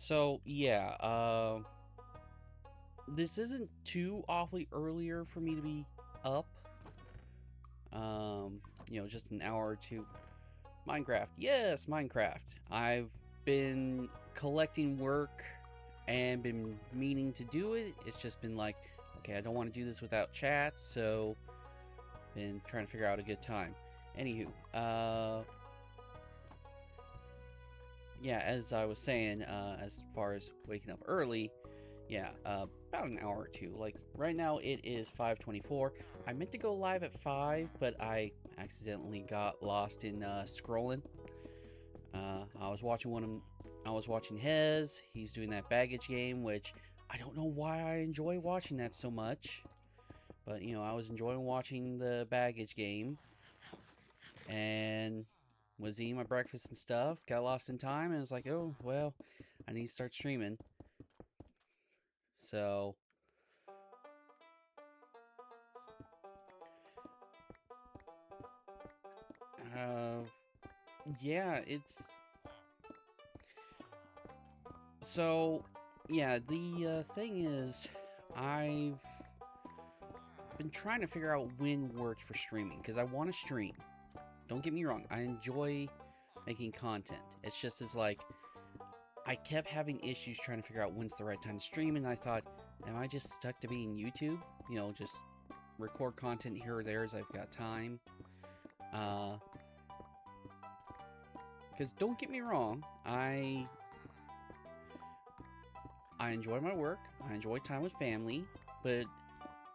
So yeah, this isn't too awfully earlier for me to be up. Um, just an hour or two. Minecraft, yes, Minecraft. I've been collecting work and been meaning to do it. It's just been like, okay, I don't want to do this without chat, so been trying to figure out a good time. Anywho, yeah, as I was saying, as far as waking up early, yeah, about an hour or two. Like right now, it is 5:24. I meant to go live at 5, but I accidentally got lost in scrolling. I was watching I was watching Hez. He's doing that baggage game, which I don't know why I enjoy watching that so much. But I was enjoying watching the baggage game, and was eating my breakfast and stuff. Got lost in time, and was like, oh well, I need to start streaming. So uh, yeah, it's so yeah. The thing is, I've been trying to figure out when works for streaming because I want to stream. Don't get me wrong, I enjoy making content. It's just as like I kept having issues trying to figure out when's the right time to stream, and I thought, am I just stuck to being YouTube? Just record content here or there as I've got time. Because don't get me wrong, I enjoy my work, I enjoy time with family, but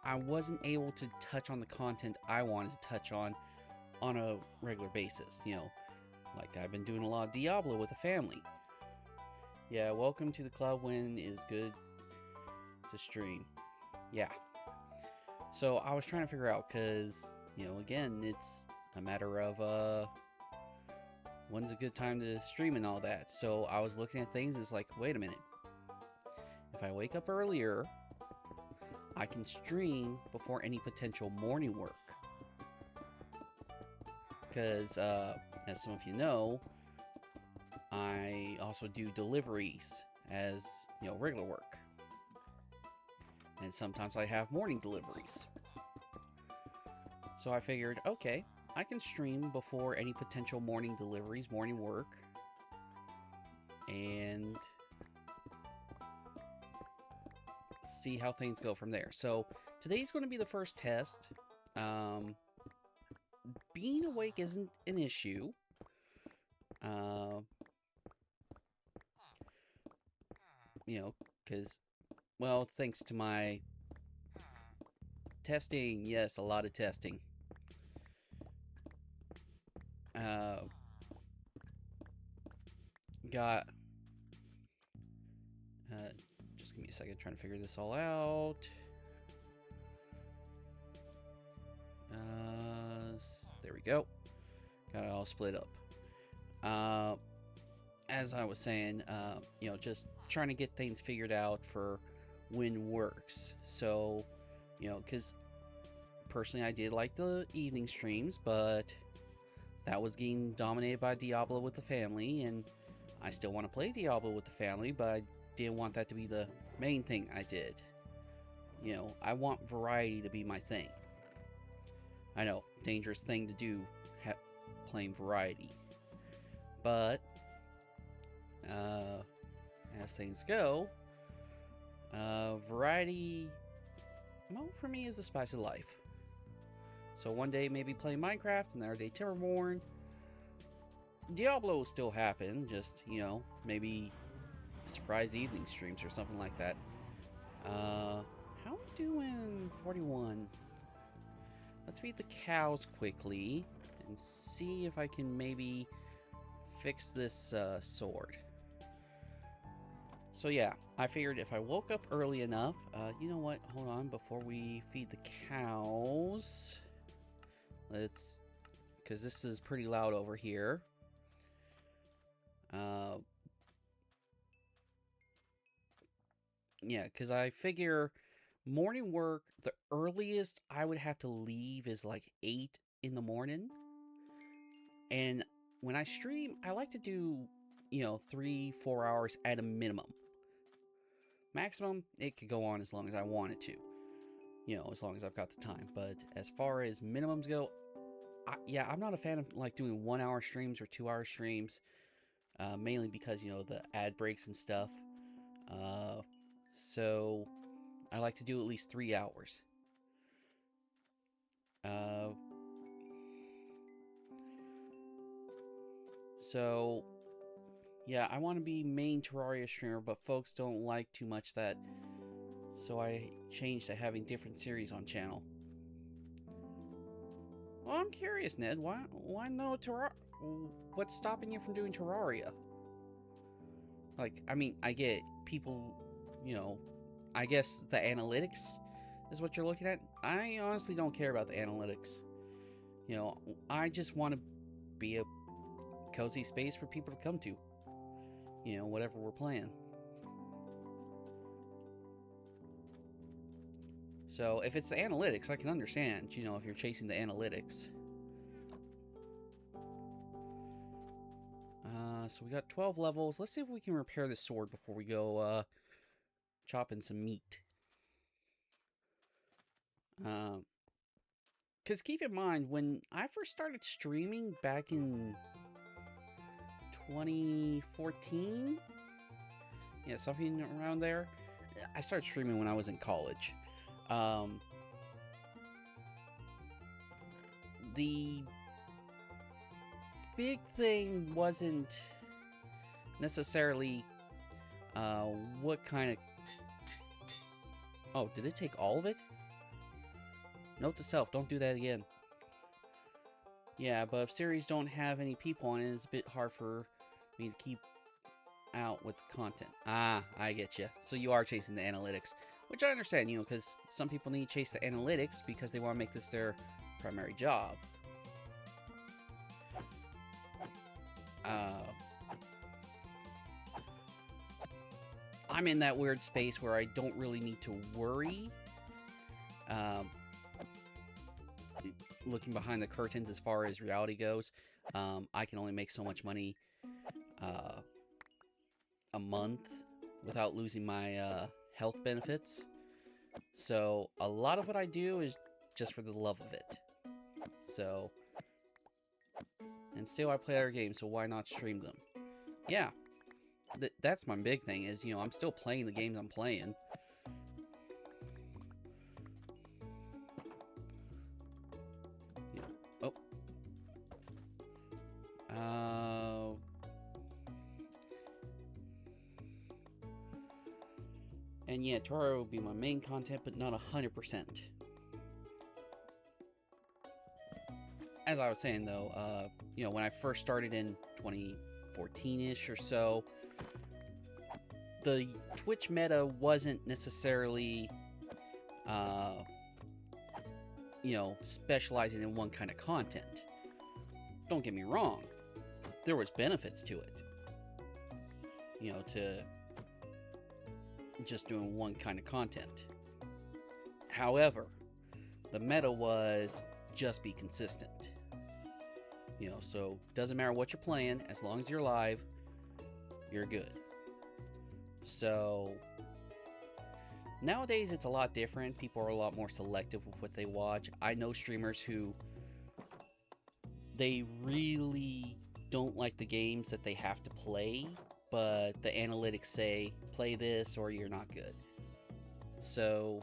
I wasn't able to touch on the content I wanted to touch on a regular basis. Like I've been doing a lot of Diablo with the family. Yeah, welcome to the club when is good to stream. Yeah. So I was trying to figure out because, again, it's a matter of when's a good time to stream and all that. So I was looking at things and it's like, wait a minute. If I wake up earlier, I can stream before any potential morning work. Because, as some of you know, I also do deliveries as, regular work. And sometimes I have morning deliveries. So I figured, okay, I can stream before any potential morning deliveries, morning work, and see how things go from there. So today's going to be the first test. Being awake isn't an issue. Because, well, thanks to my testing, yes, a lot of testing. Got just give me a second, trying to figure this all out. There we go. Got it all split up. As I was saying, just trying to get things figured out for when works. So, because personally I did like the evening streams, but that was getting dominated by Diablo with the family, and I still want to play Diablo with the family, but I didn't want that to be the main thing I did. I want variety to be my thing. I know, dangerous thing to do, playing variety. But, as things go, variety, well, for me is the spice of life. So one day maybe playing Minecraft, another day Timberborn. Diablo will still happen, just, maybe surprise evening streams or something like that. How am I doing? 41. Let's feed the cows quickly and see if I can maybe fix this sword. So yeah, I figured if I woke up early enough, you know what? Hold on, before we feed the cows, let's, because this is pretty loud over here. Yeah, because I figure morning work, the earliest I would have to leave is like 8 in the morning. And when I stream, I like to do you know, 3-4 hours at a minimum. Maximum, it could go on as long as I want it to, you know, as long as I've got the time. But as far as minimums go, yeah, I'm not a fan of like doing 1-hour streams or 2-hour streams, mainly because, you know, the ad breaks and stuff. So I like to do at least 3 hours. So yeah, I want to be main Terraria streamer, but folks don't like too much that, so I changed to having different series on channel. Well, I'm curious, Ned. Why no Terraria? What's stopping you from doing Terraria? Like, I mean, I get people, you know, I guess the analytics is what you're looking at. I honestly don't care about the analytics. You know, I just want to be a cozy space for people to come to. You know, whatever we're playing. So if it's the analytics, I can understand, you know, if you're chasing the analytics. So we got 12 levels. Let's see if we can repair this sword before we go chopping some meat. Because keep in mind, when I first started streaming back in 2014, yeah, something around there, I started streaming when I was in college. The big thing wasn't necessarily what kind of... Oh, did it take all of it? Note to self, don't do that again. Yeah, but if series don't have any people on it, it's a bit hard for me to keep out with the content. Ah, I get you. So you are chasing the analytics, which I understand, you know, because some people need to chase the analytics because they want to make this their primary job. I'm in that weird space where I don't really need to worry. Looking behind the curtains as far as reality goes, I can only make so much money a month without losing my health benefits. So a lot of what I do is just for the love of it. So, and still I play other games, so why not stream them? Yeah, that's my big thing is, you know, I'm still playing the games I'm playing. Yeah. Oh. And yeah, Terraria will be my main content, but not 100%. As I was saying, though, you know, when I first started in 2014-ish or so, the Twitch meta wasn't necessarily, you know, specializing in one kind of content. Don't get me wrong, there was benefits to it. You know, to just doing one kind of content. However, the meta was just be consistent. You know, so doesn't matter what you're playing, as long as you're live, you're good. So nowadays it's a lot different. People are a lot more selective with what they watch. I know streamers who they really don't like the games that they have to play, but the analytics say play this or you're not good. So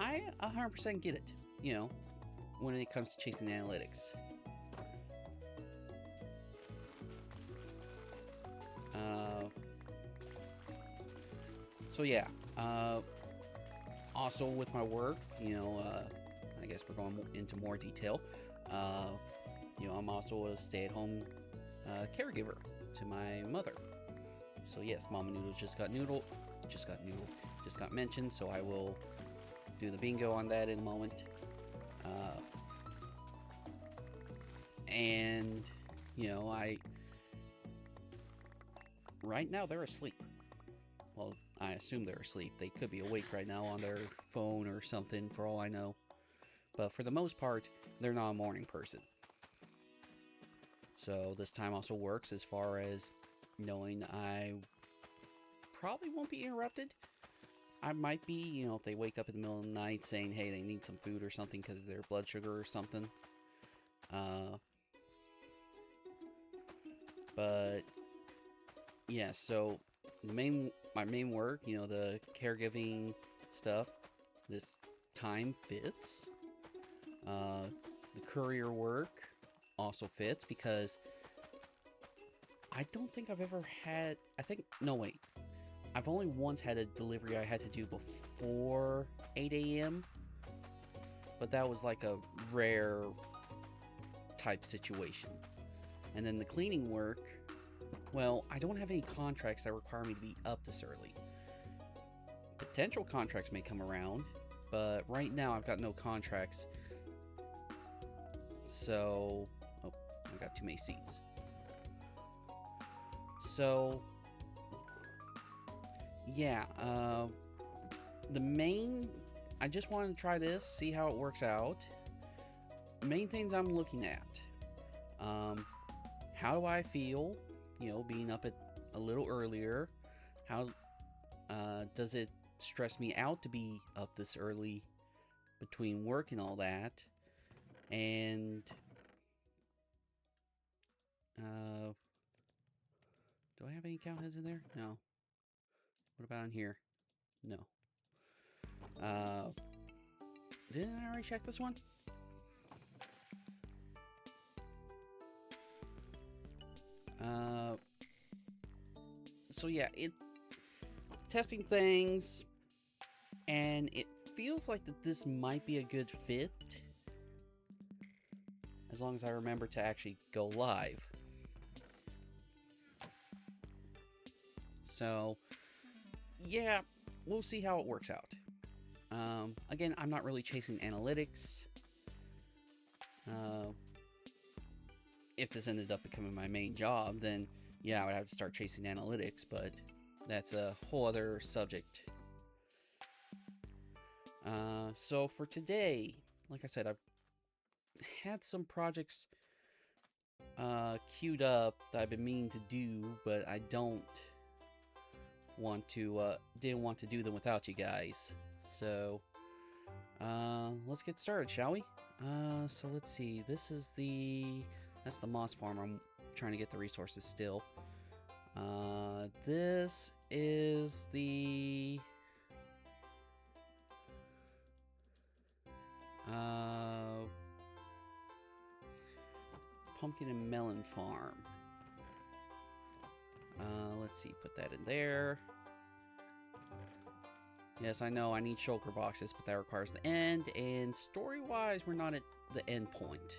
I 100% get it, you know, when it comes to chasing analytics. So yeah, also with my work, you know, I guess we're going into more detail. You know, I'm also a stay-at-home caregiver to my mother. So yes, Mama Noodle just got mentioned, so I will do the bingo on that in a moment. And you know, right now they're asleep. Well, I assume they're asleep. They could be awake right now on their phone or something, for all I know. But for the most part, they're not a morning person. So this time also works as far as knowing I probably won't be interrupted. I might be, you know, if they wake up in the middle of the night saying, hey, they need some food or something because of their blood sugar or something. But yeah, so my main work, you know, the caregiving stuff, this time fits. The courier work also fits because I don't think I've ever had. No, wait. I've only once had a delivery I had to do before 8 a.m. But that was like a rare type situation. And then the cleaning work, well, I don't have any contracts that require me to be up this early. Potential contracts may come around, but right now I've got no contracts. So, oh, I got too many seats. So, yeah, I just wanted to try this, see how it works out. Main things I'm looking at, how do I feel, you know, being up at a little earlier? How does it stress me out to be up this early between work and all that? And do I have any cow heads in there? No. What about in here? No. Didn't I already check this one? So yeah, testing things, and it feels like that this might be a good fit, as long as I remember to actually go live. So yeah, we'll see how it works out. Again, I'm not really chasing analytics. If this ended up becoming my main job, then yeah, I would have to start chasing analytics, but that's a whole other subject. So for today, like I said, I've had some projects queued up that I've been meaning to do, but I didn't want to do them without you guys. So let's get started, shall we? So let's see. That's the moss farm. I'm trying to get the resources still. This is the pumpkin and melon farm. Let's see, put that in there. Yes, I know I need shulker boxes, but that requires the end, and story-wise, we're not at the end point.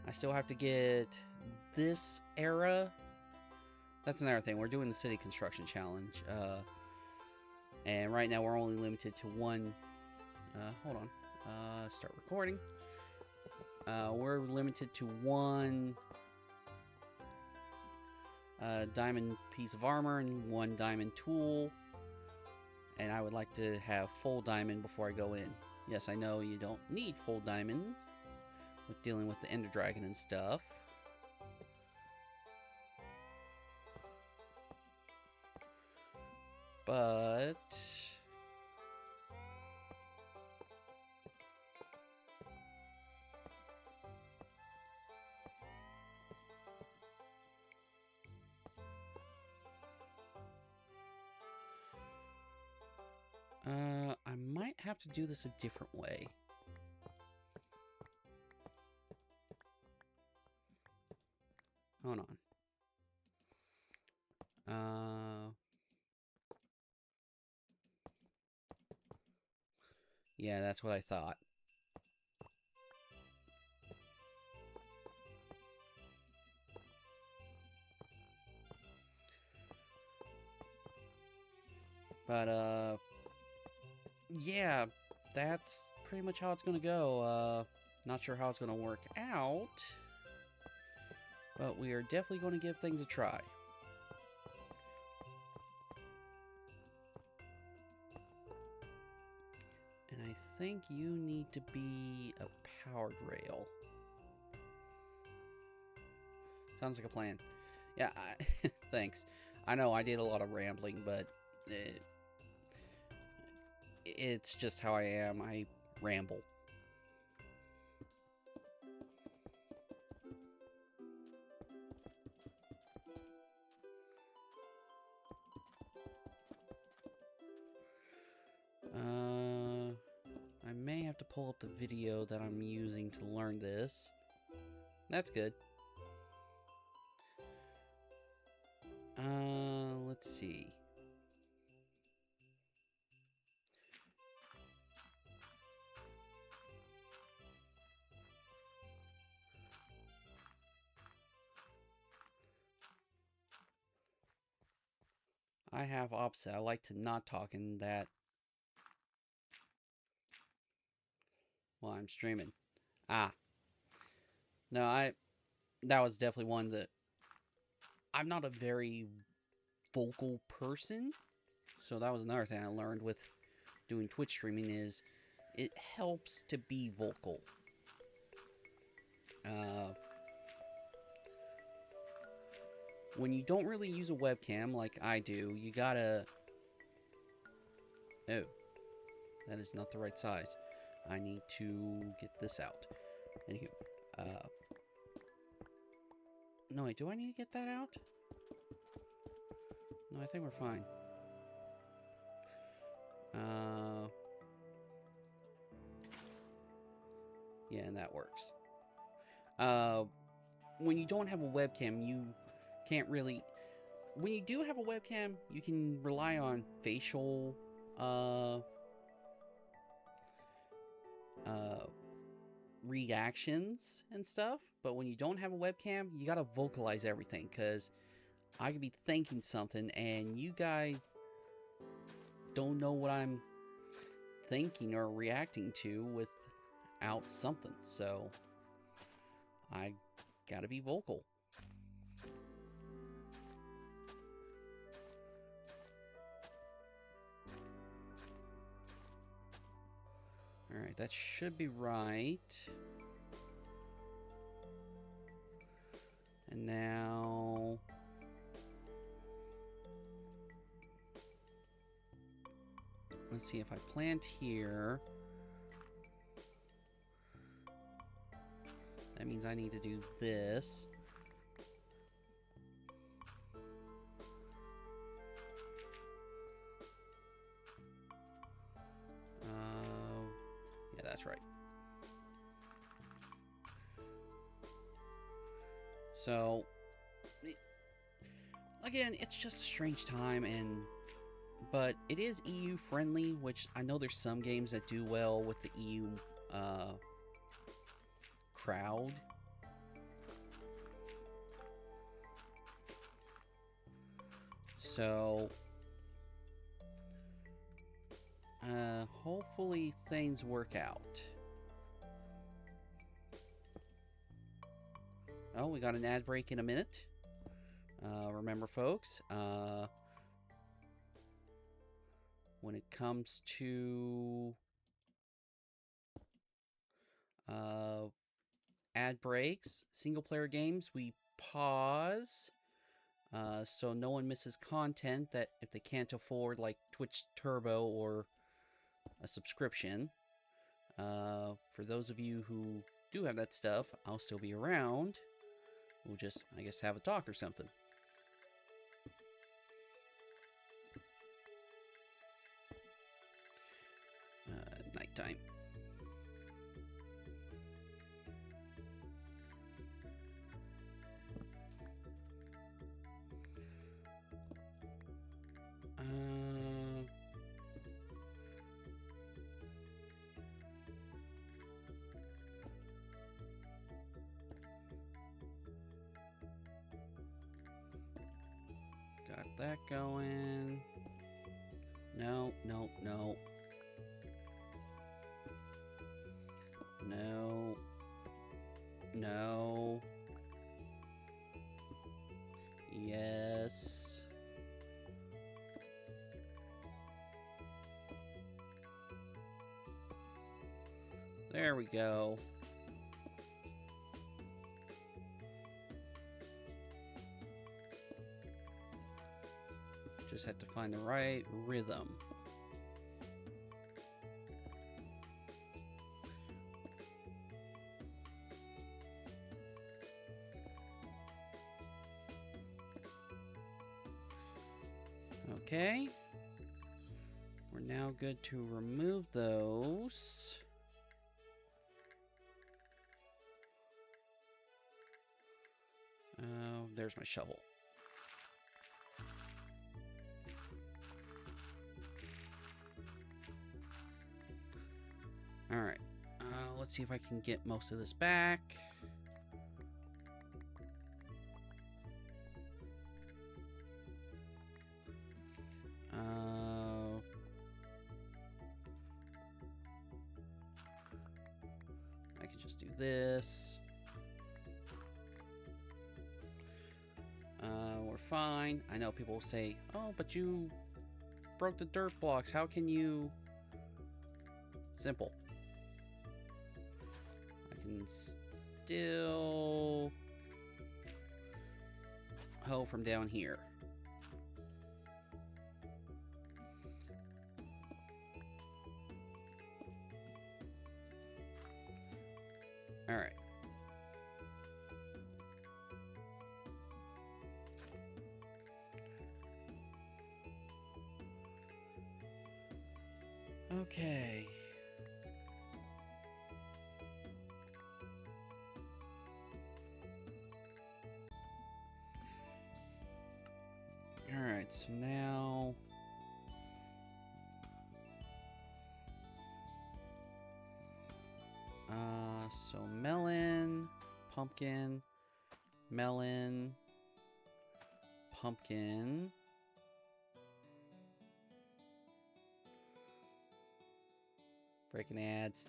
I still have to get this era. That's another thing. We're doing the city construction challenge. And right now we're only limited to one. Hold on. Start recording. We're limited to one diamond piece of armor and one diamond tool. And I would like to have full diamond before I go in. Yes, I know you don't need full diamond with dealing with the Ender Dragon and stuff. But I might have to do this a different way. Hold on. Yeah, that's what I thought. But, yeah, that's pretty much how it's gonna go. Not sure how it's gonna work out, but we are definitely gonna give things a try. And I think you need to be a powered rail. Sounds like a plan. Yeah, thanks. I know I did a lot of rambling, but it's just how I am. I ramble. I may have to pull up the video that I'm using to learn this. That's good. Let's see. I have opposite. I like to not talk in that while I'm streaming. Ah. No, that was definitely one that I'm not a very vocal person. So that was another thing I learned with doing Twitch streaming is it helps to be vocal. When you don't really use a webcam like I do, you gotta... Oh, that is not the right size. I need to get this out. Anywho, no, wait, do I need to get that out? No, I think we're fine. Yeah, and that works. When you don't have a webcam, you can't really... When you do have a webcam, you can rely on facial, reactions and stuff. But when you don't have a webcam, you gotta vocalize everything, because I could be thinking something, and you guys don't know what I'm thinking or reacting to without something. So I gotta be vocal. Alright, that should be right. And now... Let's see, if I plant here... That means I need to do this. Yeah, that's right. So, again, it's just a strange time, but it is EU friendly, which I know there's some games that do well with the EU crowd. So, hopefully things work out. Oh, we got an ad break in a minute. Remember, folks, when it comes to ad breaks, single-player games, we pause so no one misses content that if they can't afford, like Twitch Turbo or a subscription. For those of you who do have that stuff, I'll still be around. We'll just, I guess, have a talk or something. Nighttime. Got that going. No, no, no. No. No. Yes. There we go. Just have to find the right rhythm. Okay. We're now good to remove those. There's my shovel. Alright. Let's see if I can get most of this back. I can just do this. We're fine. I know people will say, oh, but you broke the dirt blocks. How can you... Simple. I can still hoe from down here. All right. Okay. All right, so now so melon, pumpkin, melon, pumpkin. Freaking ads.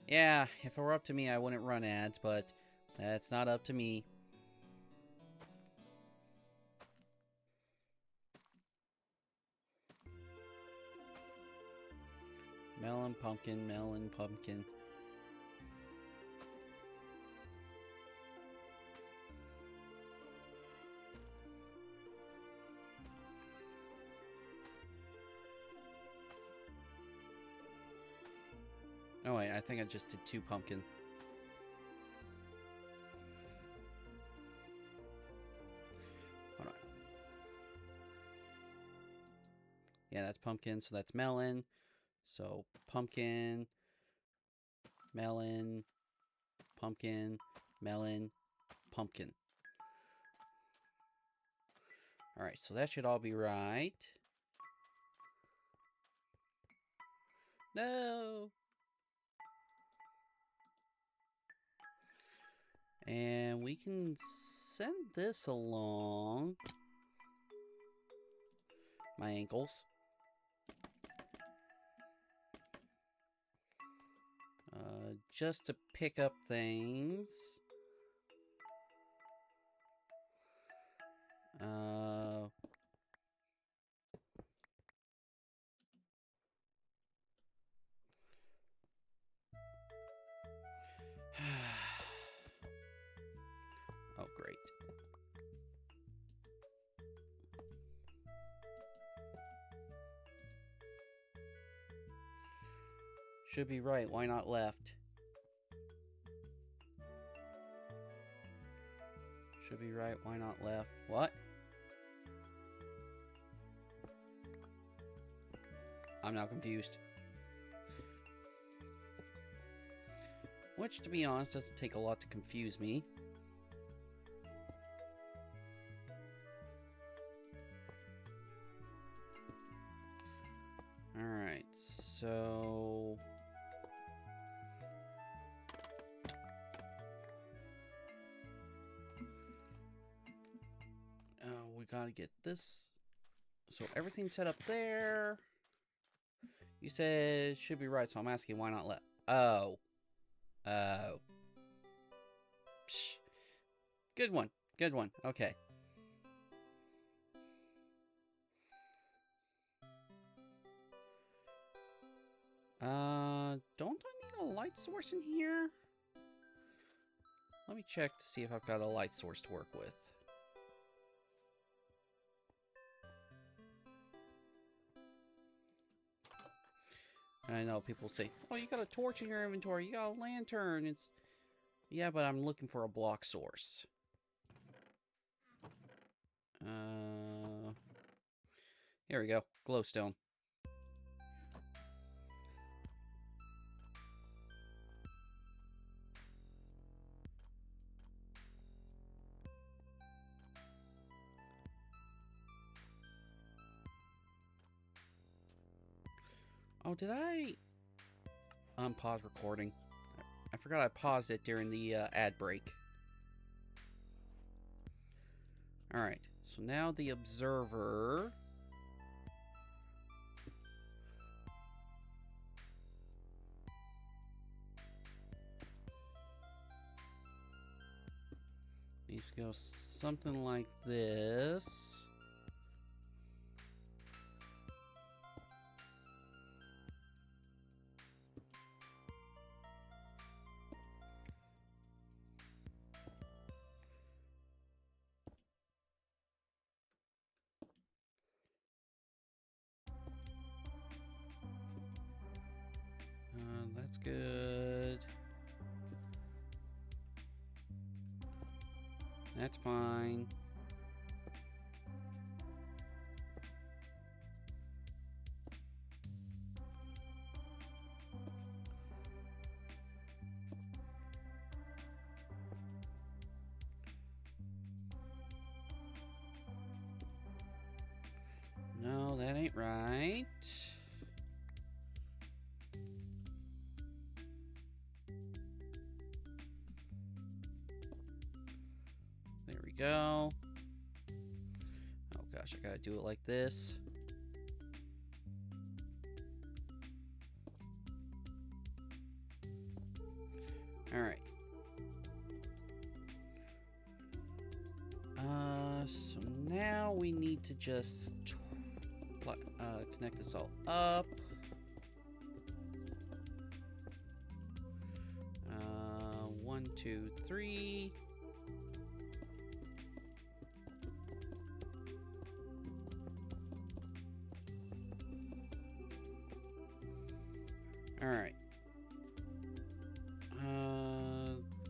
Yeah, if it were up to me, I wouldn't run ads, but that's not up to me. Melon, pumpkin, melon, pumpkin. Oh wait, I think I just did 2 pumpkin. Hold on. Yeah, that's pumpkin, so that's melon. So pumpkin, melon, pumpkin, melon, pumpkin. Alright, so that should all be right. No! And we can send this along. My ankles. Just to pick up things. Oh, great. Should be right. Why not left? Should be right. Why not left? What? I'm now confused. Which, to be honest, doesn't take a lot to confuse me. Alright, so... we gotta get this. So everything's set up there. You said should be right, so I'm asking why not left. Oh. Oh. Psh. Good one. Good one. Okay. Don't I need a light source in here? Let me check to see if I've got a light source to work with. I know people say, "Oh, you got a torch in your inventory. You got a lantern." It's yeah, but I'm looking for a block source. Here we go. Glowstone. Oh, did I unpause recording? I forgot I paused it during the ad break. Alright, so now the observer. Needs to go something like this. That's good. That's fine. No, that ain't right. There we go. Oh gosh, I gotta do it like this. Alright. So now we need to just connect this all up. 1, 2, 3. Alright.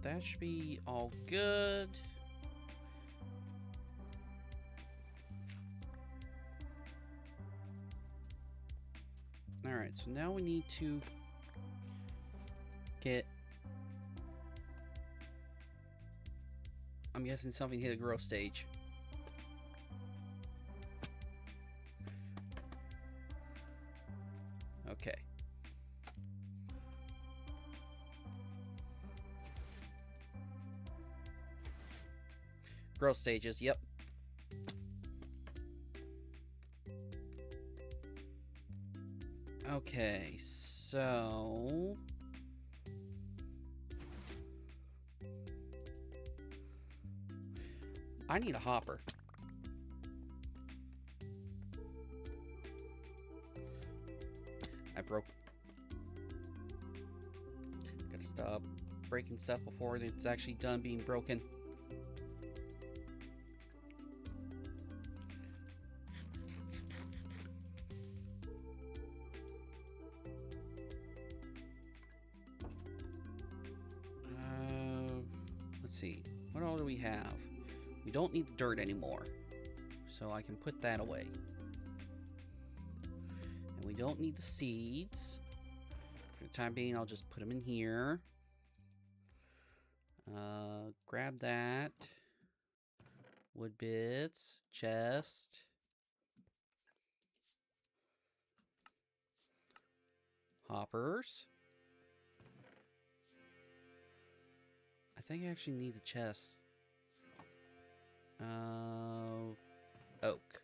That should be all good. Alright, so now we need to get... I'm guessing something hit a growth stage. Okay. Growth stages, yep. Okay, so... I need a hopper. I broke... Gotta stop breaking stuff before it's actually done being broken. Let's see. What all do we have? We don't need the dirt anymore, so I can put that away. And we don't need the seeds. For the time being, I'll just put them in here. Grab that. Wood bits. Chest. Hoppers. I think I actually need the chest. Oak.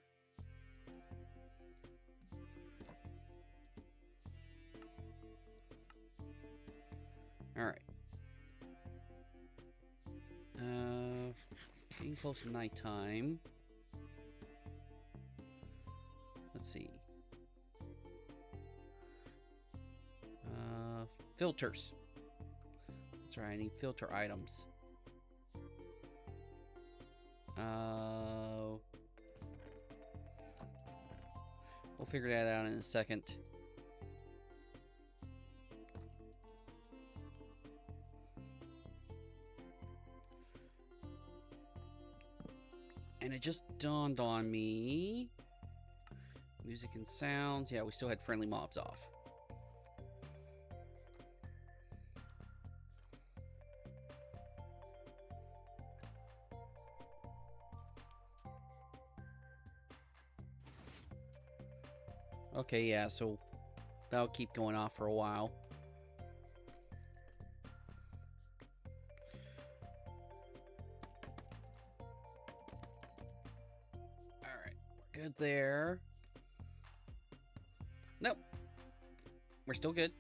Alright. Getting close to nighttime. Let's see. Filters. That's right, I need filter items. We'll figure that out in a second. And it just dawned on me. Music and sounds. Yeah, we still had friendly mobs off. Okay, yeah, so that'll keep going off for a while. Alright, we're good there. Nope. We're still good.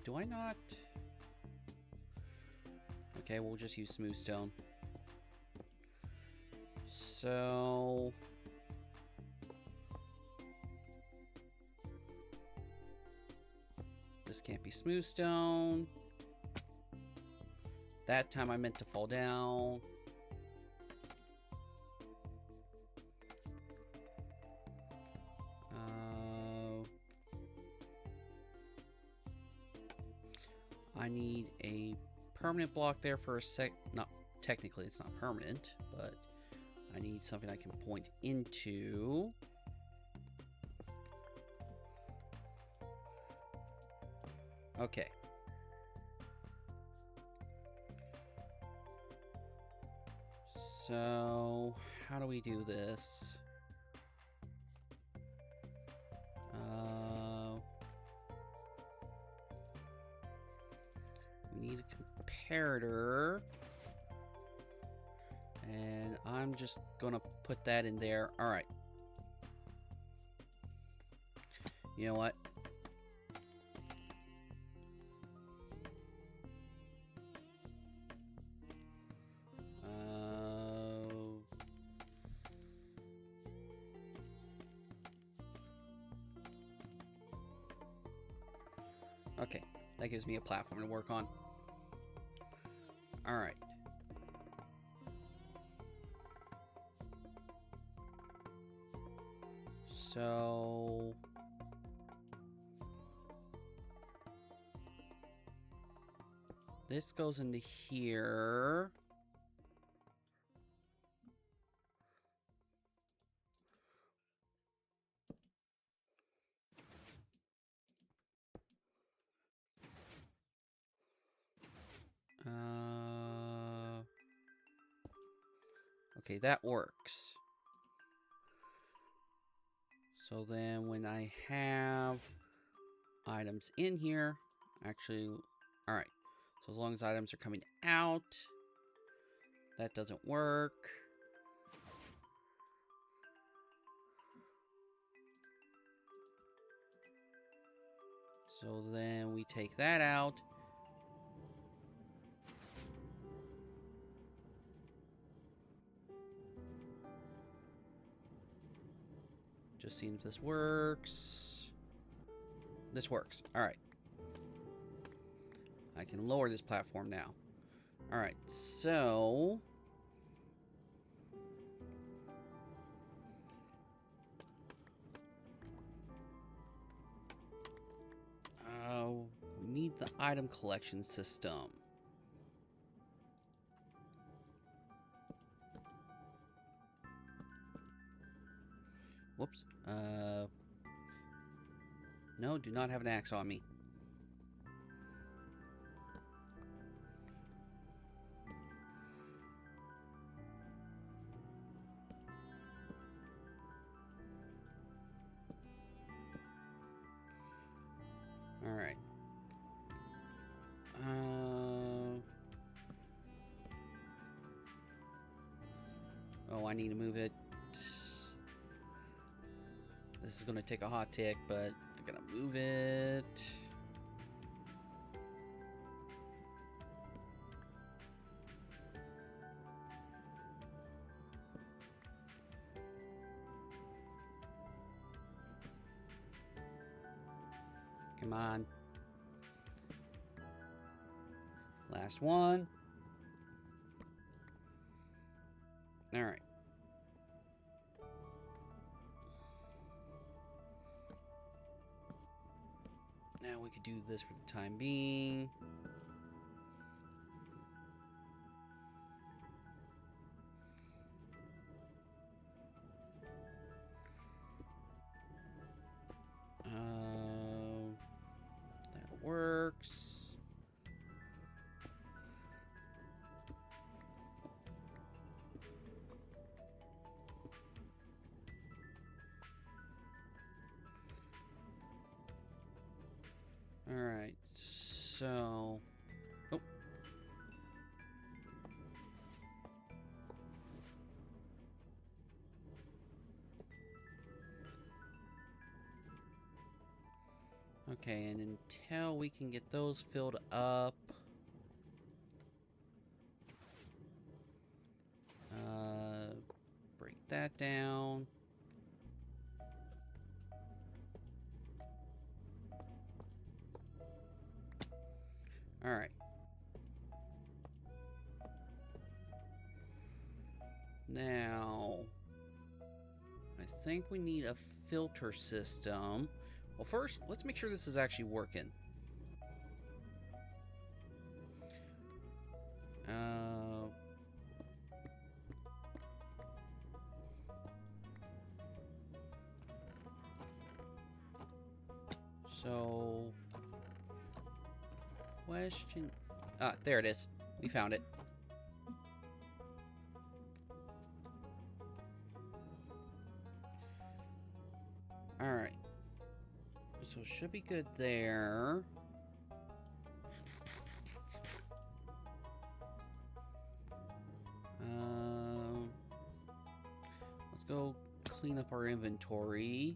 Do I not? Okay, we'll just use smooth stone. So... this can't be smooth stone. That time I meant to fall down. I need a permanent block there for a sec. Not technically, it's not permanent, but I need something I can point into. Okay. So, how do we do this? We need a comparator. And I'm just gonna put that in there. Alright. You know what? Okay, that gives me a platform to work on. Alright. So... this goes into here. Okay, that works. So then when I have items in here, actually, all right. So as long as items are coming out, that doesn't work. So then we take that out. Just seeing if this works. This works. All right. I can lower this platform now. All right. So... we need the item collection system. Whoops. No, do not have an axe on me. All right. Oh, I need to move it. This is going to take a hot tick, but I'm going to move it. Come on. Last one. All right. Now we could do this for the time being. So... Oh. Okay, and until we can get those filled up... break that down. Alright. Now, I think we need a filter system. Well, first, let's make sure this is actually working. So, question... Ah, there it is. We found it. Alright. So, should be good there. Let's go clean up our inventory.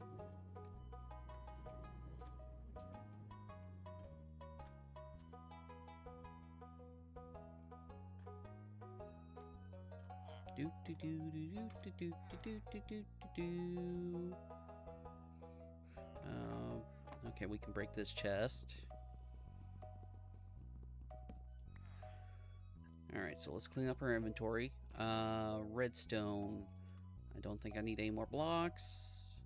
Do do do do do do do do do do. Okay, we can break this chest. Alright, so let's clean up our inventory. Redstone. I don't think I need any more blocks.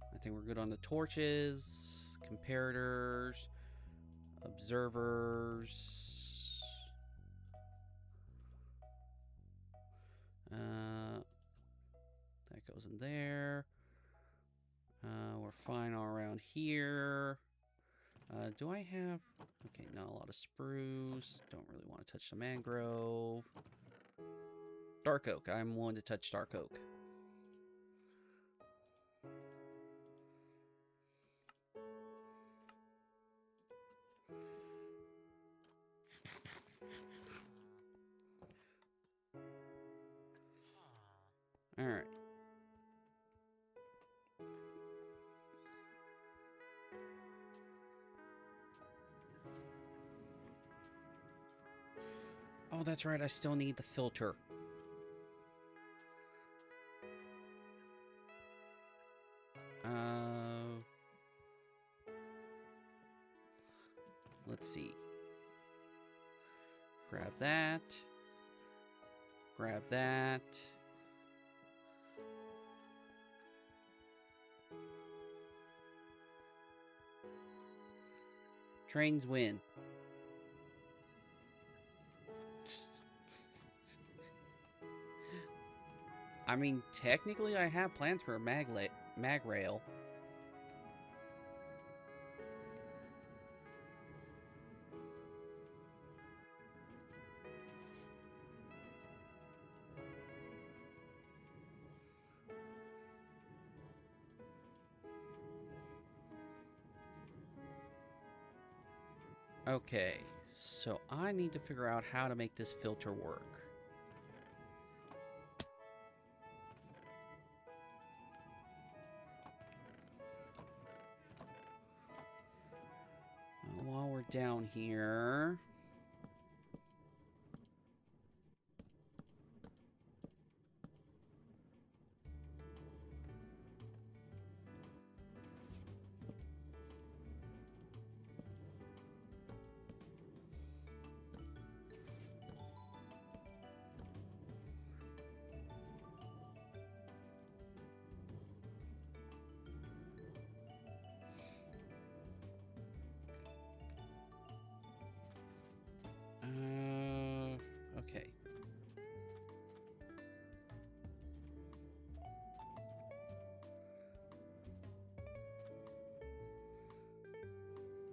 I think we're good on the torches, comparators, observers. That goes in there. We're fine all around here. Do I have... Okay, not a lot of spruce. Don't really want to touch the mangrove. Dark oak. I'm willing to touch dark oak. Alright. Oh, that's right. I still need the filter. Let's see. Grab that. Grab that. Trains win. I mean, technically I have plans for a mag rail. Okay, so I need to figure out how to make this filter work. While we're down here... okay.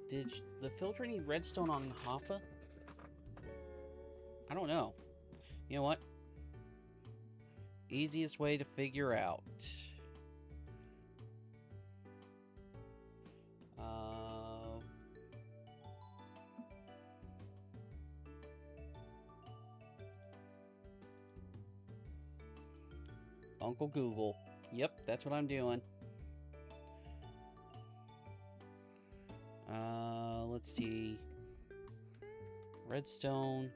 Did the filter need redstone on Hoppa? I don't know. You know what? Easiest way to figure out. Uncle Google. Yep, that's what I'm doing. Let's see. Redstone,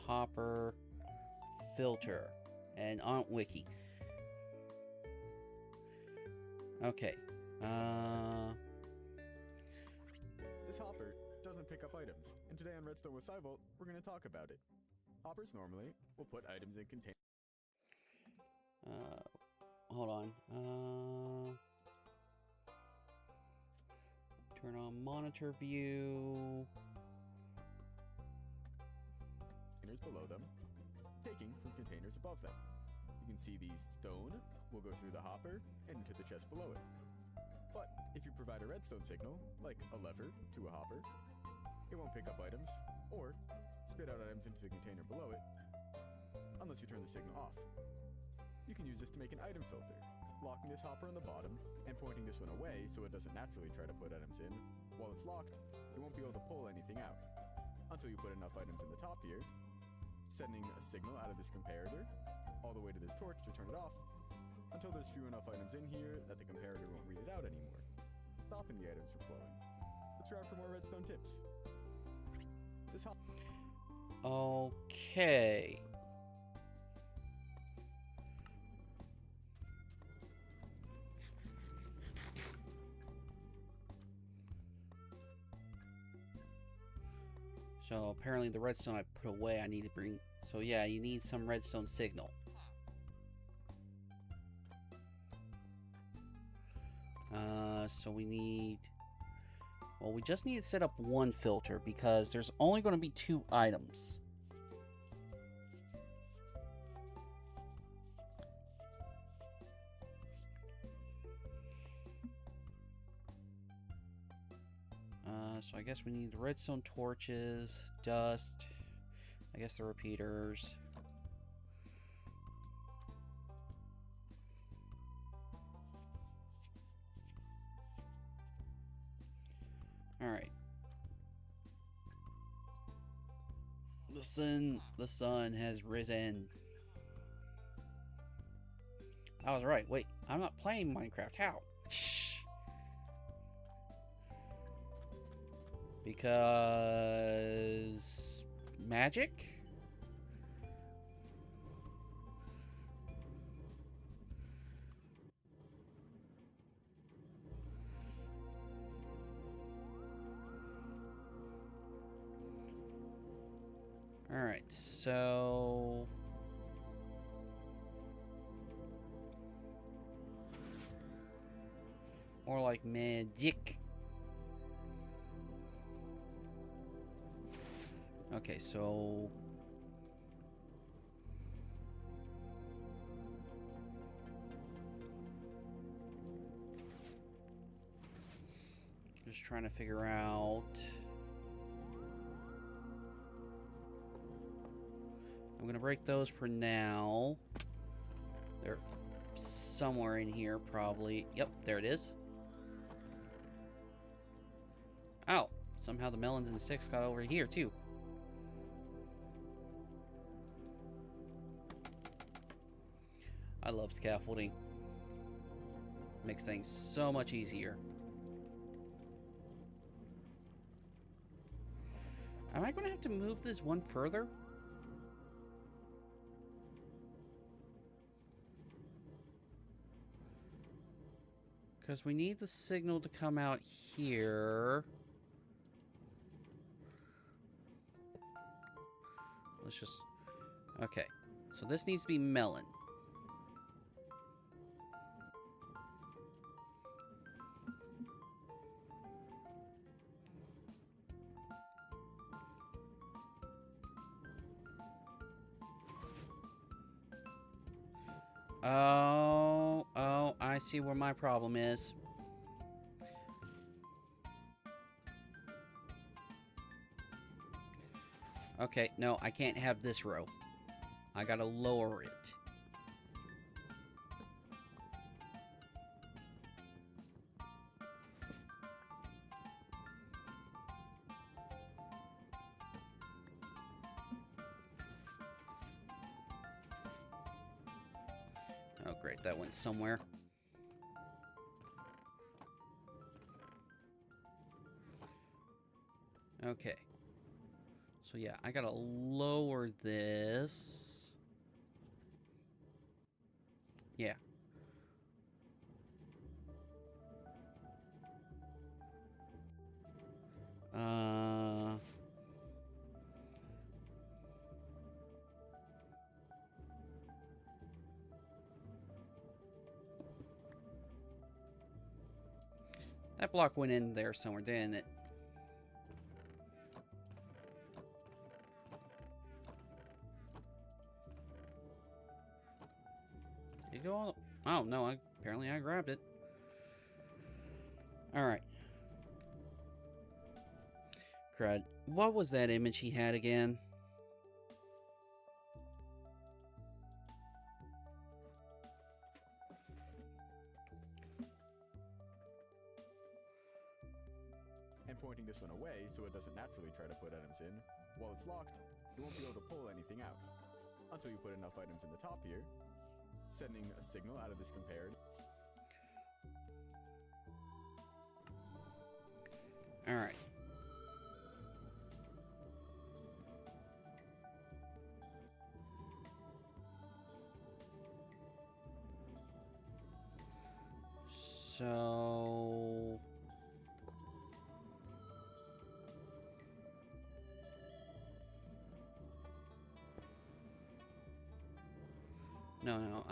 hopper, filter, and Aunt Wiki. Okay. This hopper doesn't pick up items, and today on Redstone with Cybolt, we're going to talk about it. Hoppers normally will put items in containers. Hold on. Turn on monitor view. Below them, taking from containers above them. You can see the stone will go through the hopper and into the chest below it. But if you provide a redstone signal, like a lever to a hopper, it won't pick up items or spit out items into the container below it unless you turn the signal off. You can use this to make an item filter, locking this hopper on the bottom and pointing this one away so it doesn't naturally try to put items in. While it's locked, it won't be able to pull anything out until you put enough items in the top here, sending a signal out of this comparator all the way to this torch to turn it off until there's few enough items in here that the comparator won't read it out anymore, stopping the items from flowing. Let's try for more redstone tips. This Okay. So apparently the redstone I put away I need to bring. So yeah, you need some redstone signal. So we need... Well, we just need to set up one filter because there's only going to be 2 items. So I guess we need redstone torches, dust, I guess the repeaters. Alright. The sun has risen. I was right. Wait, I'm not playing Minecraft. How? Because magic? Alright, so... More like magic. Okay, so... Just trying to figure out... I'm gonna break those for now. They're somewhere in here, probably. Yep, there it is. Oh, somehow the melons and the sticks got over here, too. I love scaffolding. Makes things so much easier. Am I going to have to move this one further? Because we need the signal to come out here. Let's just... Okay. So this needs to be melon. Oh, I see where my problem is. Okay, no, I can't have this row. I gotta lower it. Great, that went somewhere. Okay. So yeah, I gotta lower this. Yeah. That block went in there somewhere, didn't it? Did it go all... Oh, no, apparently I grabbed it. Alright. Crud. What was that image he had again? And pointing this one away so it doesn't naturally try to put items in. While it's locked, you won't be able to pull anything out until you put enough items in the top here, sending a signal out of this compared. Alright. So... No,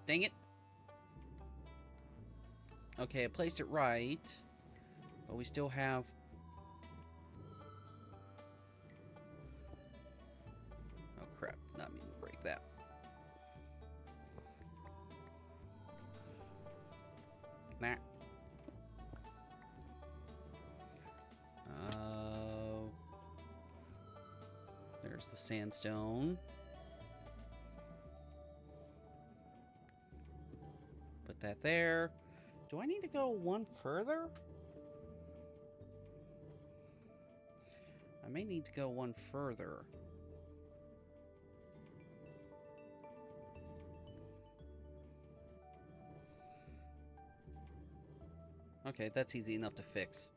dang it. Okay, I placed it right. But we still have... Oh, crap. Not meaning to break that. Nah. There's the sandstone. Put that there. Do I need to go one further? I may need to go one further. Okay, that's easy enough to fix.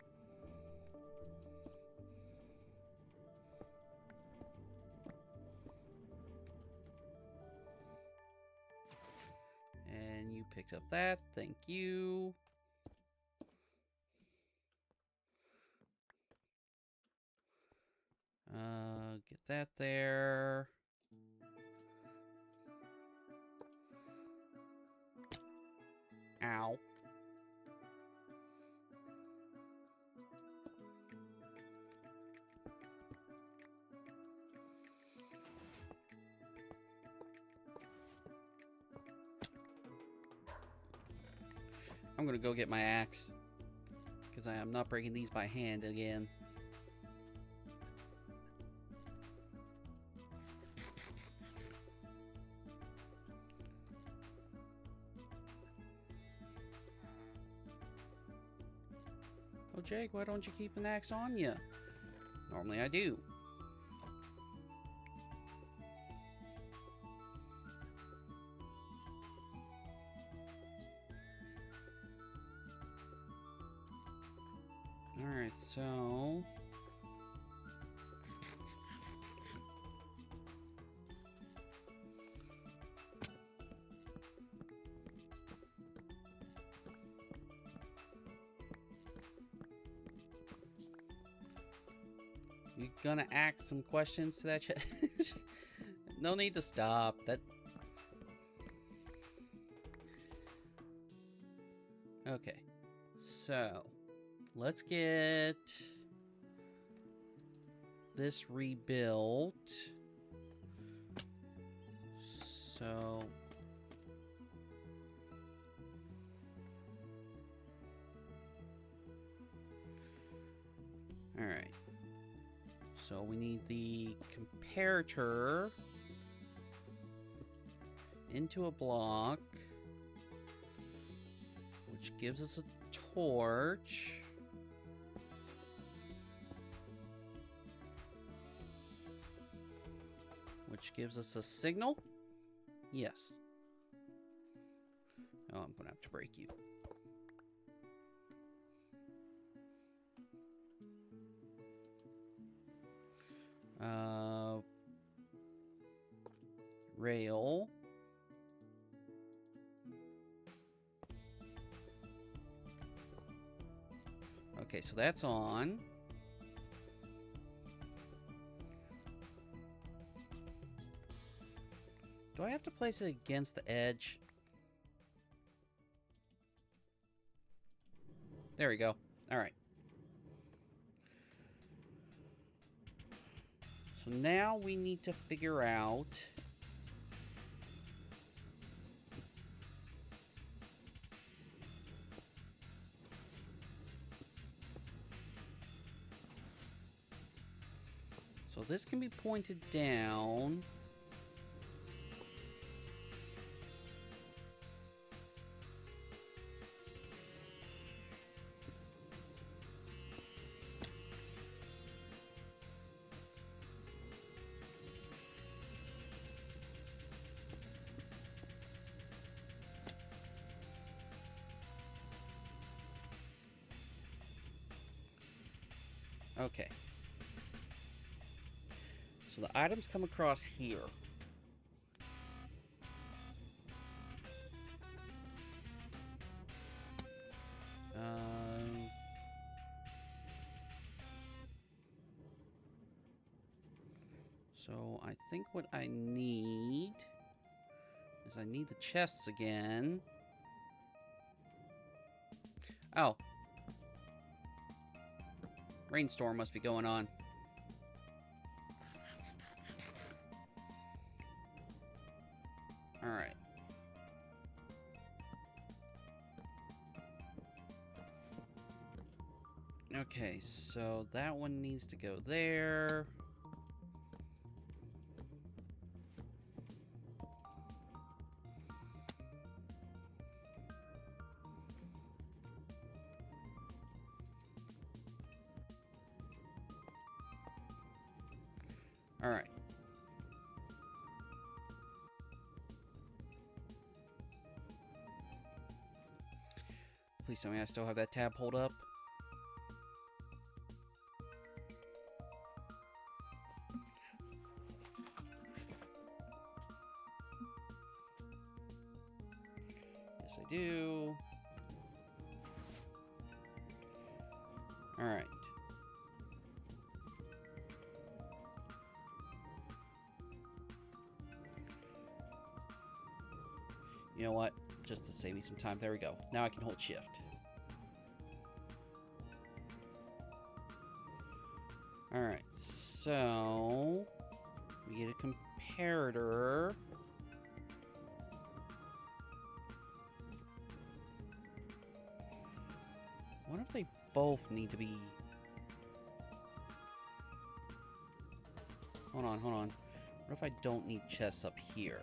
And you picked up that. Thank you. Get that there. Ow. I'm gonna go get my axe, because I am not breaking these by hand again. Oh, Jake, why don't you keep an axe on you? Normally I do. Alright, so... You gonna ask some questions to that chat? No need to stop. That... Okay. So... Let's get this rebuilt. So... Alright. So we need the comparator into a block, which gives us a torch. Which gives us a signal? Yes. Oh, I'm gonna have to break you. Rail. Okay, so that's on. Do I have to place it against the edge? There we go. All right. So now we need to figure out... So this can be pointed down. Okay. So the items come across here. So I think what I need is I need the chests again. Oh. Rainstorm must be going on. Alright. Okay, so that one needs to go there. Alright. Please tell me I still have that tab pulled up. Yes, I do. Alright. You know what? Just to save me some time. There we go. Now I can hold shift. Alright, so we get a comparator. What if they both need to be... Hold on, hold on. What if I don't need chests up here?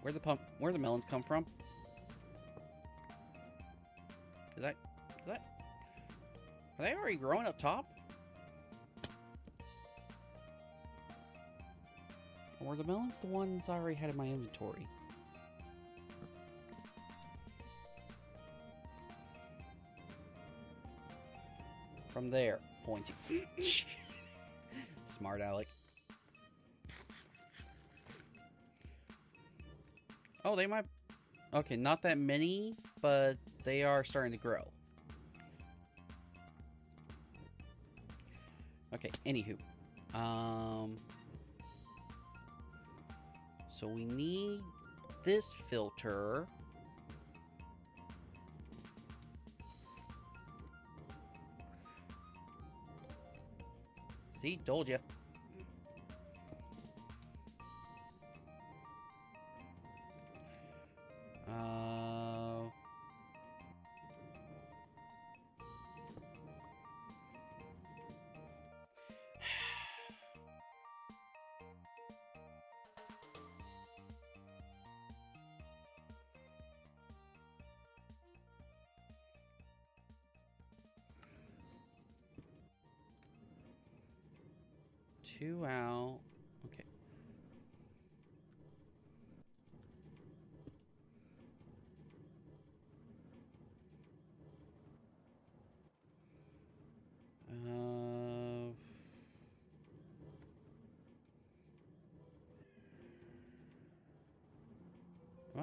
Where the melons come from? Are they already growing up top? Or were the melons the ones I already had in my inventory? From there, pointing. Smart Alec. Oh, they might... Okay, not that many, but they are starting to grow. Okay, anywho. So we need this filter. See, told you. Two out. Okay.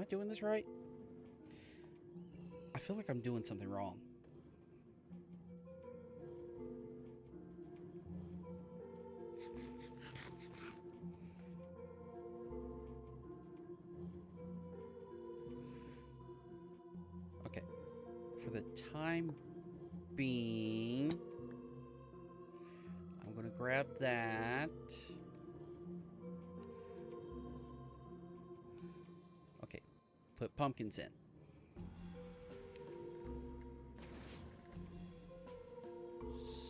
I doing this right? I feel like I'm doing something wrong. Okay. For the time being, I'm gonna grab that. Okay. Put pumpkins in.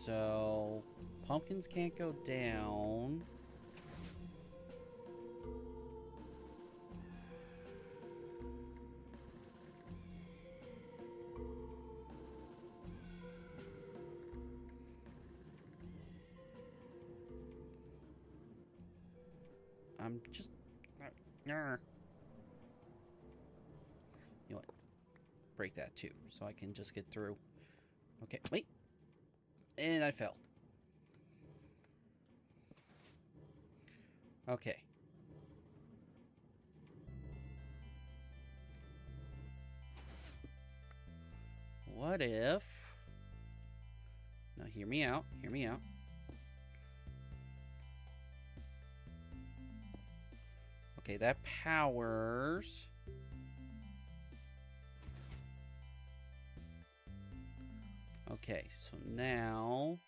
So, pumpkins can't go down. I'm just... You know what? Break that too, so I can just get through. Okay, wait. And I fell. Okay. What if... Now, hear me out. Hear me out. Okay, that powers... Okay, so now...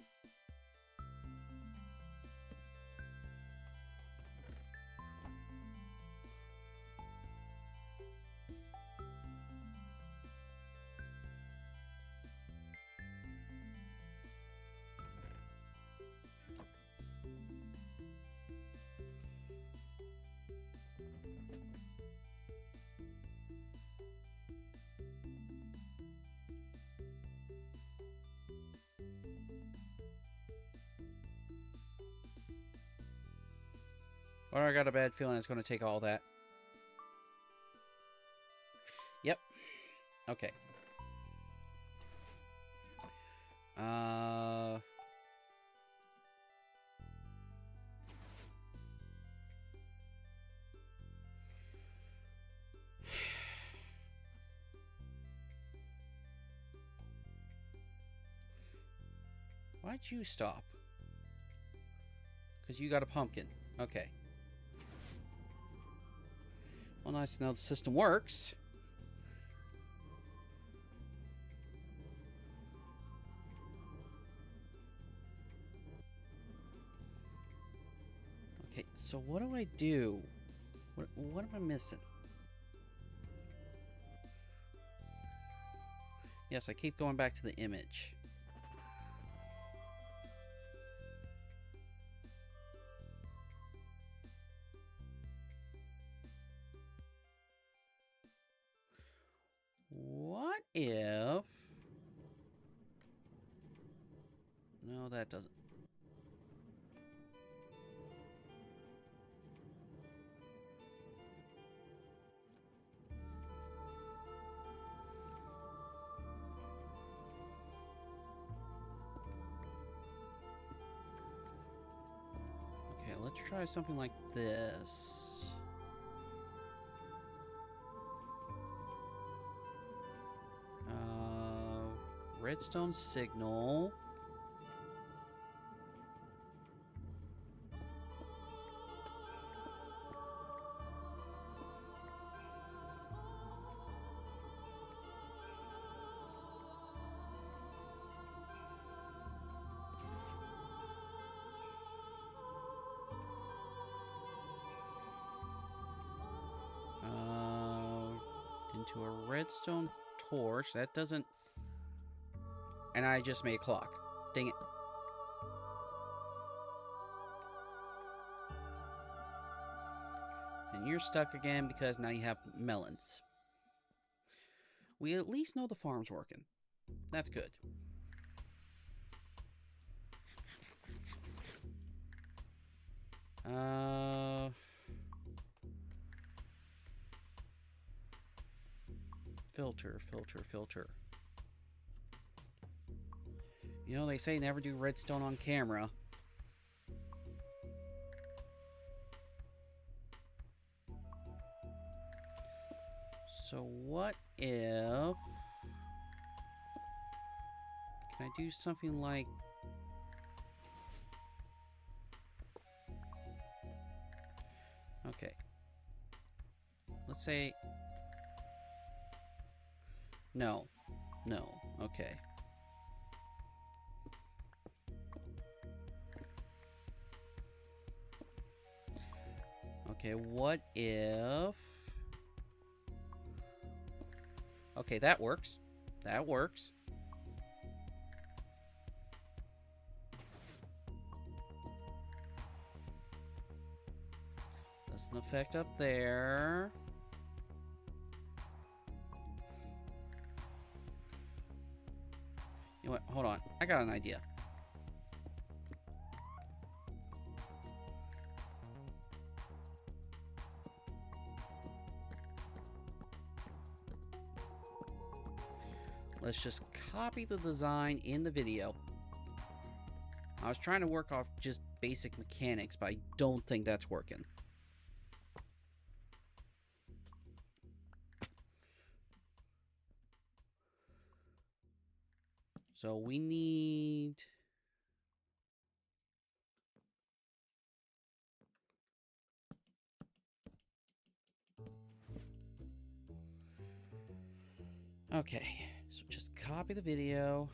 Or I got a bad feeling it's going to take all that. Yep. Okay. Why'd you stop? Because you got a pumpkin. Okay. Well, nice to know the system works. Okay, so what do I do? What am I missing? Yes, I keep going back to the image. What if... No, that doesn't... Okay, let's try something like this. Redstone signal. Into a redstone torch. That doesn't... And I just made a clock. Dang it. And you're stuck again because now you have melons. We at least know the farm's working. That's good. Filter, filter, filter. You know, they say never do redstone on camera. So what if... Can I do something like... Okay. Let's say... No. No. Okay. Okay, what if... Okay, that works. That works. That's an effect up there. You know what? Hold on. I got an idea. Let's just copy the design in the video. I was trying to work off just basic mechanics, but I don't think that's working. So we need... Okay, so just copy the video.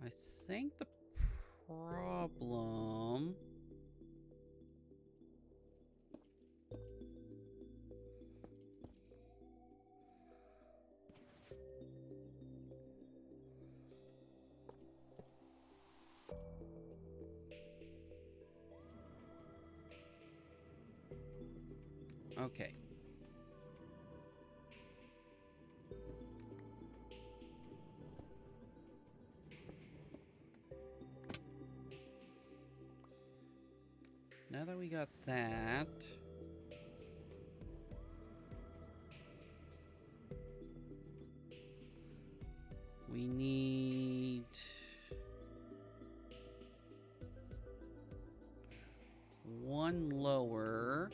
I think the problem... Okay. Now that we got that... We need... one lower...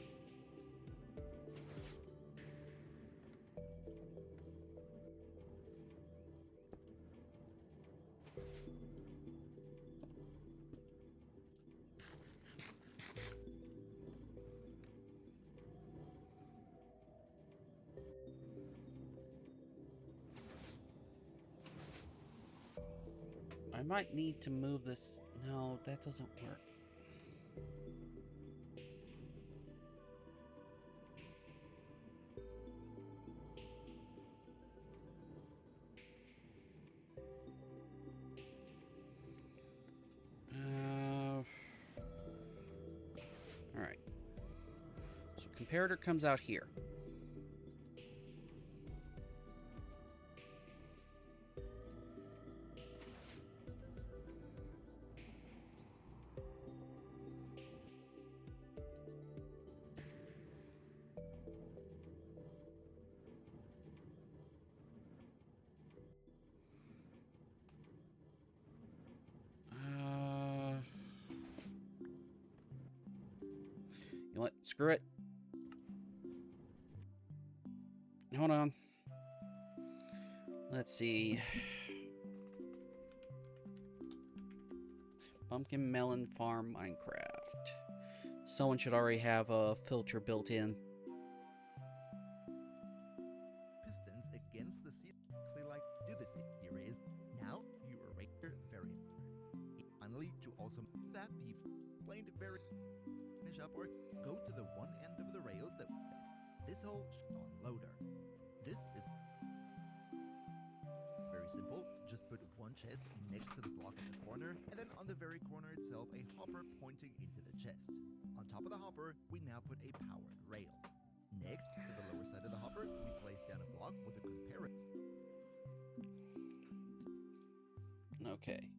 I might need to move this... No, that doesn't work. Alright. So comparator comes out here. You know what? Screw it. Hold on. Let's see. Pumpkin Melon Farm Minecraft. Someone should already have a filter built in. Pistons against the ceiling. Like do this eerie is now you are right here very finally to also that the explained very finish up or go to the one end of the rails that this whole on loader. This is very simple. Just put one chest next to the block in the corner, and then on the very corner itself a hopper pointing into the chest. On top of the hopper, we now put a powered rail. Next, to the lower side of the hopper, we place down a block with a comparator. Okay.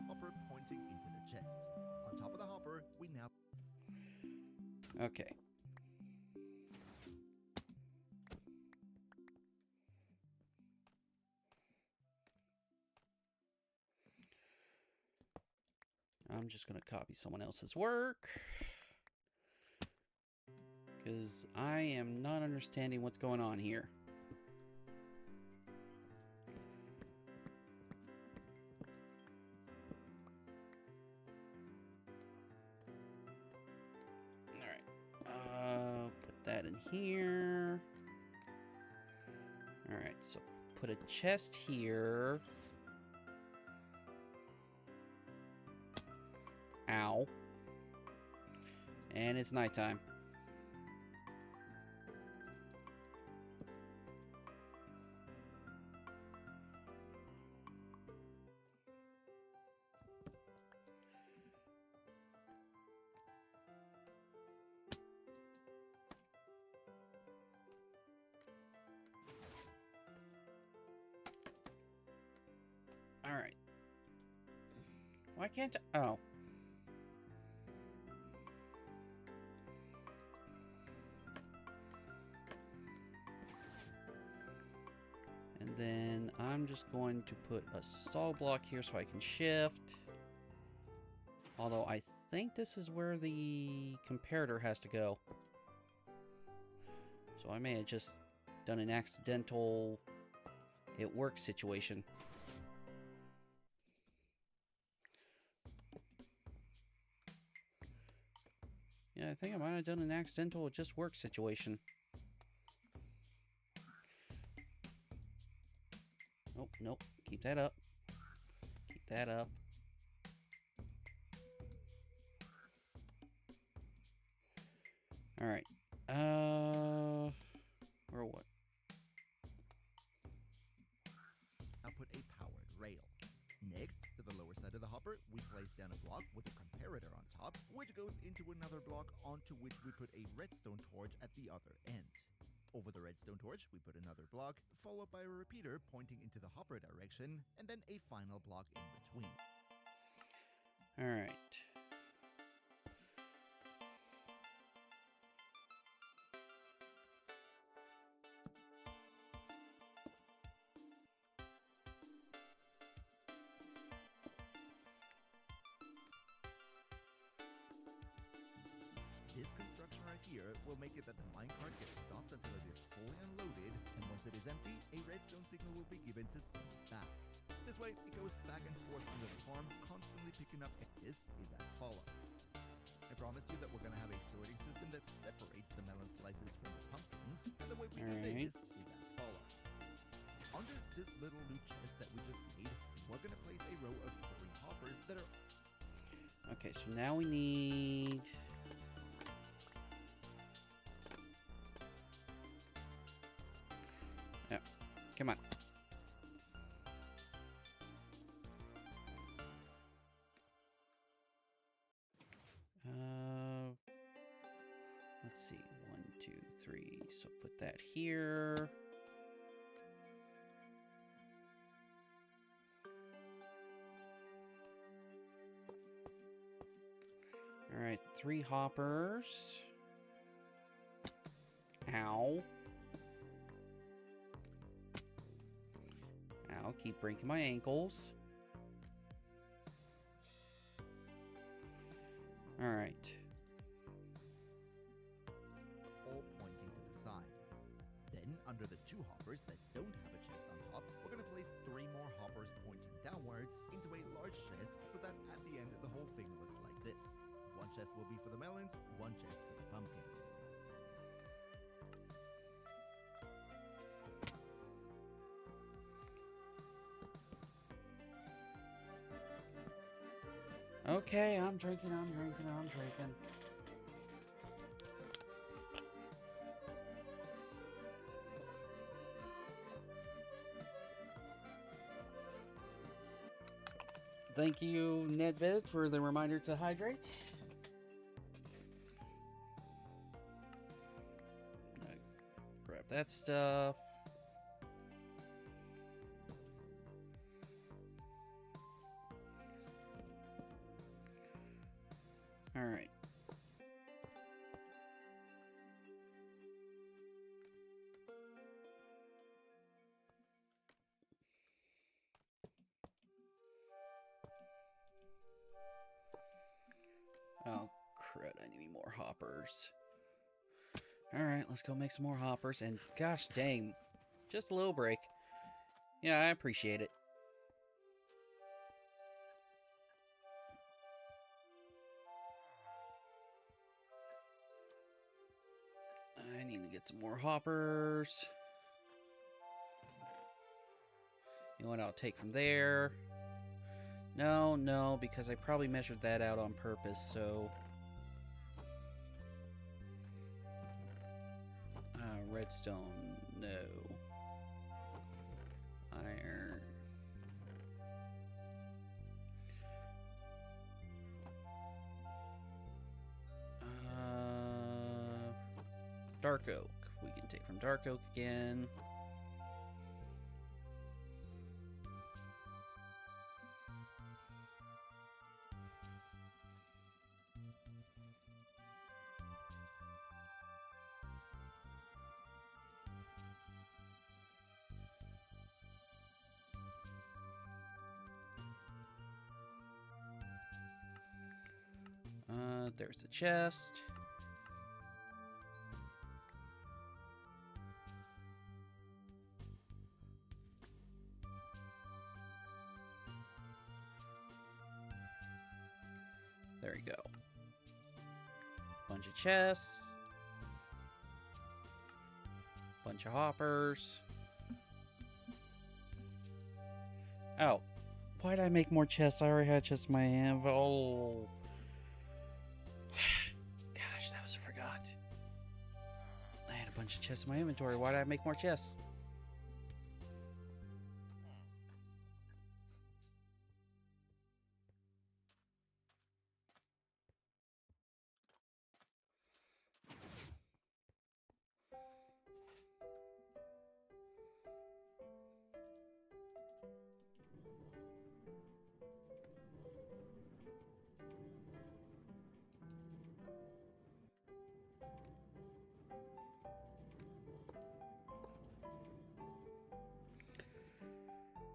Hopper pointing into the chest. On top of the hopper, we now Okay. I'm just going to copy someone else's work. Because I am not understanding what's going on here. Alright. Put that in here. Alright, so put a chest here. Ow. And it's nighttime. Alright. Why can't I? Oh. And then I'm just going to put a saw block here so I can shift. Although I think this is where the comparator has to go. So I may have just done an accidental it works situation. Yeah, I think I might have done an accidental it just works situation. Nope, nope. Keep that up. Keep that up. Alright. Or what? now put a powered rail. Next, to the lower side of the hopper, we place down a block with a comparator on top, which goes into another block onto which we put a redstone torch at the other end. Over the redstone torch, we put another block, followed by a repeater pointing into the hopper direction, and then a final block in between. Alright. This construction right here will make it that the minecart gets stopped until it is fully unloaded, and once it is empty, a redstone signal will be given to send it back. This way, it goes back and forth under the farm, constantly picking up. This is as follows. I promised you that we're going to have a sorting system that separates the melon slices from the pumpkins, and the way we do this is as follows. Under this little loot chest that we just made, we're going to place a row of 3 hoppers that are... Okay, so now we need... Yeah, come on. Let's see. 1, 2, 3. So put that here. All right, 3 hoppers. Ow. Ow, keep breaking my ankles. All right. All pointing to the side. Then, under the 2 hoppers that don't have a chest on top, we're going to place 3 more hoppers pointing downwards into a large chest so that at the end the whole thing looks like this. 1 chest will be for the melons, 1 chest for the pumpkins. Okay, I'm drinking. Thank you, Nedved, for the reminder to hydrate. Grab that stuff. All right. Oh, crud, I need more hoppers. Alright, let's go make some more hoppers, and gosh dang, just a little break. Yeah, I appreciate it. I need to get some more hoppers. You know what, I'll take from there. No, because I probably measured that out on purpose, so... redstone, no. Iron. Dark oak. We can take from dark oak again. There's the chest. There we go. Bunch of chests. Bunch of hoppers. Oh. Why did I make more chests? I already had chests in my hand. Oh. Gosh, that was a forgot. I had a bunch of chests in my inventory. Why did I make more chests?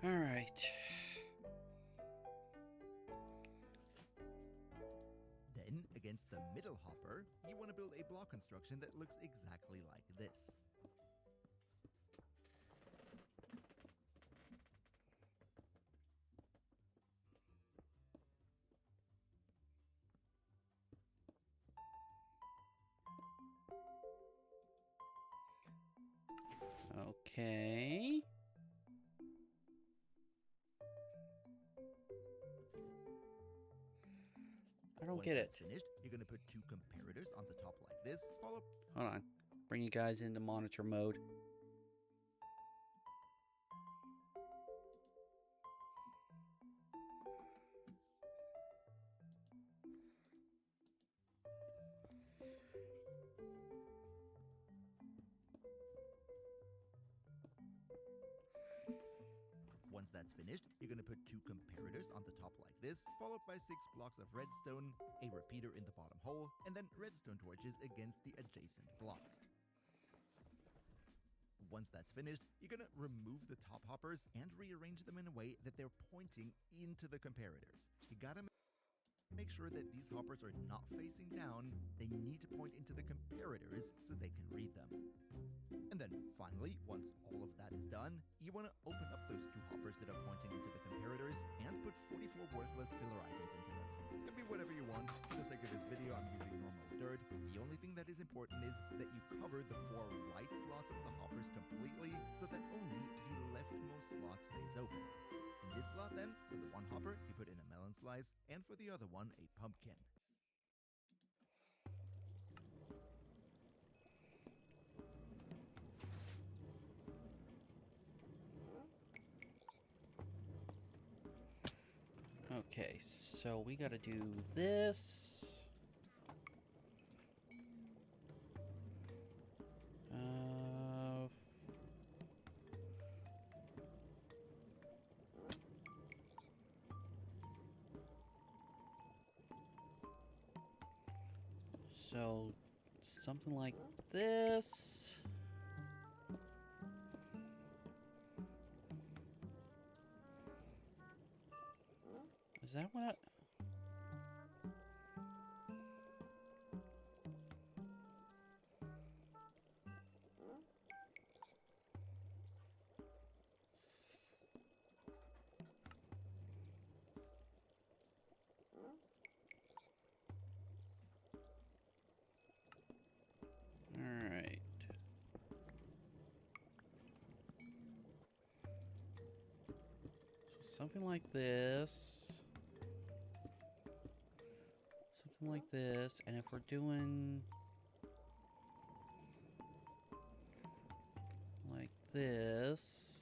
All right. Then, against the middle hopper, you want to build a block construction that looks exactly like this. Okay. I don't get it. Once that's finished, you're going to put 2 comparators on the top like this, followed... Hold on. Bring you guys into monitor mode. Once that's finished, you're going to put 2 comparators on the top like this, followed by 6 blocks of redstone, a repeater in the bottom hole, and then redstone torches against the adjacent block. Once that's finished, you're going to remove the top hoppers and rearrange them in a way that they're pointing into the comparators. You gotta make sure that these hoppers are not facing down. They need to point into the comparators so they can read them. And then finally, once all of that is done, you want to open up those 2 hoppers that are pointing into the comparators and put 44 worthless filler items into them. It can be whatever you want. For the sake of this video, I'm using normal dirt. The only thing that is important is that you cover the 4 right slots of the hoppers completely so that only the leftmost slot stays open. In this slot then, for the 1 hopper, you put in a melon slice, and for the other one, a pumpkin. Okay, so we gotta do this. So, something like this. Is that what I... Alright. So something like this. Something like this. And if we're doing... like this...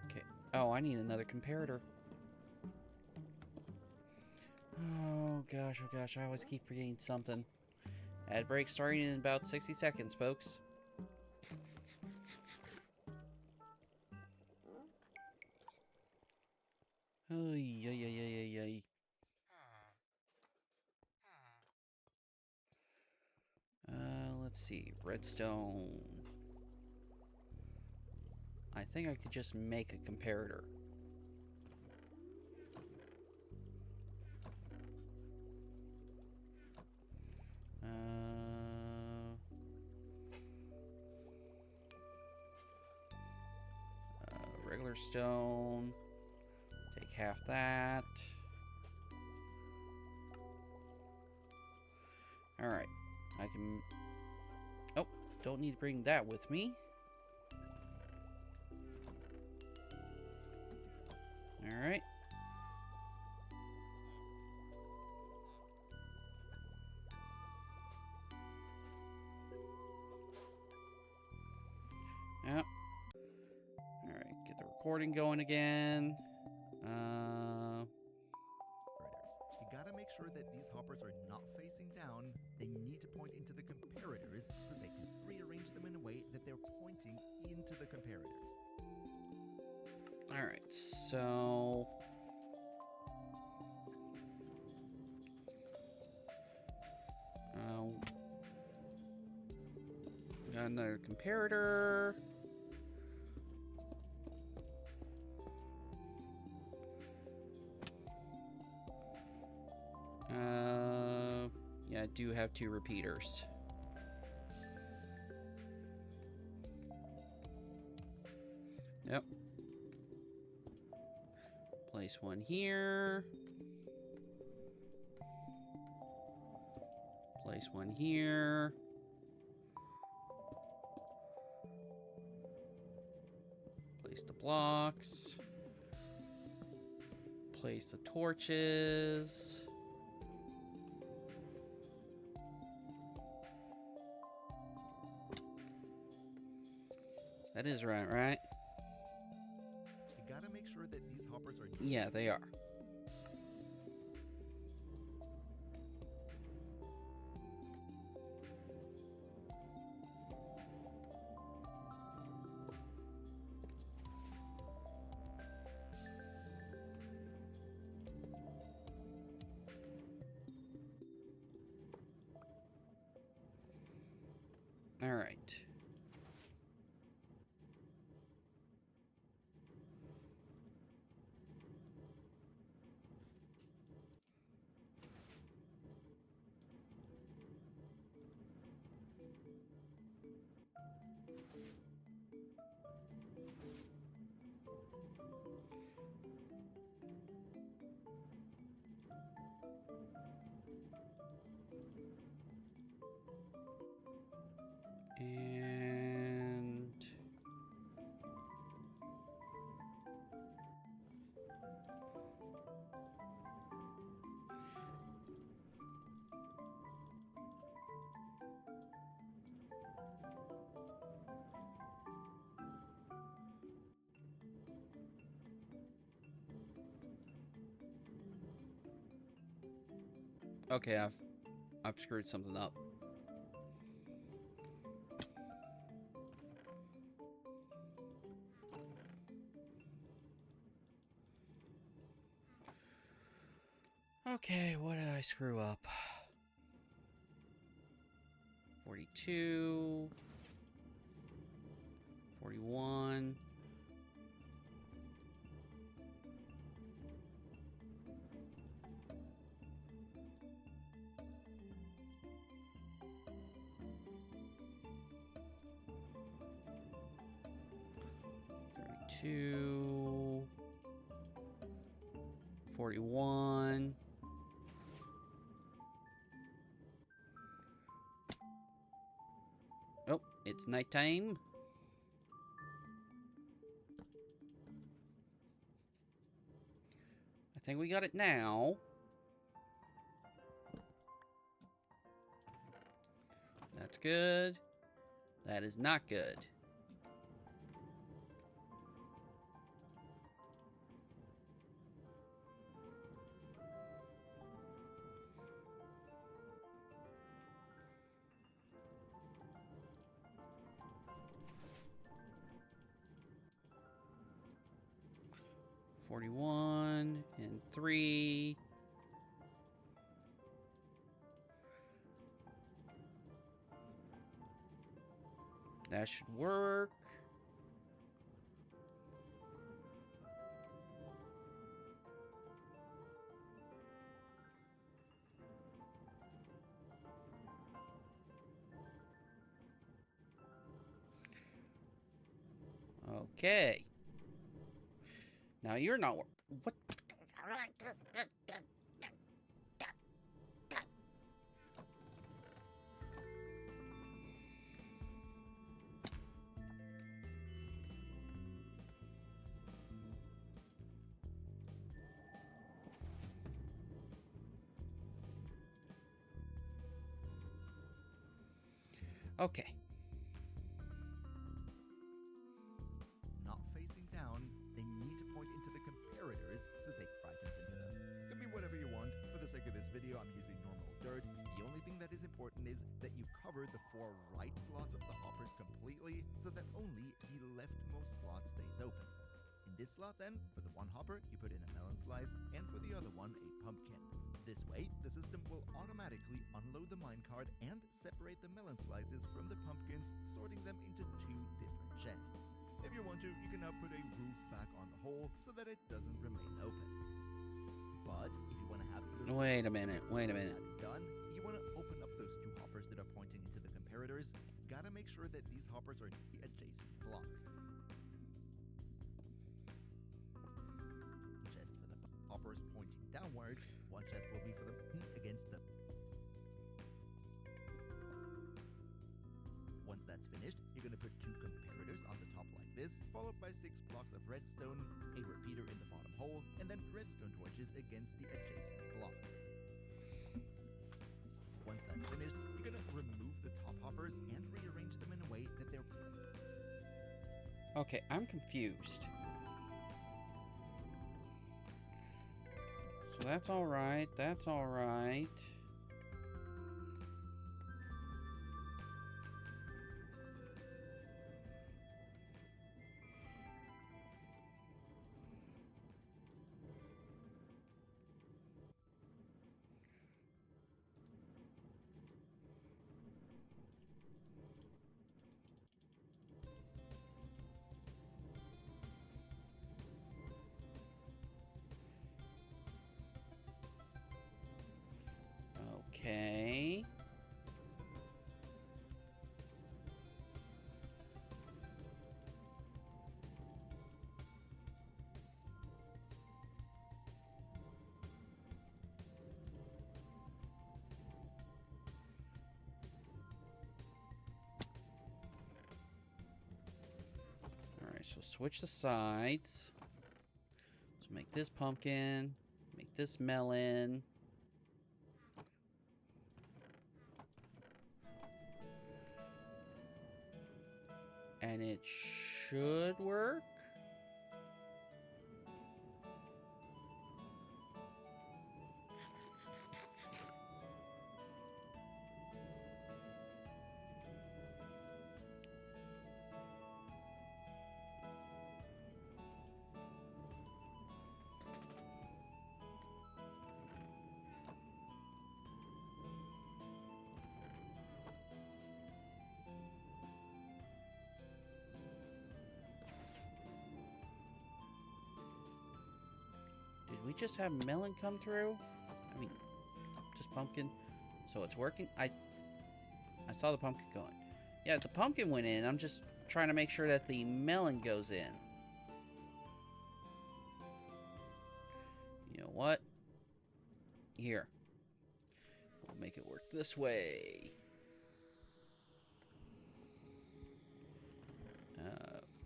Okay. Oh, I need another comparator. Oh gosh, I always keep forgetting something. Ad break starting in about 60 seconds, folks. Oh, yeah. Let's see. Redstone. I think I could just make a comparator. Regular stone. Take half that. Alright. I can... Oh, don't need to bring that with me. Alright. Yep. Alright, get the recording going again. You gotta make sure that these hoppers are not facing down. They need to point into the comparators so they can rearrange them in a way that they're pointing into the comparators. Alright, so... got another comparator. Yeah, I do have 2 repeaters. Yep. Place one here. Place one here. Place the blocks. Place the torches. That is right? You gotta make sure that these hoppers are... Yeah, they are. All right. And Okay, I've screwed something up. Okay, what did I screw up? 42, 41. Two, 41. Oh, it's nighttime. I think we got it now. That's good. That is not good. $41 and 3. That should work. Okay. Now you're not what? Okay. Not facing down, they need to point into the comparators so they items into them. It can be whatever you want. For the sake of this video, I'm using normal dirt. The only thing that is important is that you cover the 4 right slots of the hoppers completely so that only the leftmost slot stays open. In this slot then, for the one hopper, you put in a melon slice, and for the other one, a pumpkin. This way, the system will automatically unload the minecart and separate the melon slices from the pumpkins, sorting them into 2 different chests. If you want to, you can now put a roof back on the hole so that it doesn't remain open. But if you want to have even Wait a minute. that is done, you want to open up those 2 hoppers that are pointing into the comparators. Gotta make sure that these hoppers are the adjacent block. Chest for the hoppers pointing downward. 1 chest will be for the against them. Once that's finished, you're going to put 2 comparators on the top like this, followed by 6 blocks of redstone, a repeater in the bottom hole, and then redstone torches against the adjacent block. Once that's finished, you're going to remove the top hoppers and rearrange them in a way that they're... Okay, I'm confused. So that's all right. That's all right. Okay. Alright, so switch the sides. So make this pumpkin, make this melon. And it should work. we just have melon come through? I mean, just pumpkin. So it's working. I saw the pumpkin going. Yeah, the pumpkin went in. I'm just trying to make sure that the melon goes in. You know what? Here. We'll make it work this way.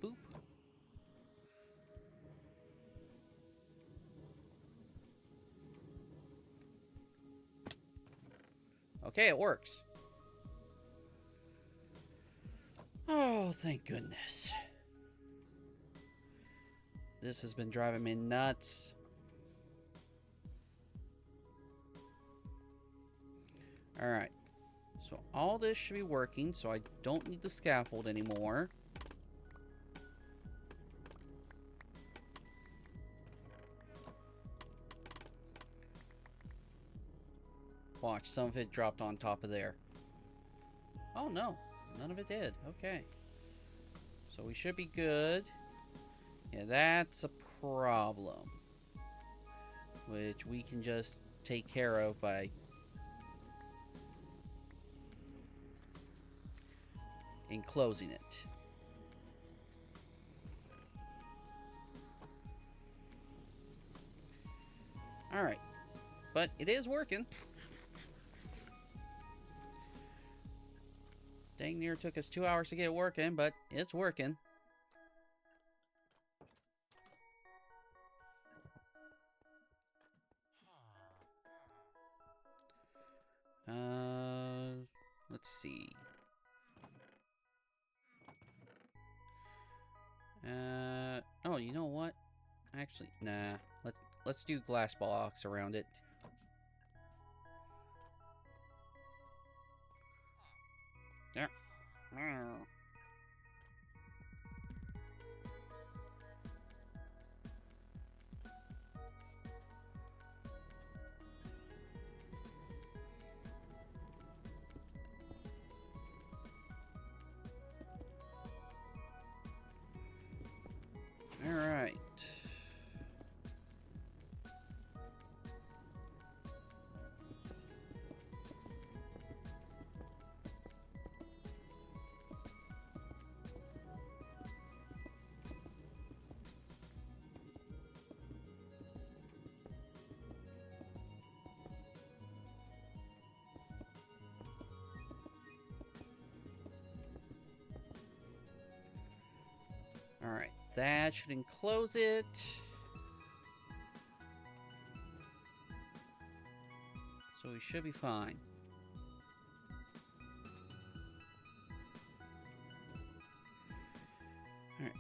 Boop. Okay, it works. Oh, thank goodness. This has been driving me nuts. Alright. So all this should be working, so I don't need the scaffold anymore. Watch, some of it dropped on top of there. Oh no, none of it did. Okay. So we should be good. Yeah, that's a problem. Which we can just take care of by enclosing it. Alright. But it is working. Dang near took us 2 hours to get it working, but it's working. Let's see. Oh, you know what? Actually, nah. Let's do glass blocks around it. There. All right. All right. That should enclose it. So we should be fine. Alright.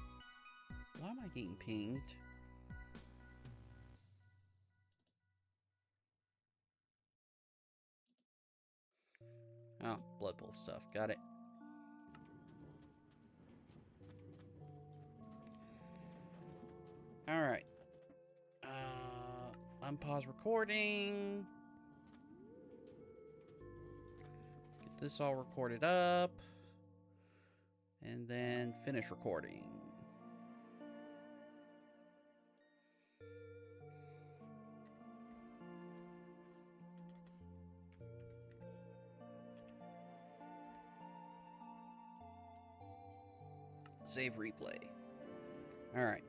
Why am I getting pinged? Oh, Blood Bowl stuff. Got it. Alright. Unpause recording. Get this all recorded up. And then finish recording. Save replay. Alright.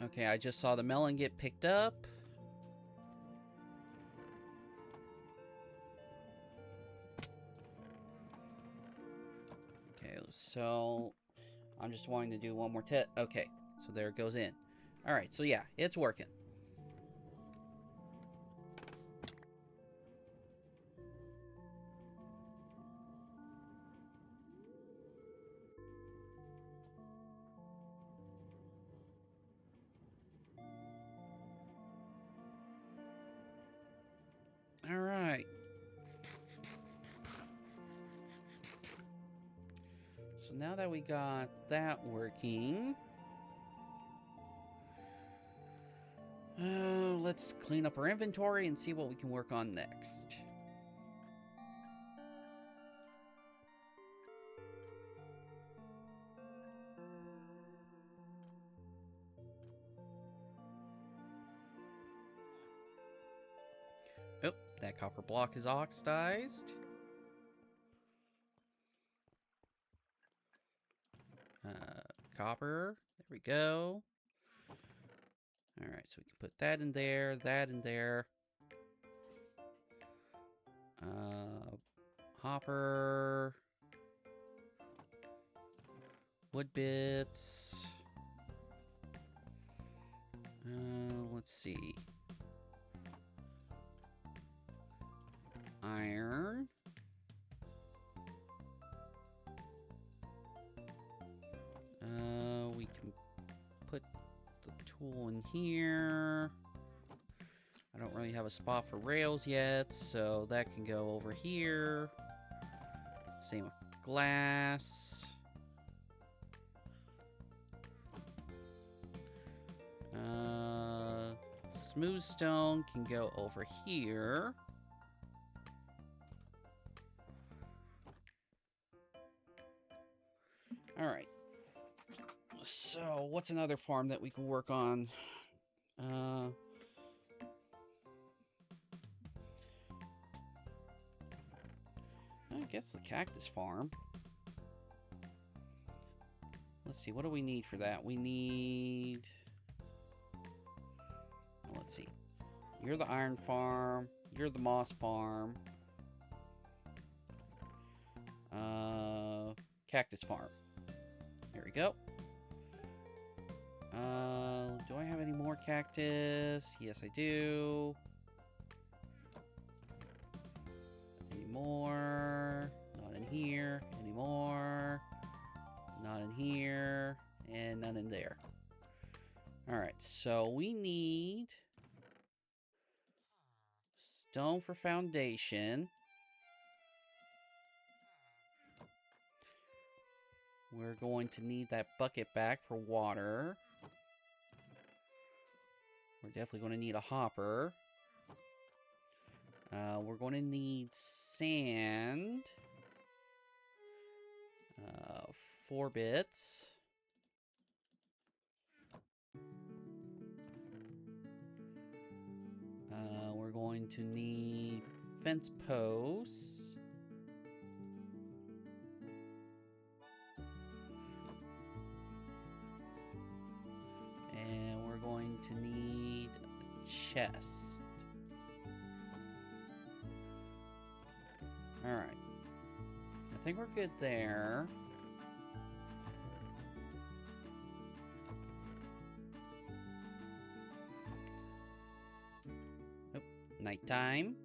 Okay, I just saw the melon get picked up. Okay, so I'm just wanting to do one more test. Okay, so there it goes in. Alright, so yeah, it's working. Alright. So now that we got that working, let's clean up our inventory and see what we can work on next. That copper block is oxidized. Copper. There we go. Alright, so we can put that in there, that in there. Hopper. Wood bits. Let's see. Iron. We can put the tool in here. I don't really have a spot for rails yet, so that can go over here. Same with glass. Smooth stone can go over here. All right. So, what's another farm that we can work on? I guess the cactus farm. Let's see, what do we need for that? We need... Let's see. You're the iron farm. You're the moss farm. Cactus farm. There we go. Do I have any more cactus? Yes, I do. Any more? Not in here. Any more? Not in here. And none in there. Alright, so we need stone for foundation. We're going to need that bucket back for water. We're definitely going to need a hopper. We're going to need sand. 4 bits. We're going to need fence posts. And we're going to need a chest. Alright. I think we're good there. Oh, nighttime.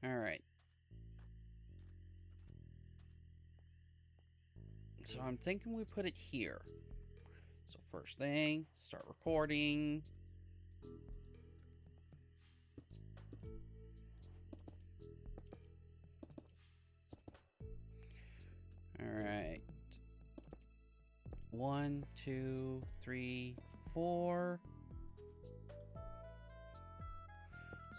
Alright. So I'm thinking we put it here. So first thing, start recording. Alright. 1, 2, 3, 4.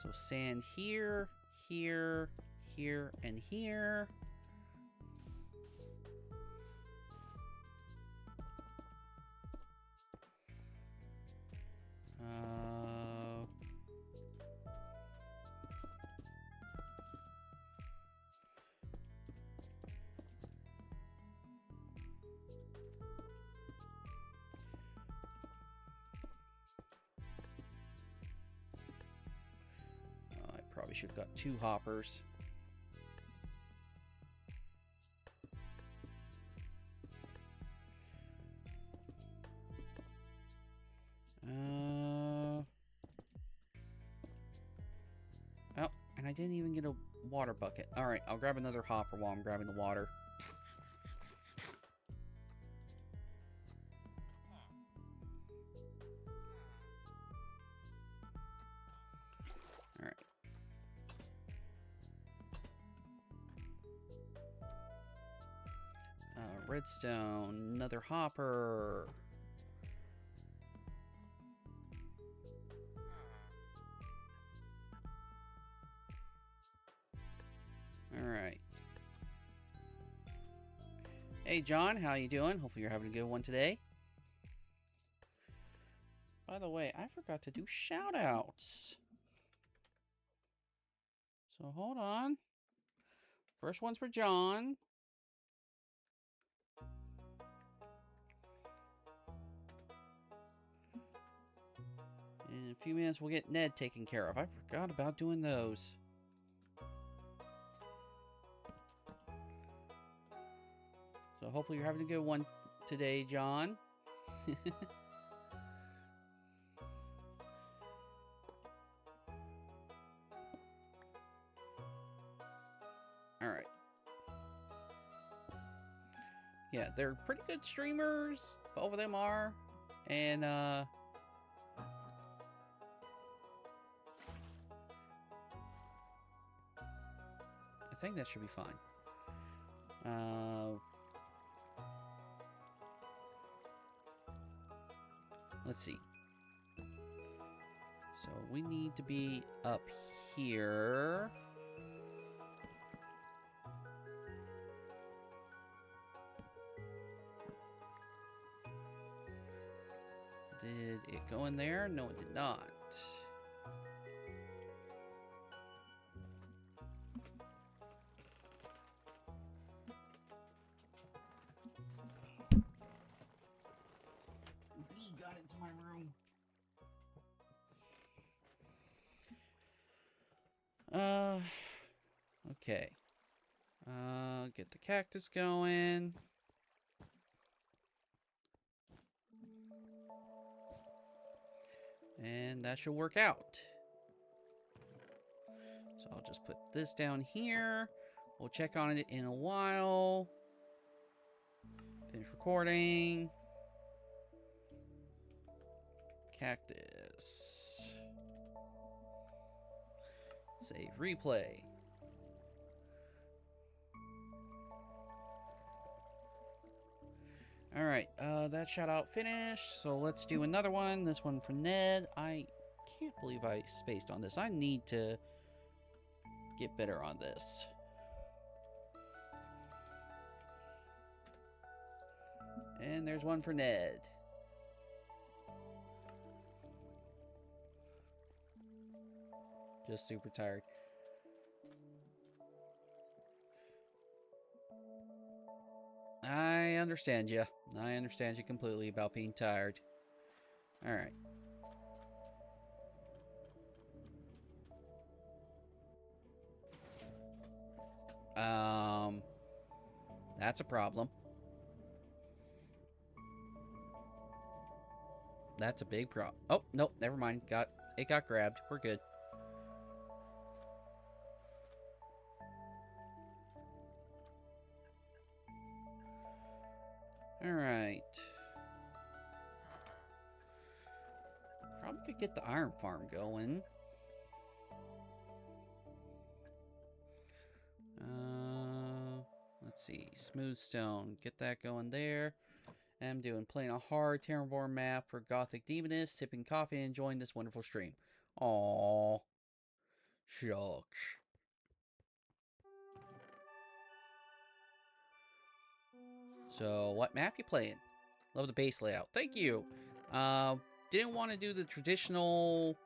So sand here, here, here, and here. I probably should have got 2 hoppers. Oh, and I didn't even get a water bucket. Alright, I'll grab another hopper while I'm grabbing the water. Alright. Redstone, another hopper. Hey John, how you doing? Hopefully you're having a good one today. By the way, I forgot to do shoutouts. So hold on. First one's for John. In a few minutes, we'll get Ned taken care of. I forgot about doing those. So hopefully you're having a good one today, John. Alright. Yeah, they're pretty good streamers. Both of them are. And, I think that should be fine. Let's see. So we need to be up here. Did it go in there? No, it did not. Bee got into my room. Okay. Get the cactus going. And that should work out. So I'll just put this down here. We'll check on it in a while. Finish recording. Cactus. Save replay. Alright, that shout out finished. So let's do another one. This one for Ned. I can't believe I spaced on this. I need to get better on this. And there's one for Ned. Just super tired. I understand you. I understand you completely about being tired. Alright. That's a problem. That's a big problem. Oh, nope, never mind. It got grabbed. We're good. Alright. Probably could get the iron farm going. Let's see. Smooth stone. Get that going there. I'm playing a hard Terraform map for Gothic Demonist, sipping coffee and enjoying this wonderful stream. Aww. Shucks. So, what map you playing? Love the base layout. Thank you. Didn't want to do the traditional,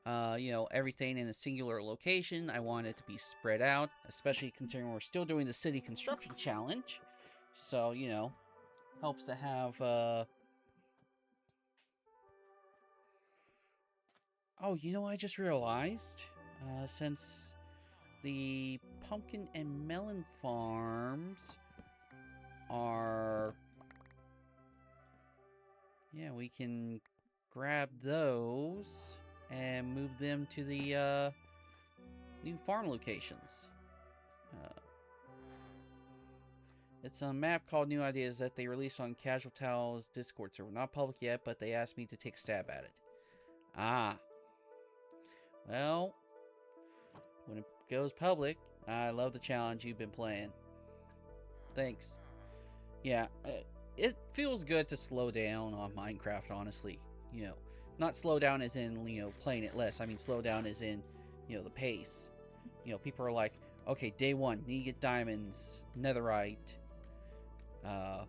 everything in a singular location. I wanted it to be spread out, especially considering we're still doing the city construction challenge. So, helps to have, Oh, I just realized, since the pumpkin and melon farms are... Yeah, we can grab those and move them to the new farm locations. It's a map called New Ideas that they released on Casual Towel's Discord server. Not public yet, but they asked me to take a stab at it. Ah. Well, when it goes public, I love the challenge you've been playing. Thanks. Yeah, it feels good to slow down on Minecraft, honestly. Not slow down as in, playing it less. I mean, slow down as in, the pace. People are like, okay, day one, need to get diamonds, netherite, Uh,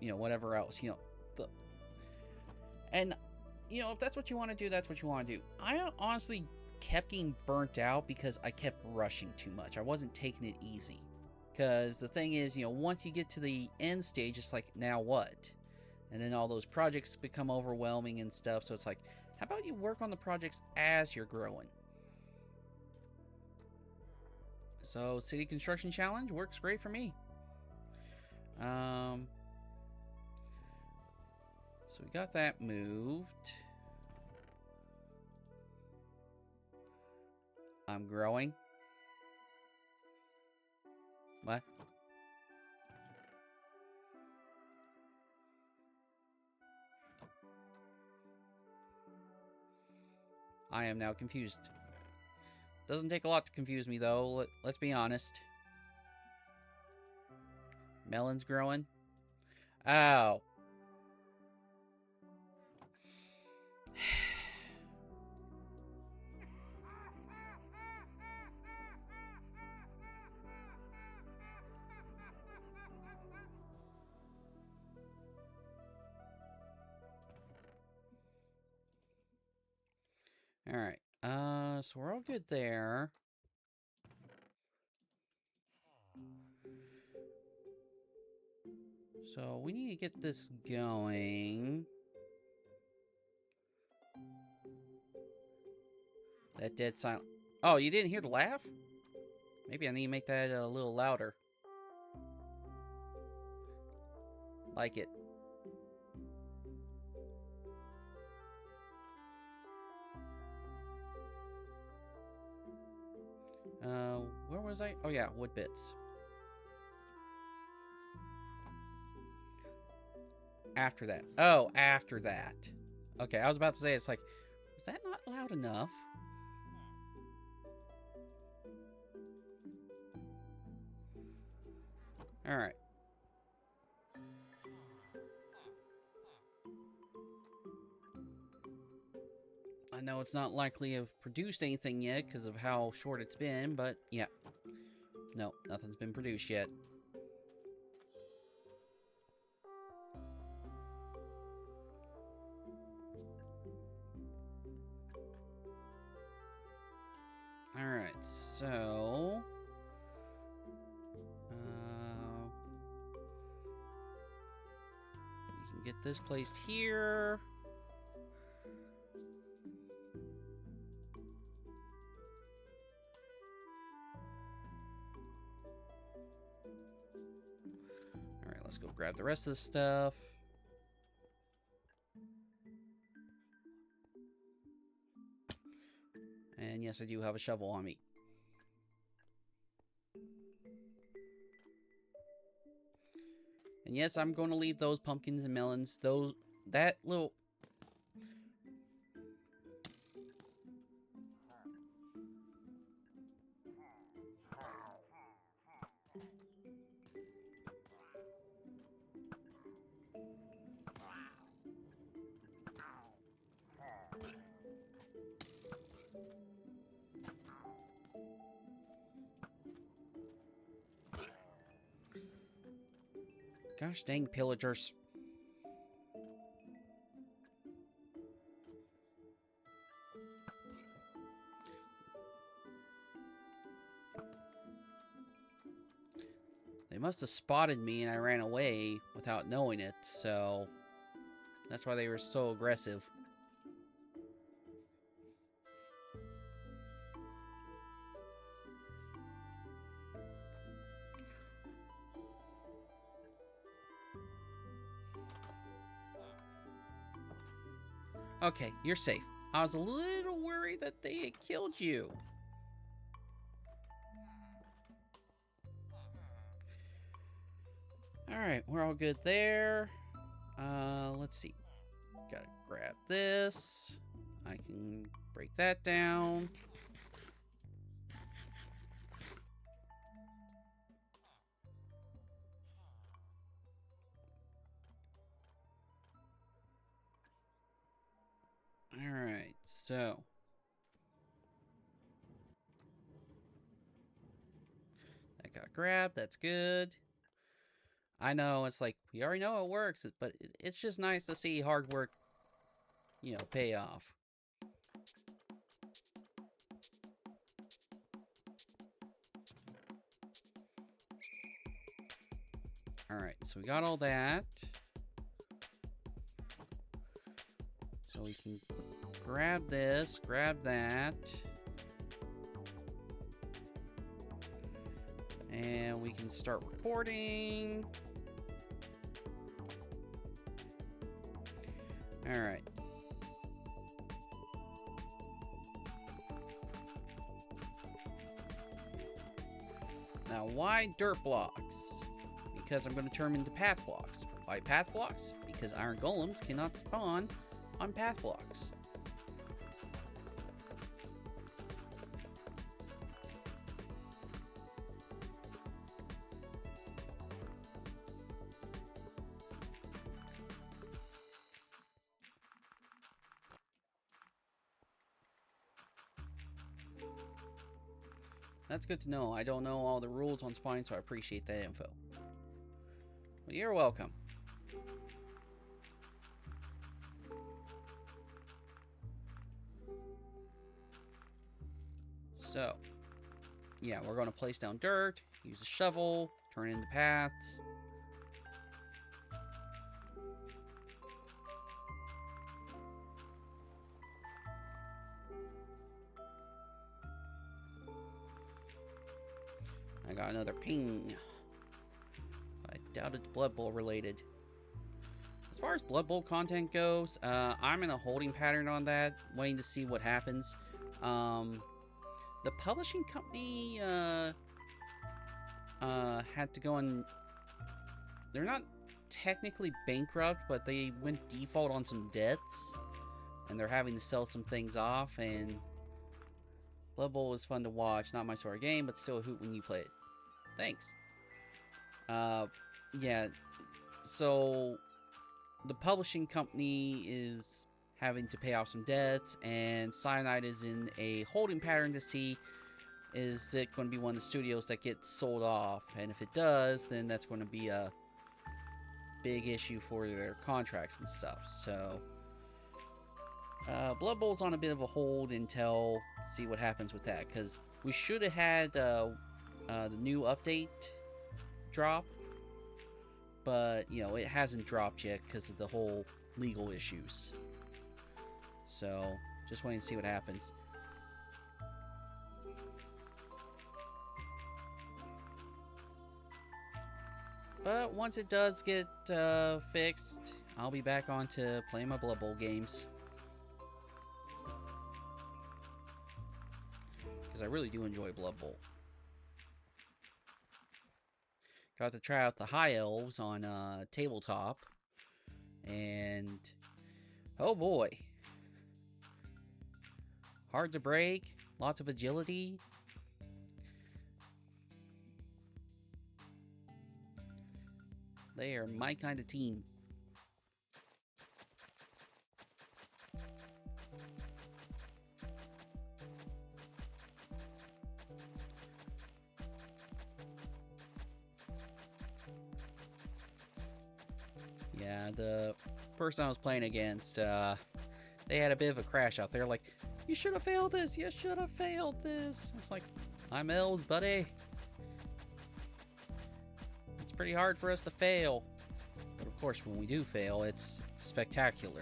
whatever else, and if that's what you want to do, that's what you want to do. I honestly kept getting burnt out because I kept rushing too much. I wasn't taking it easy. Because the thing is, once you get to the end stage, it's like, now what? And then all those projects become overwhelming and stuff. So it's like, how about you work on the projects as you're growing? So City Construction Challenge works great for me. So we got that moved. I'm growing. What? I am now confused. Doesn't take a lot to confuse me, though. Let's be honest. Melon's growing. Ow. Alright. So we're all good there. So we need to get this going. That dead silent. Oh, you didn't hear the laugh? Maybe I need to make that a little louder. Like it. Where was I? Oh yeah, wood bits. After that. Oh, after that. Okay, I was about to say, it's like, is that not loud enough? Alright. I know it's not likely to have produced anything yet because of how short it's been, but yeah. No, nothing's been produced yet. Alright, so... we can get this placed here. Alright, let's go grab the rest of the stuff. And yes, I do have a shovel on me. And yes, I'm going to leave those pumpkins and melons, that little... Gosh dang pillagers. They must have spotted me and I ran away without knowing it, so... that's why they were so aggressive. Okay, you're safe. I was a little worried that they had killed you. Alright, we're all good there. Let's see. Gotta grab this. I can break that down. Alright, so... got grab. That's good. I know it's like we already know it works, but it's just nice to see hard work, pay off. All right, so we got all that. So we can grab this, grab that. And we can start recording. All right. Now, why dirt blocks? Because I'm going to turn them into path blocks. Why path blocks? Because iron golems cannot spawn on path blocks. That's good to know. I don't know all the rules on spawning, so I appreciate that info. Well, you're welcome. So, yeah, we're going to place down dirt, use a shovel, turn it into paths. I got another ping. I doubt it's Blood Bowl related. As far as Blood Bowl content goes, I'm in a holding pattern on that, waiting to see what happens. The publishing company had to go and... They're not technically bankrupt, but they went default on some debts. And they're having to sell some things off, and... Blood Bowl is fun to watch. Not my sort of game, but still a hoot when you play it. Thanks. Yeah, so the publishing company is having to pay off some debts, and Cyanide is in a holding pattern to see, is it going to be one of the studios that gets sold off, and if it does, then that's going to be a big issue for their contracts and stuff. So Blood Bowl's on a bit of a hold until see what happens with that, because we should have had the new update drop, but it hasn't dropped yet because of the whole legal issues. So just waiting to see what happens. But once it does get fixed, I'll be back on to playing my Blood Bowl games. Because I really do enjoy Blood Bowl. Got to try out the High Elves on tabletop. And oh boy. Hard to break. Lots of agility. They are my kind of team. Yeah, the person I was playing against, they had a bit of a crash out there. Like, you should have failed this. You should have failed this. It's like, I'm elves, buddy. It's pretty hard for us to fail. But of course, when we do fail, it's spectacular.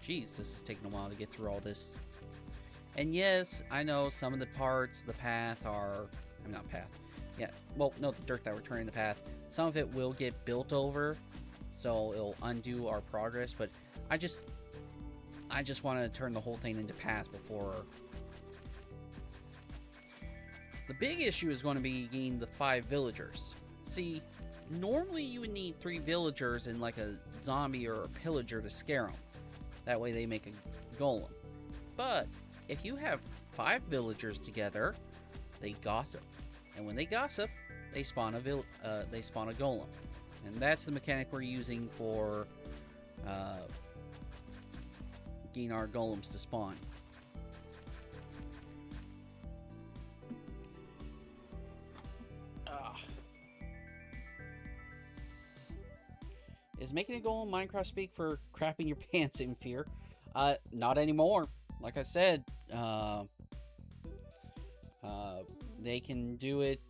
Jeez, this is taking a while to get through all this. And yes, I know some of the parts, the path are... I'm not path. Yeah, well, no, the dirt that we're turning the path. Some of it will get built over, so it'll undo our progress, but I just want to turn the whole thing into path The big issue is going to be getting the 5 villagers. See, normally you would need 3 villagers and like a zombie or a pillager to scare them. That way they make a golem. But if you have 5 villagers together, they gossip. And when they gossip, they spawn a golem. And that's the mechanic we're using for getting our golems to spawn. Is making a golem Minecraft speak for crapping your pants in fear? Not anymore. Like I said, they can do it.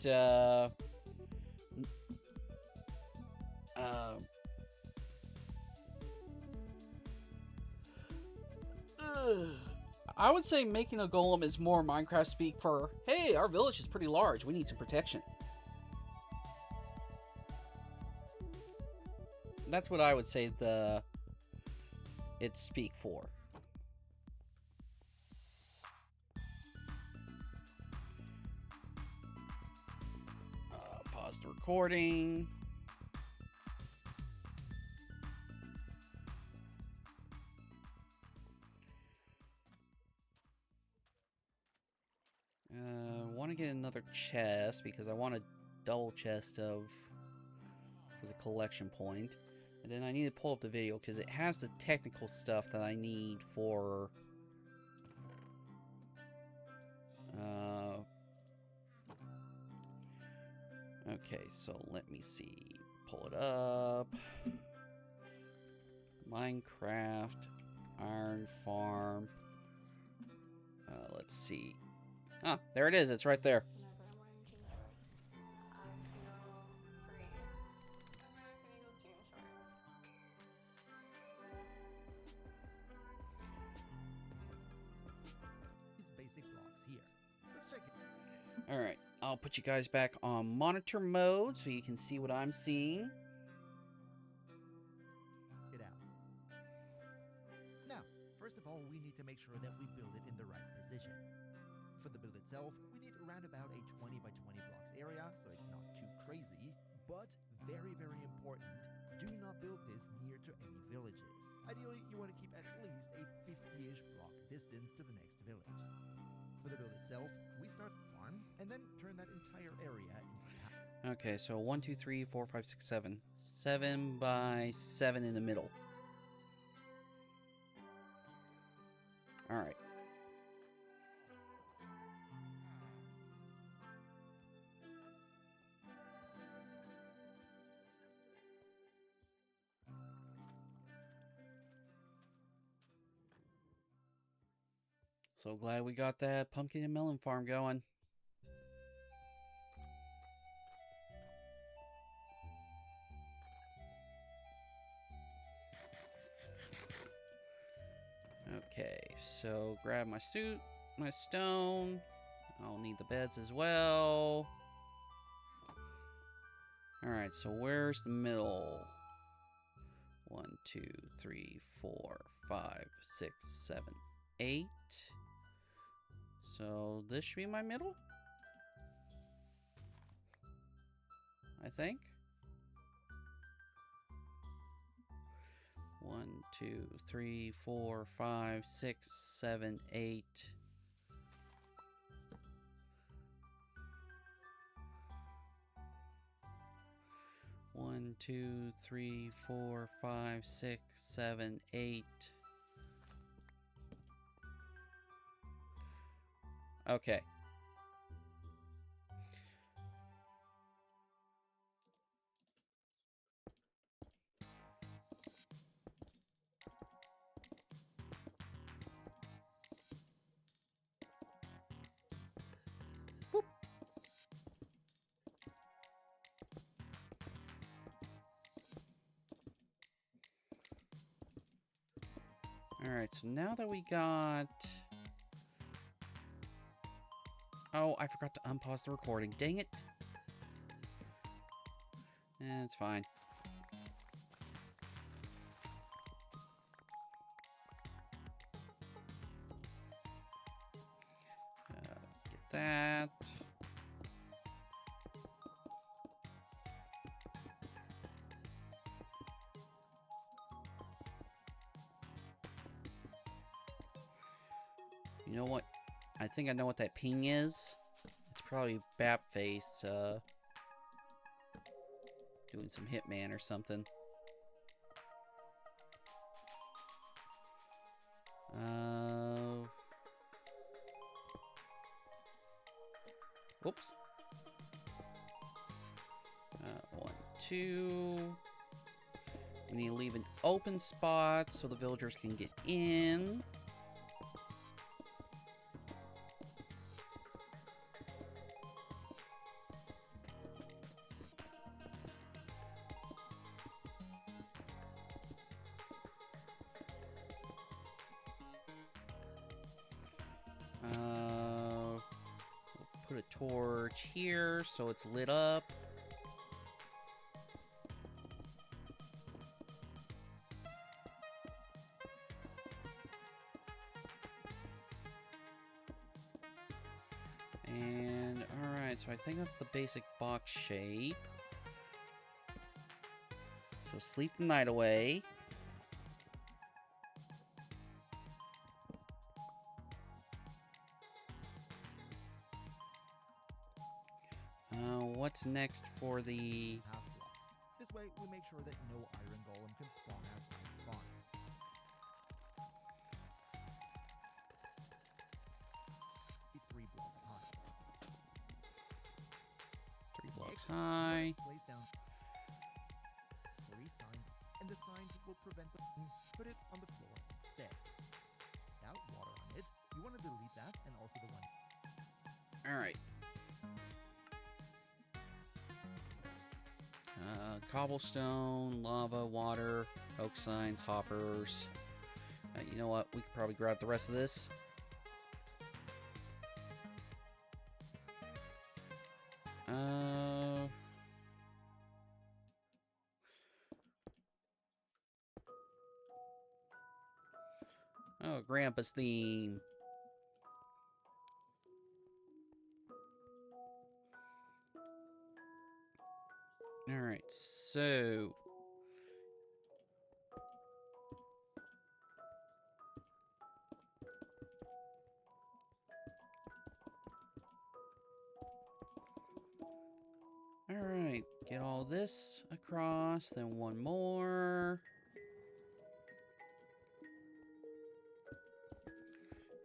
I would say making a golem is more Minecraft speak for, hey, our village is pretty large. We need some protection. That's what I would say it's speak for. Pause the recording. Want to get another chest because I want a double chest for the collection point. And then I need to pull up the video because it has the technical stuff that I need for okay, so let me see. Pull it up. Minecraft Iron Farm. Let's see. Ah, there it is. It's right there. Alright, I'll put you guys back on monitor mode so you can see what I'm seeing. It out. Now, first of all, we need to make sure that we build it in the right position. For the build itself, we need around about a 20 by 20 blocks area, so it's not too crazy. But very, very important, do not build this near to any villages. Ideally, you want to keep at least a 50-ish block distance to the next village. For the build itself, we start farm and then turn that entire area into Okay, so 1, 2, 3, 4, 5, 6, 7. 7 by 7 in the middle. Alright. So glad we got that pumpkin and melon farm going. Okay, so grab my suit, my stone. I'll need the beds as well. Alright, so where's the middle? 1, 2, 3, 4, 5, 6, 7, 8. So this should be my middle? I think. 1, 2, 3, 4, 5, 6, 7, 8. One, 2, 3, 4, 5, 6, 7, 8. Okay. Whoop. Alright, so now that we got... Oh, I forgot to unpause the recording. Dang it. It's fine. Get that. You know what? I think I know what that ping is. It's probably Bapface, doing some Hitman or something. Whoops. 1, 2. We need to leave an open spot so the villagers can get in. Put a torch here so it's lit up. And alright, so I think that's the basic box shape. So sleep the night away. What's next for the... Half blocks. This way, we make sure that no iron golem can spawn outside the farm. Be 3 blocks high. 3 blocks high. Place down 3 signs, and the signs will prevent the... Put it on the floor instead. Without water on it, you want to delete that and also the one... Alright. Cobblestone, lava, water, oak signs, hoppers. You know what? We could probably grab the rest of this. Oh, Grandpa's theme. Alright, so... Alright, get all this across, then one more.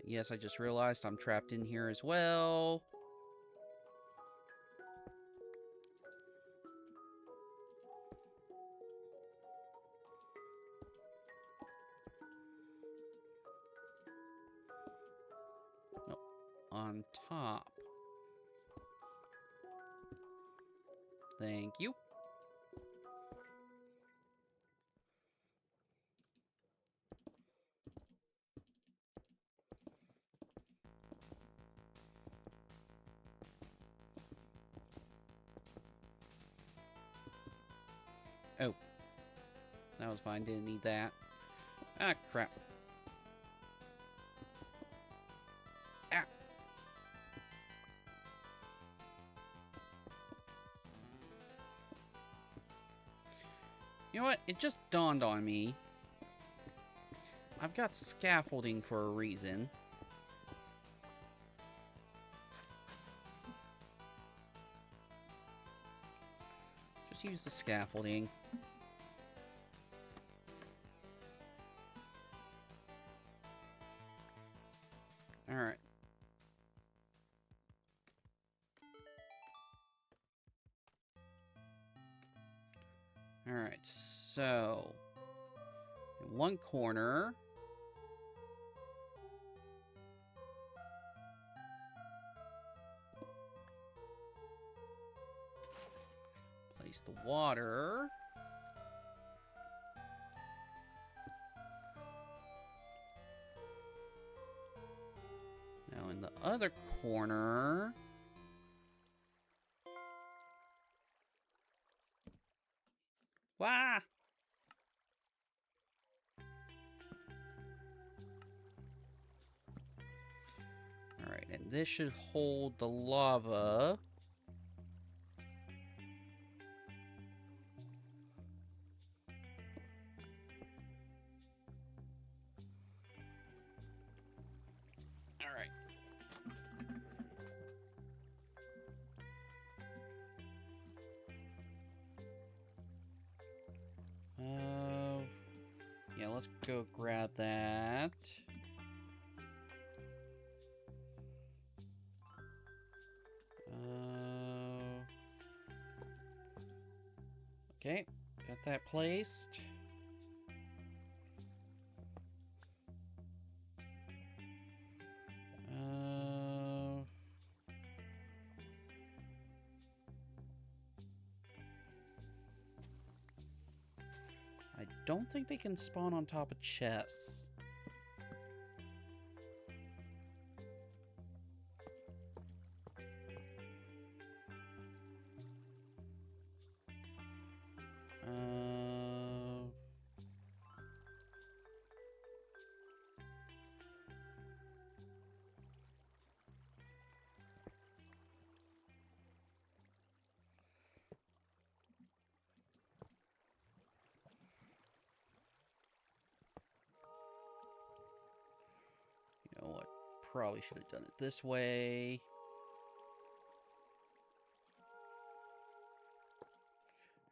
Yes, I just realized I'm trapped in here as well. Nope, on top. Thank you. Oh. That was fine, didn't need that. Ah, crap. Ah! You know what? It just dawned on me. I've got scaffolding for a reason. Just use the scaffolding. Alright. Alright, so... in one corner... place the water... Now in the other corner... Wah! Alright, and this should hold the lava. let's go grab that. Okay, got that placed. I don't think they can spawn on top of chests. You know what? Probably should have done it this way.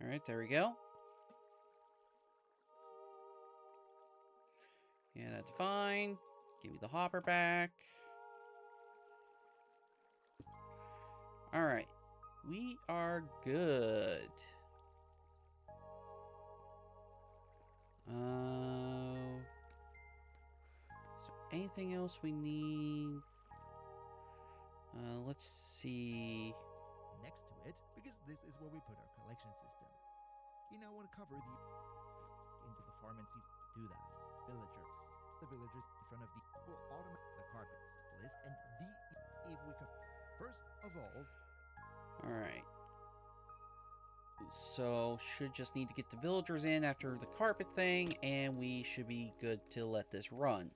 All right, there we go. Yeah, that's fine. Give me the hopper back. All right, we are good. So anything else we need? Let's see. Next to it, because this is where we put our collection system. You now want to cover the into the farm and see do that. Villagers. The villagers in front of the will automate the carpets list and the if we come first of all. All right. So should just need to get the villagers in after the carpet thing, and we should be good to let this run.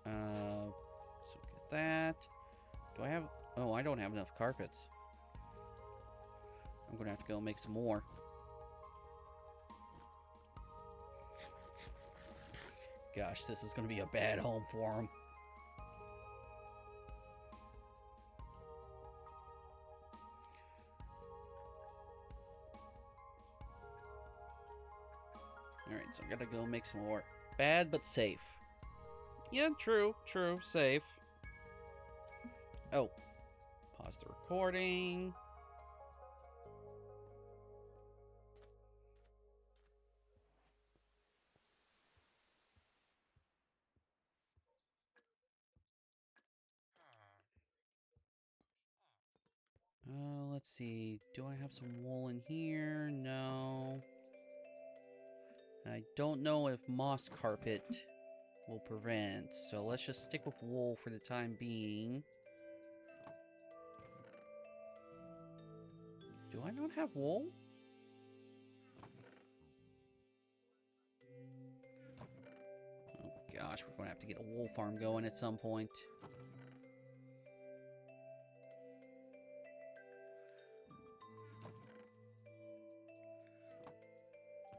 So get that. Do I have... Oh, I don't have enough carpets. I'm gonna have to go make some more. Gosh, this is gonna be a bad home for them. Alright, so I gotta go make some more. Bad, but safe. Yeah, true, safe. Oh. Pause the recording. Let's see. Do I have some wool in here? No. I don't know if moss carpet will prevent, so let's just stick with wool for the time being. Do I not have wool? Oh gosh, we're gonna have to get a wool farm going at some point.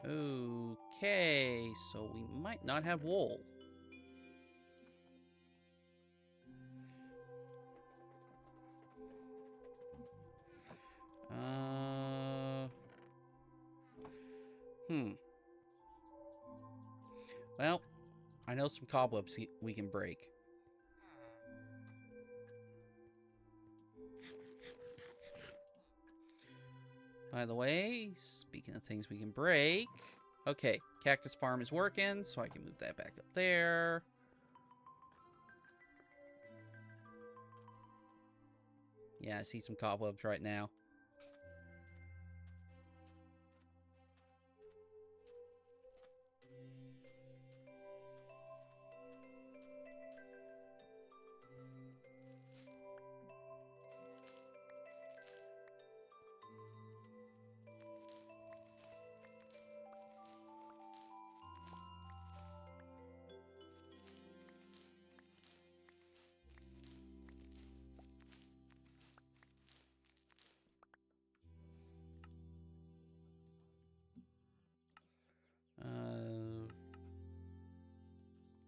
Okay, so we might not have wool. Well, I know some cobwebs we can break. By the way, speaking of things we can break... Okay, cactus farm is working, so I can move that back up there. Yeah, I see some cobwebs right now.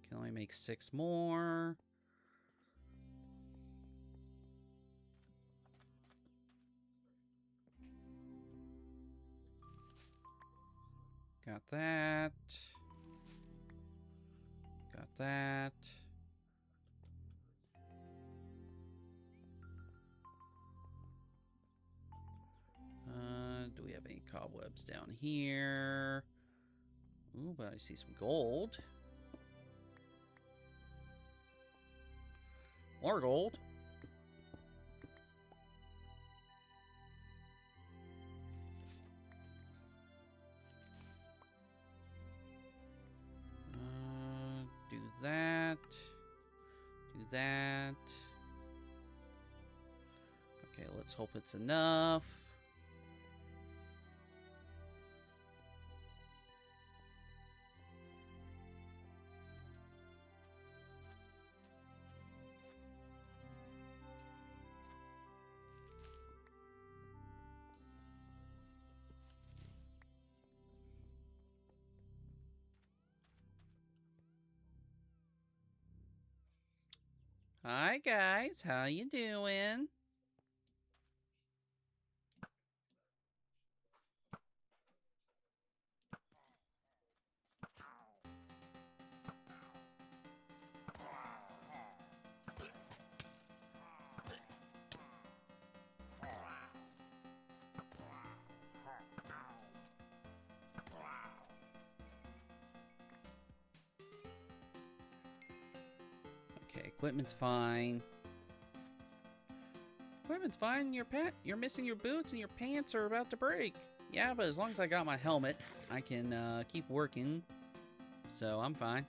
Can only make 6 more. Got that. Got that. Do we have any cobwebs down here? Ooh, but I see some gold. More gold. Do that. Do that. Okay, let's hope it's enough. Hi guys, how you doing? Okay, equipment's fine. Equipment's fine. You're missing your boots and your pants are about to break. Yeah, but as long as I got my helmet, I can keep working. So I'm fine.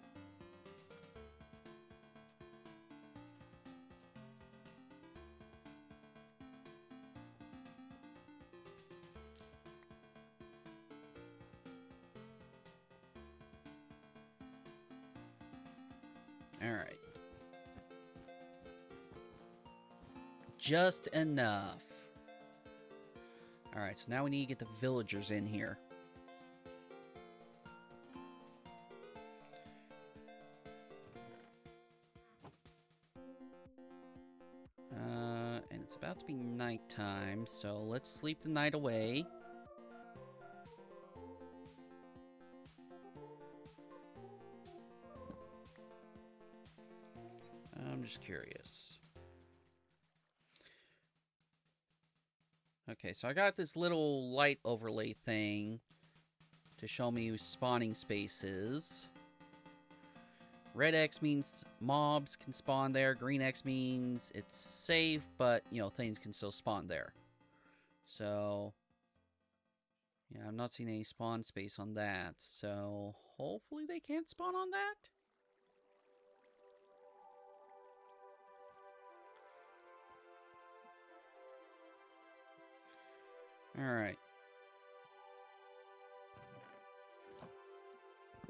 Alright. Just enough. Alright, so now we need to get the villagers in here. And it's about to be nighttime, so let's sleep the night away. I'm just curious. Okay, so I got this little light overlay thing to show me spawning spaces. Red X means mobs can spawn there. Green X means it's safe, but, you know, things can still spawn there. So, yeah, I'm not seeing any spawn space on that. So, hopefully they can't spawn on that. Alright.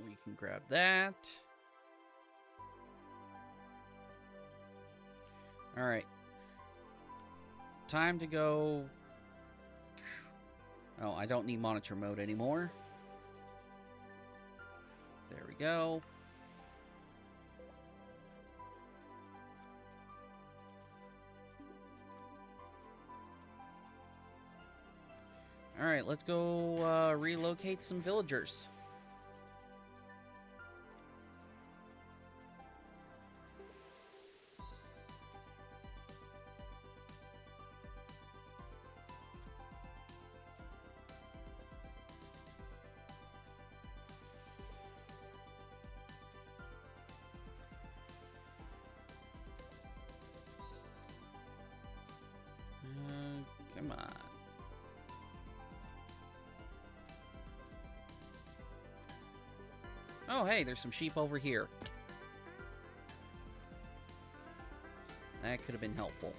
We can grab that. Alright. Time to go. Oh, I don't need monitor mode anymore. There we go. Alright, let's go relocate some villagers. Come on. Oh, hey, there's some sheep over here. That could have been helpful.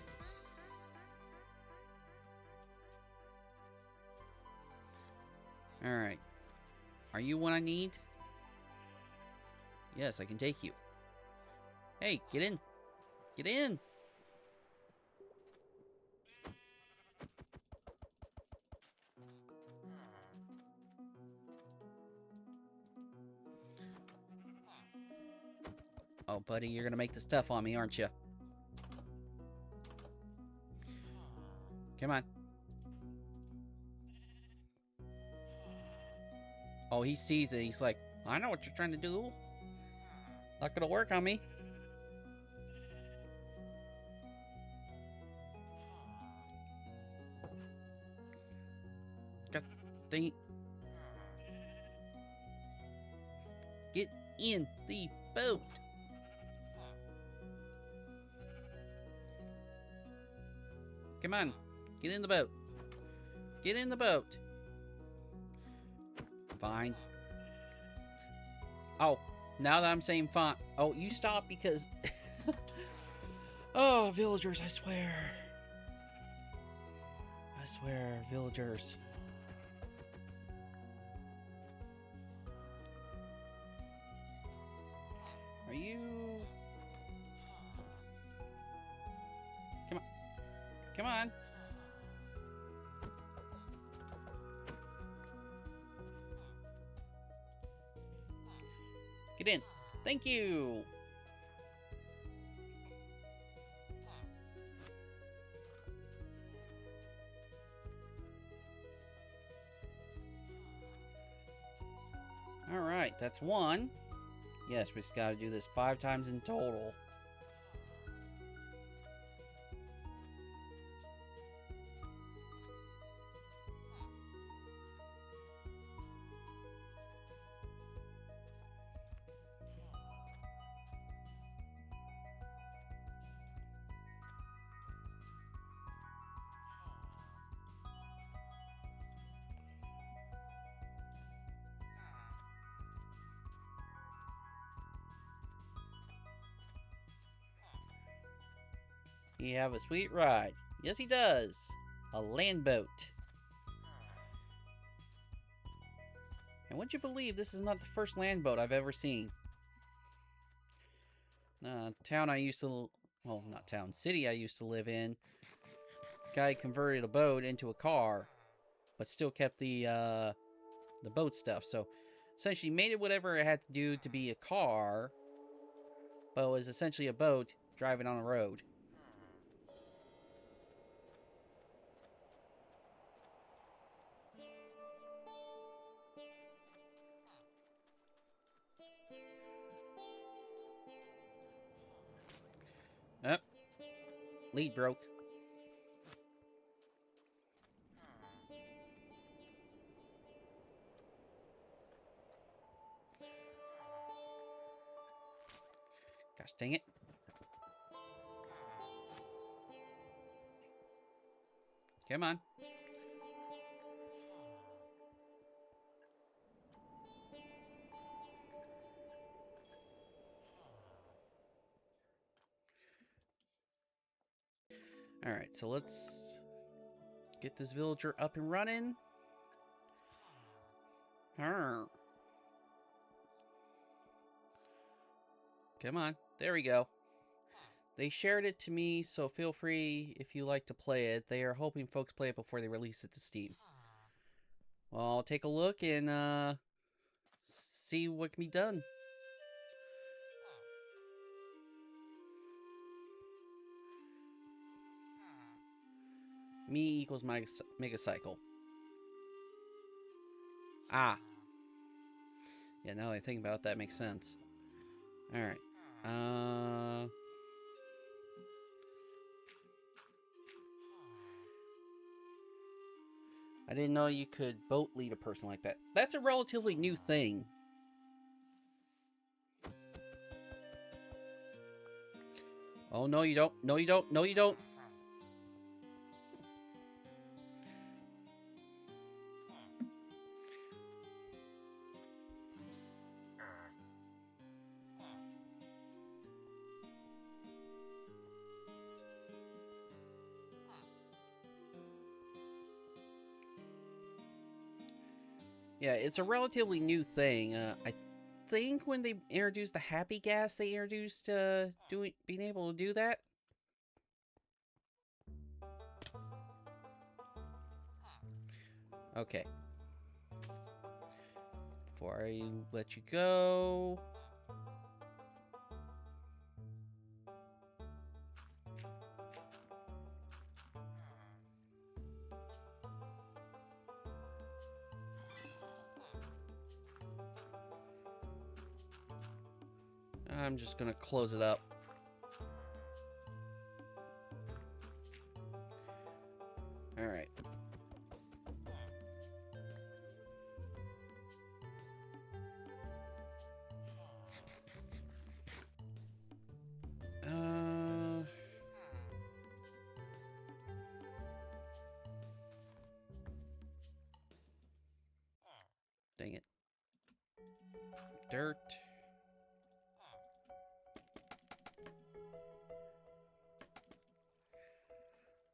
Alright. Are you one I need? Yes, I can take you. Hey, get in. Get in. Oh, buddy, you're gonna make this tough on me, aren't you? Come on. Oh, he sees it. He's like, I know what you're trying to do. Not gonna work on me. God dang it. Get in the boat. Come on. Get in the boat. Get in the boat. Fine. Oh, now that I'm saying fine. Oh, you stop because... Oh, villagers, I swear. I swear, villagers. Are you... Come on. Come on. Get in. Thank you. Alright, that's one. Yes, we just gotta do this 5 times in total. You have a sweet ride. Yes, he does. A land boat. And would you believe this is not the first land boat I've ever seen? Town I used to... Well, not town. City I used to live in. Guy converted a boat into a car. But still kept the boat stuff. So, essentially made it whatever it had to do to be a car. But it was essentially a boat driving on a road. Yep. Lead broke. Gosh dang it. Come on. Alright, so let's get this villager up and running. Arr. Come on. There we go. They shared it to me, so feel free if you like to play it. They are hoping folks play it before they release it to Steam. Well, I'll take a look and see what can be done. Me equals Mega Cycle. Ah. Yeah, now that I think about it, that makes sense. Alright. I didn't know you could boat lead a person like that. That's a relatively new thing. Oh, no you don't. No you don't. No you don't. Yeah, it's a relatively new thing. I think when they introduced the happy gas, they introduced being able to do that. Okay. Before I let you go. I'm just gonna close it up. Alright. Dang it. Dirt.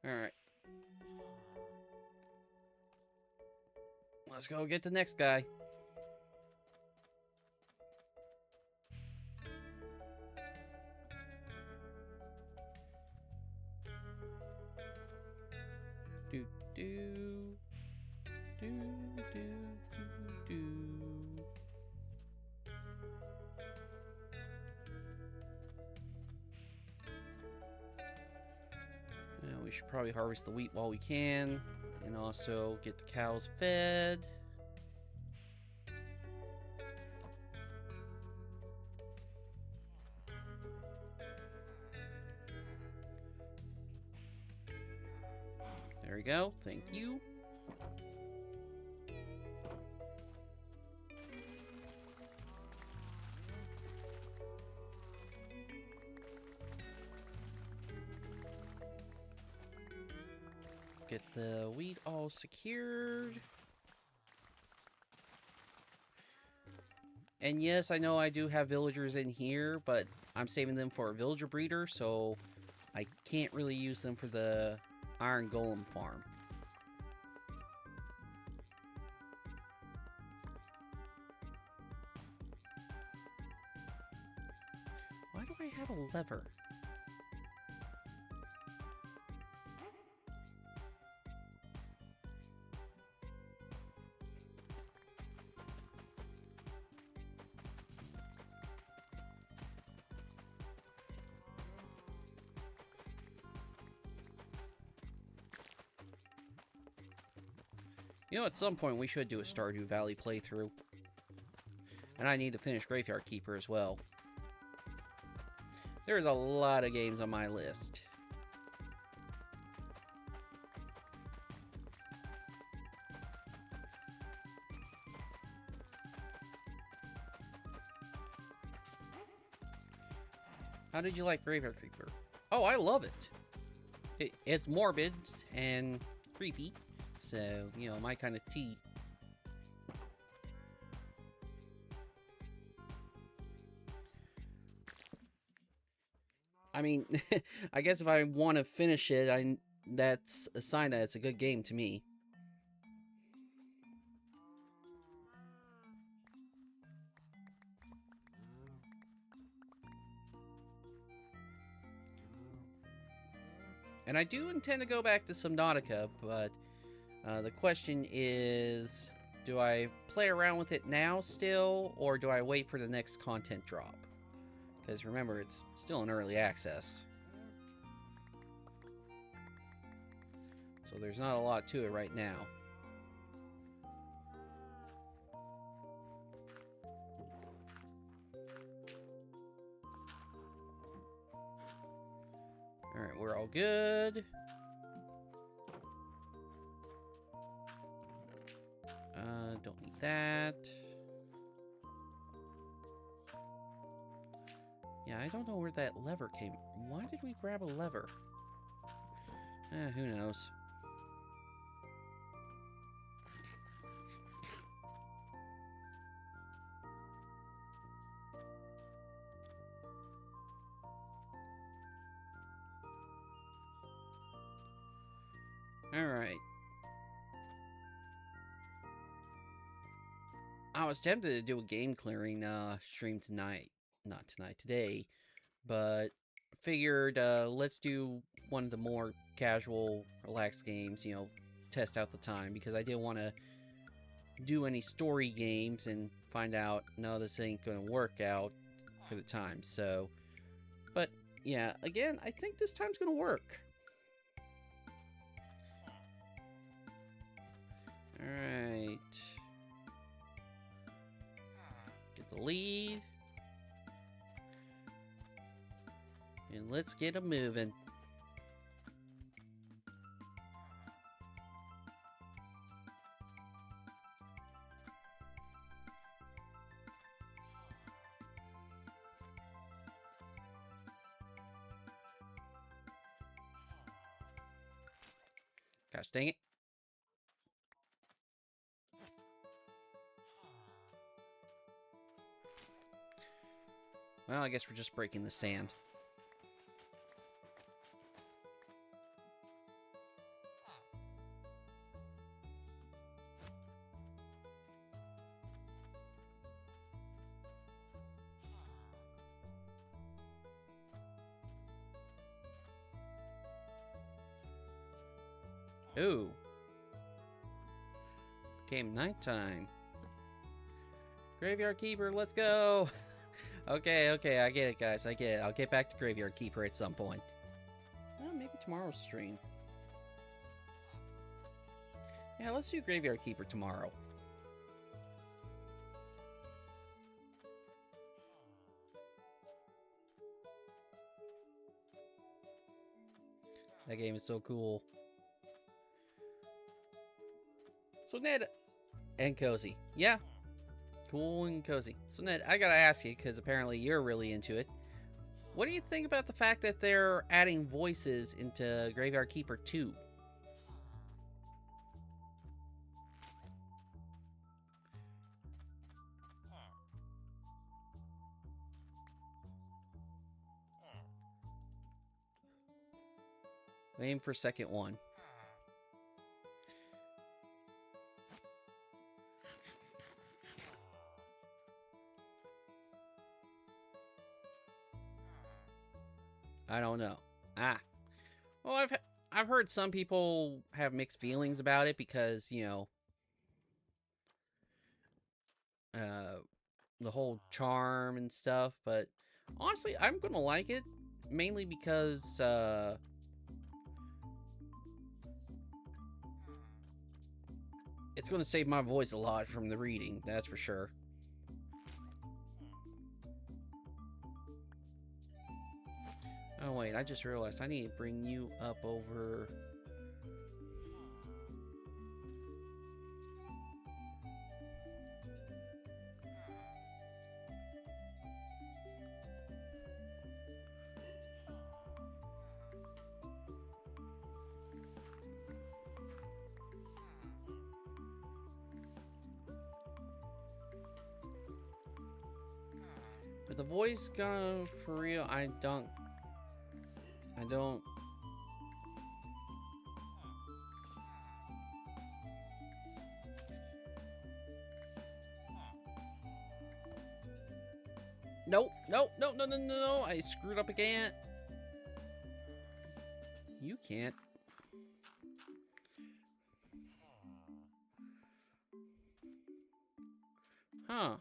Alright. Let's go get the next guy. Do do do do do do. We should probably harvest the wheat while we can, and also get the cows fed. There we go. Thank you. Get the wheat all secured. And yes, I know I do have villagers in here, but I'm saving them for a villager breeder, so I can't really use them for the iron golem farm. Why do I have a lever? You know, at some point we should do a Stardew Valley playthrough. And I need to finish Graveyard Keeper as well. There's a lot of games on my list. How did you like Graveyard Keeper? Oh, I love it. It's morbid and creepy. So, you know, my kind of tea. I mean, I guess if I want to finish it, that's a sign that it's a good game to me. And I do intend to go back to Subnautica, but the question is, do I play around with it now still, or do I wait for the next content drop? Because remember, it's still in early access. So there's not a lot to it right now. Alright, we're all good. Don't need that. Yeah, I don't know where that lever came. Why did we grab a lever? Who knows? Alright. I was tempted to do a game clearing stream tonight. Not tonight, today. But figured let's do one of the more casual, relaxed games, you know, test out the time. Because I didn't want to do any story games and find out, no, this ain't going to work out for the time. So, but yeah, again, I think this time's going to work. Alright. Get the lead. And let's get 'em moving. Gosh dang it. Well, I guess we're just breaking the sand. Ooh. Became nighttime. Graveyard Keeper, let's go! Okay, I get it, guys. I get it. I'll get back to Graveyard Keeper at some point. Well, maybe tomorrow's stream. Yeah, let's do Graveyard Keeper tomorrow. That game is so cool. So Ned and Cozy. Yeah. Cool and cozy. So Ned, I gotta ask you, because apparently you're really into it. What do you think about the fact that they're adding voices into Graveyard Keeper 2? Aim for second one. I don't know. Well, I've heard some people have mixed feelings about it because, you know, the whole charm and stuff, but honestly, I'm gonna like it mainly because it's gonna save my voice a lot from the reading, that's for sure. Oh wait, I just realized I need to bring you up over... But the voice gonna, for real, I don't... No, I screwed up again. You can't. Huh.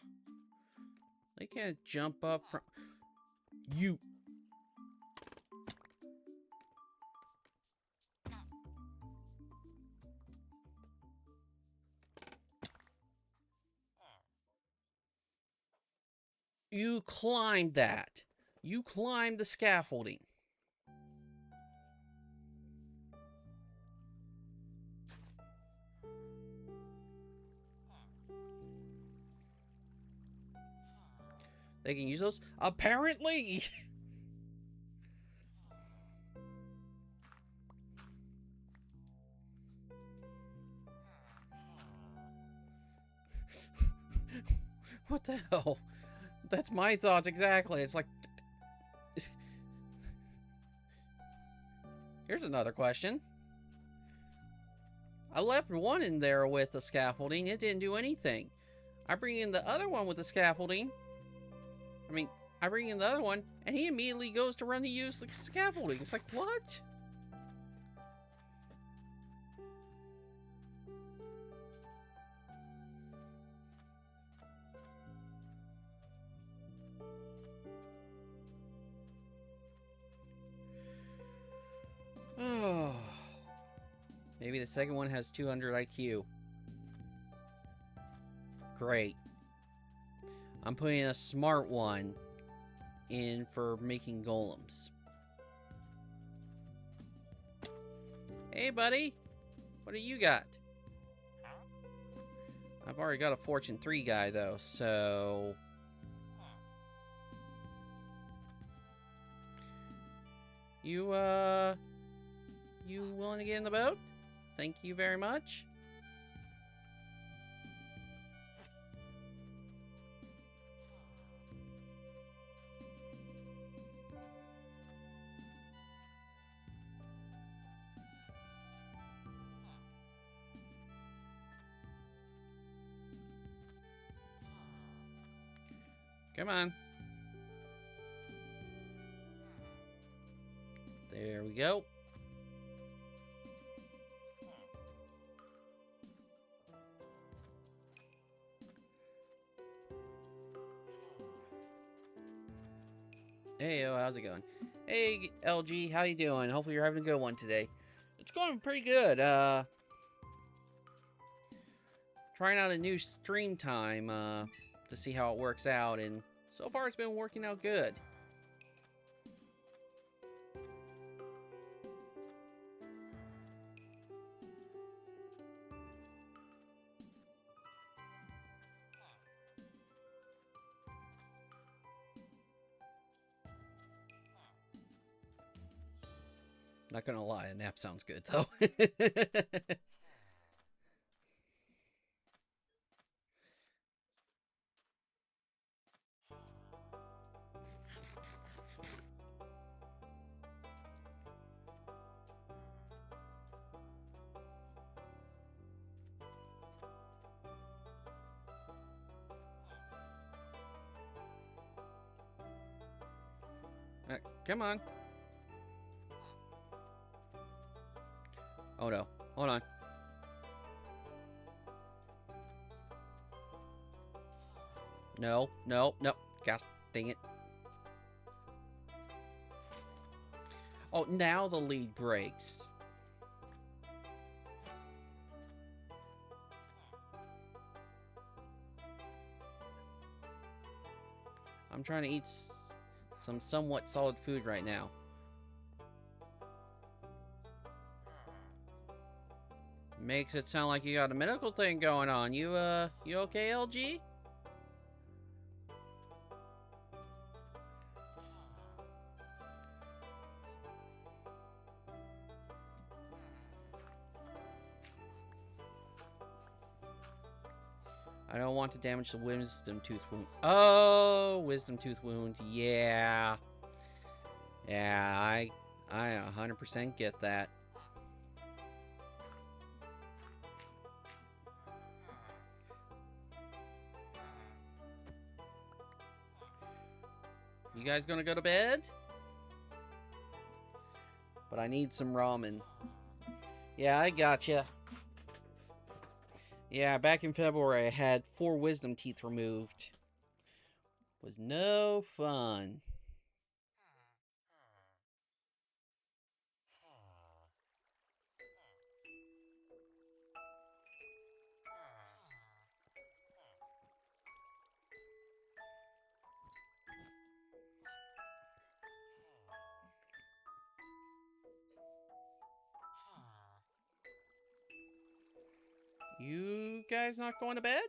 They can't jump up from... You... You climbed that. You climbed the scaffolding. They can use those? Apparently! What the hell? That's my thoughts exactly. It's like... Here's another question. I left one in there with the scaffolding. It didn't do anything. I bring in the other one with the scaffolding. I bring in the other one, and he immediately goes to run to use the scaffolding. It's like, what? Oh. Maybe the second one has 200 IQ. Great. I'm putting a smart one in for making golems. Hey, buddy. What do you got? I've already got a Fortune 3 guy, though, so... You willing to get in the boat? Thank you very much. Come on. There we go. Hey, how's it going? Hey, LG, how you doing? Hopefully you're having a good one today. It's going pretty good. Trying out a new stream time, to see how it works out, and so far it's been working out good. Not gonna lie, a nap sounds good, though. Come on. Oh no. Hold on. No, no, no. Gosh, dang it. Oh, now the lead breaks. I'm trying to eat some somewhat solid food right now. Makes it sound like you got a medical thing going on. You okay, LG? I don't want to damage the wisdom tooth wound. Oh, wisdom tooth wound. Yeah. Yeah, I 100% get that. You guys gonna go to bed? But I need some ramen. Yeah, I gotcha. Yeah, back in February, I had 4 wisdom teeth removed. Was no fun. You guys not going to bed?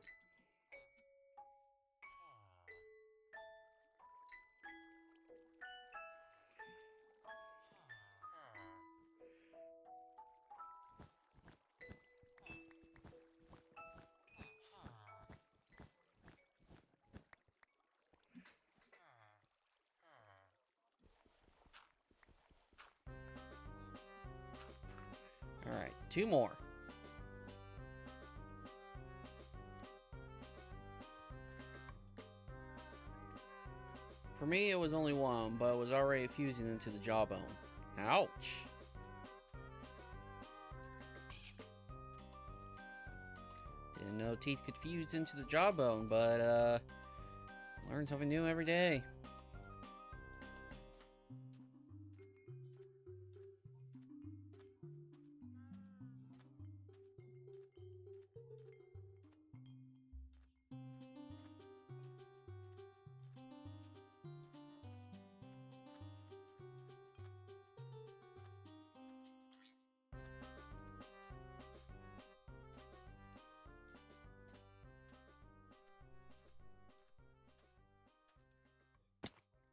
Alright, 2 more. For me, it was only 1, but it was already fusing into the jawbone. Ouch. Didn't know teeth could fuse into the jawbone, but, learn something new every day.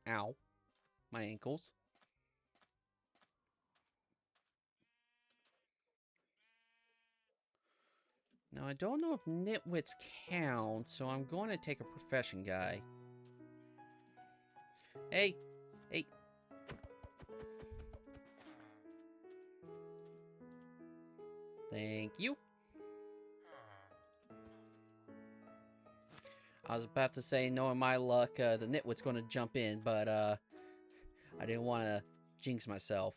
Ow. My ankles. Now, I don't know if nitwits count, so I'm going to take a profession guy. Hey! Hey! Thank you. I was about to say, knowing my luck, the nitwit's going to jump in, but I didn't want to jinx myself.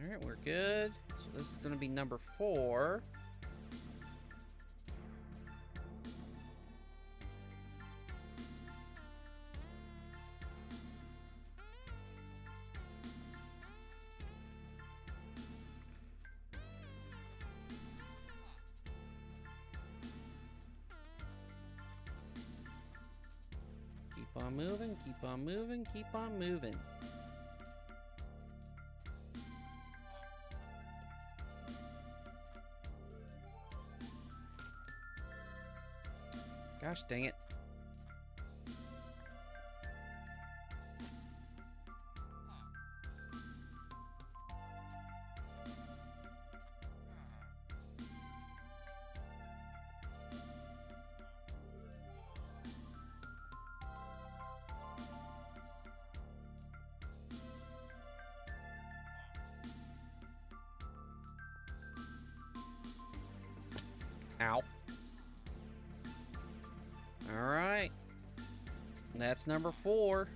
Alright, we're good. So this is going to be number 4. Keep on moving, keep on moving, keep on moving. Gosh dang it. Ow. Alright. That's number 4.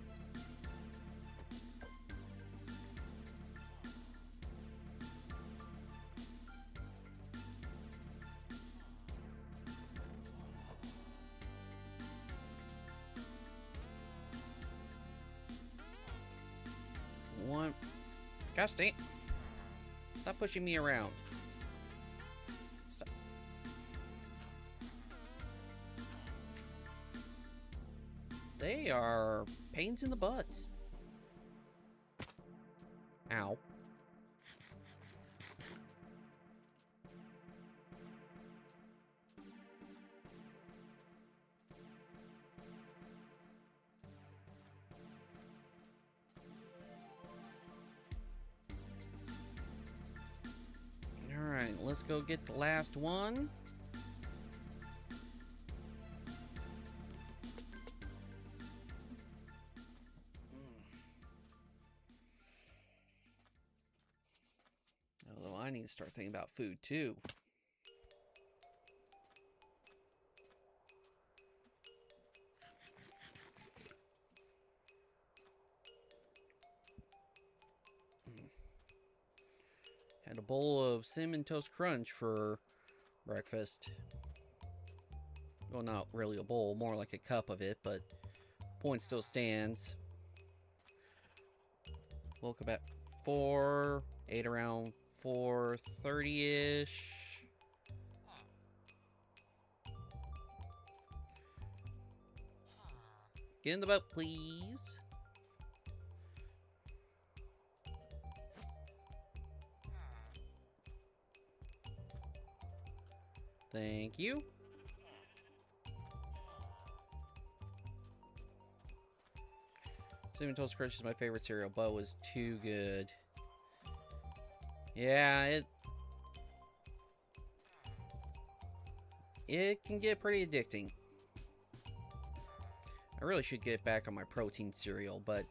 One. Gosh dang it. Stop pushing me around. Stop. They are pains in the butts. Ow. Alright, let's go get the last one. Although I need to start thinking about food too. Had a bowl of Cinnamon Toast Crunch for breakfast. Well, not really a bowl, more like a cup of it, but point still stands. Woke up at 4, ate around 4:30-ish. Get in the boat, please. Thank you. Cinnamon Toast Crunch is my favorite cereal, but it was too good. Yeah, it can get pretty addicting. I really should get back on my protein cereal, but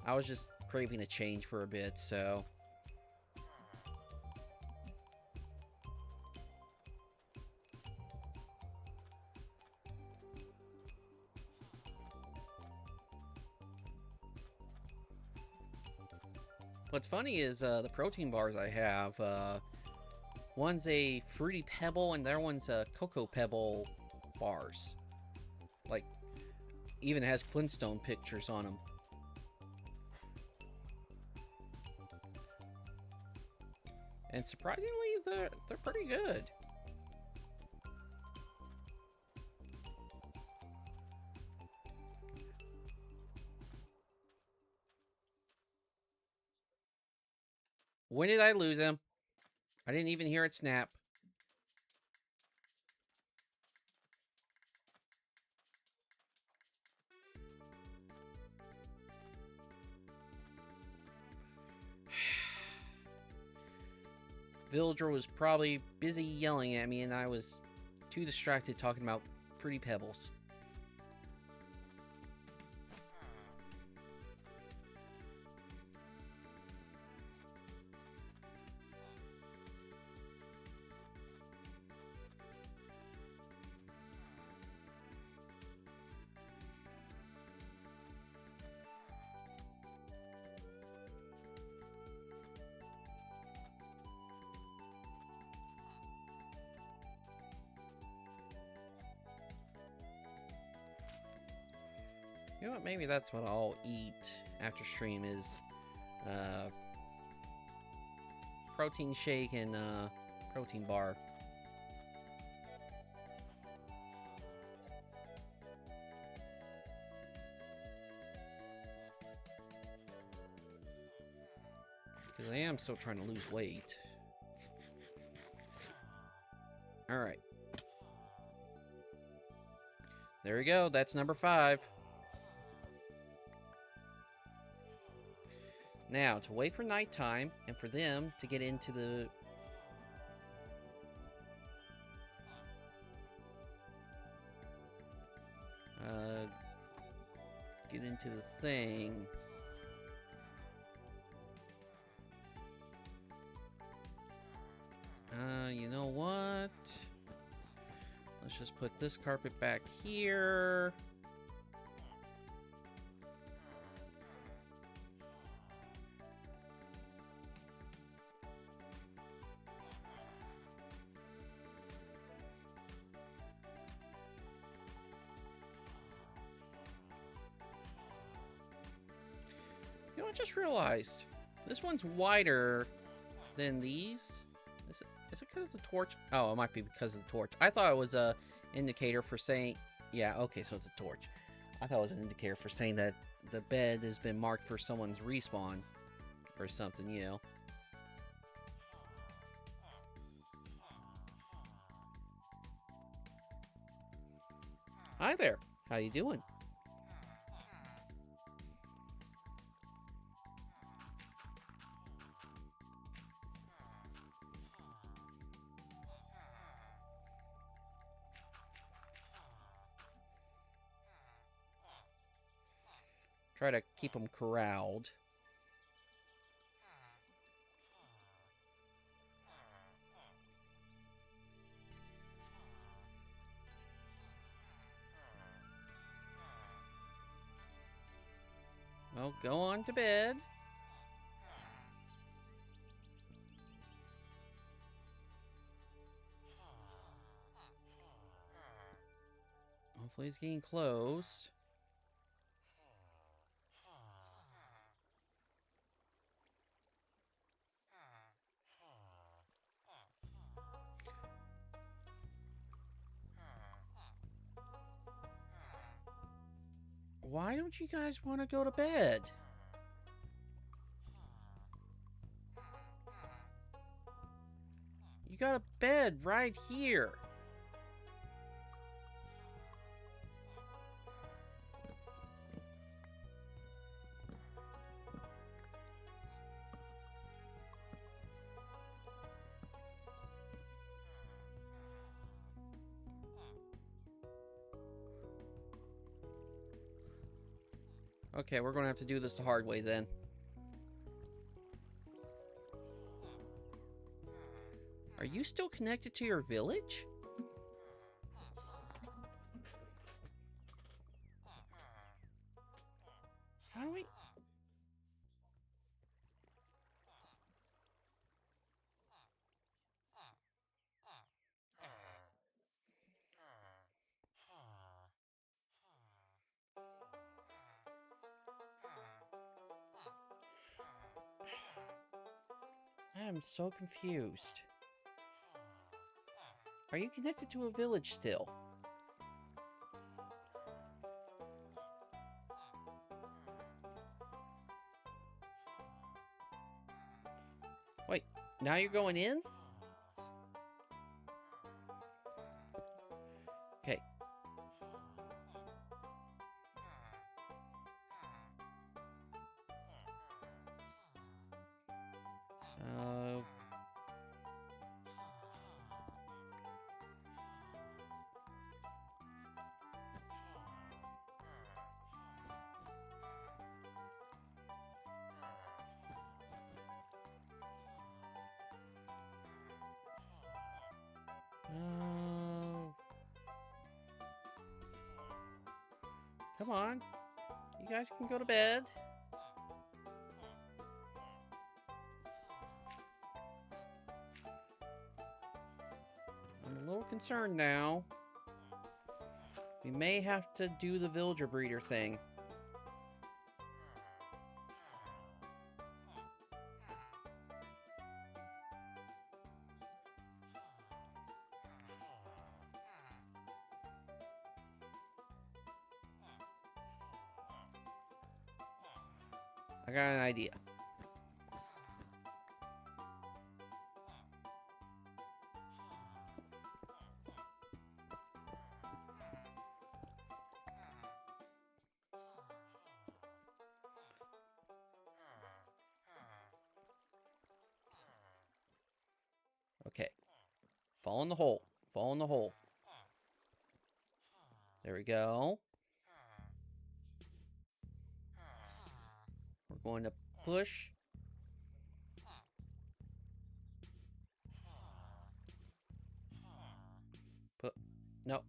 I was just craving a change for a bit, so... What's funny is the protein bars I have, one's a Fruity Pebble and the other one's a Cocoa Pebble bars. Like, even has Flintstone pictures on them. And surprisingly, they're pretty good. When did I lose him? I didn't even hear it snap. Villager was probably busy yelling at me, and I was too distracted talking about pretty pebbles. You know what? Maybe that's what I'll eat after stream is protein shake and protein bar. Because I am still trying to lose weight. Alright. There we go. That's number 5. Now, to wait for nighttime and for them to get into the... get into the thing. You know what? Let's just put this carpet back here. You know, I just realized this one's wider than these. Is it because of the torch? Oh, it might be because of the torch. I thought it was a indicator for saying... Yeah, okay, so it's a torch. I thought it was an indicator for saying that the bed has been marked for someone's respawn or something, you know. Hi there. How you doing? Try to keep them corralled. Well, go on to bed. Hopefully he's getting close. Why don't you guys want to go to bed? You got a bed right here. Okay, we're gonna have to do this the hard way then. Are you still connected to your village? How do we... I'm so confused. Are you connected to a village still? Wait, now you're going in? Okay. Uh... Come on. You guys can go to bed. I'm a little concerned now. We may have to do the villager breeder thing. I got an idea. Okay. Fall in the hole. Fall in the hole. There we go. We're going to push. Put. No.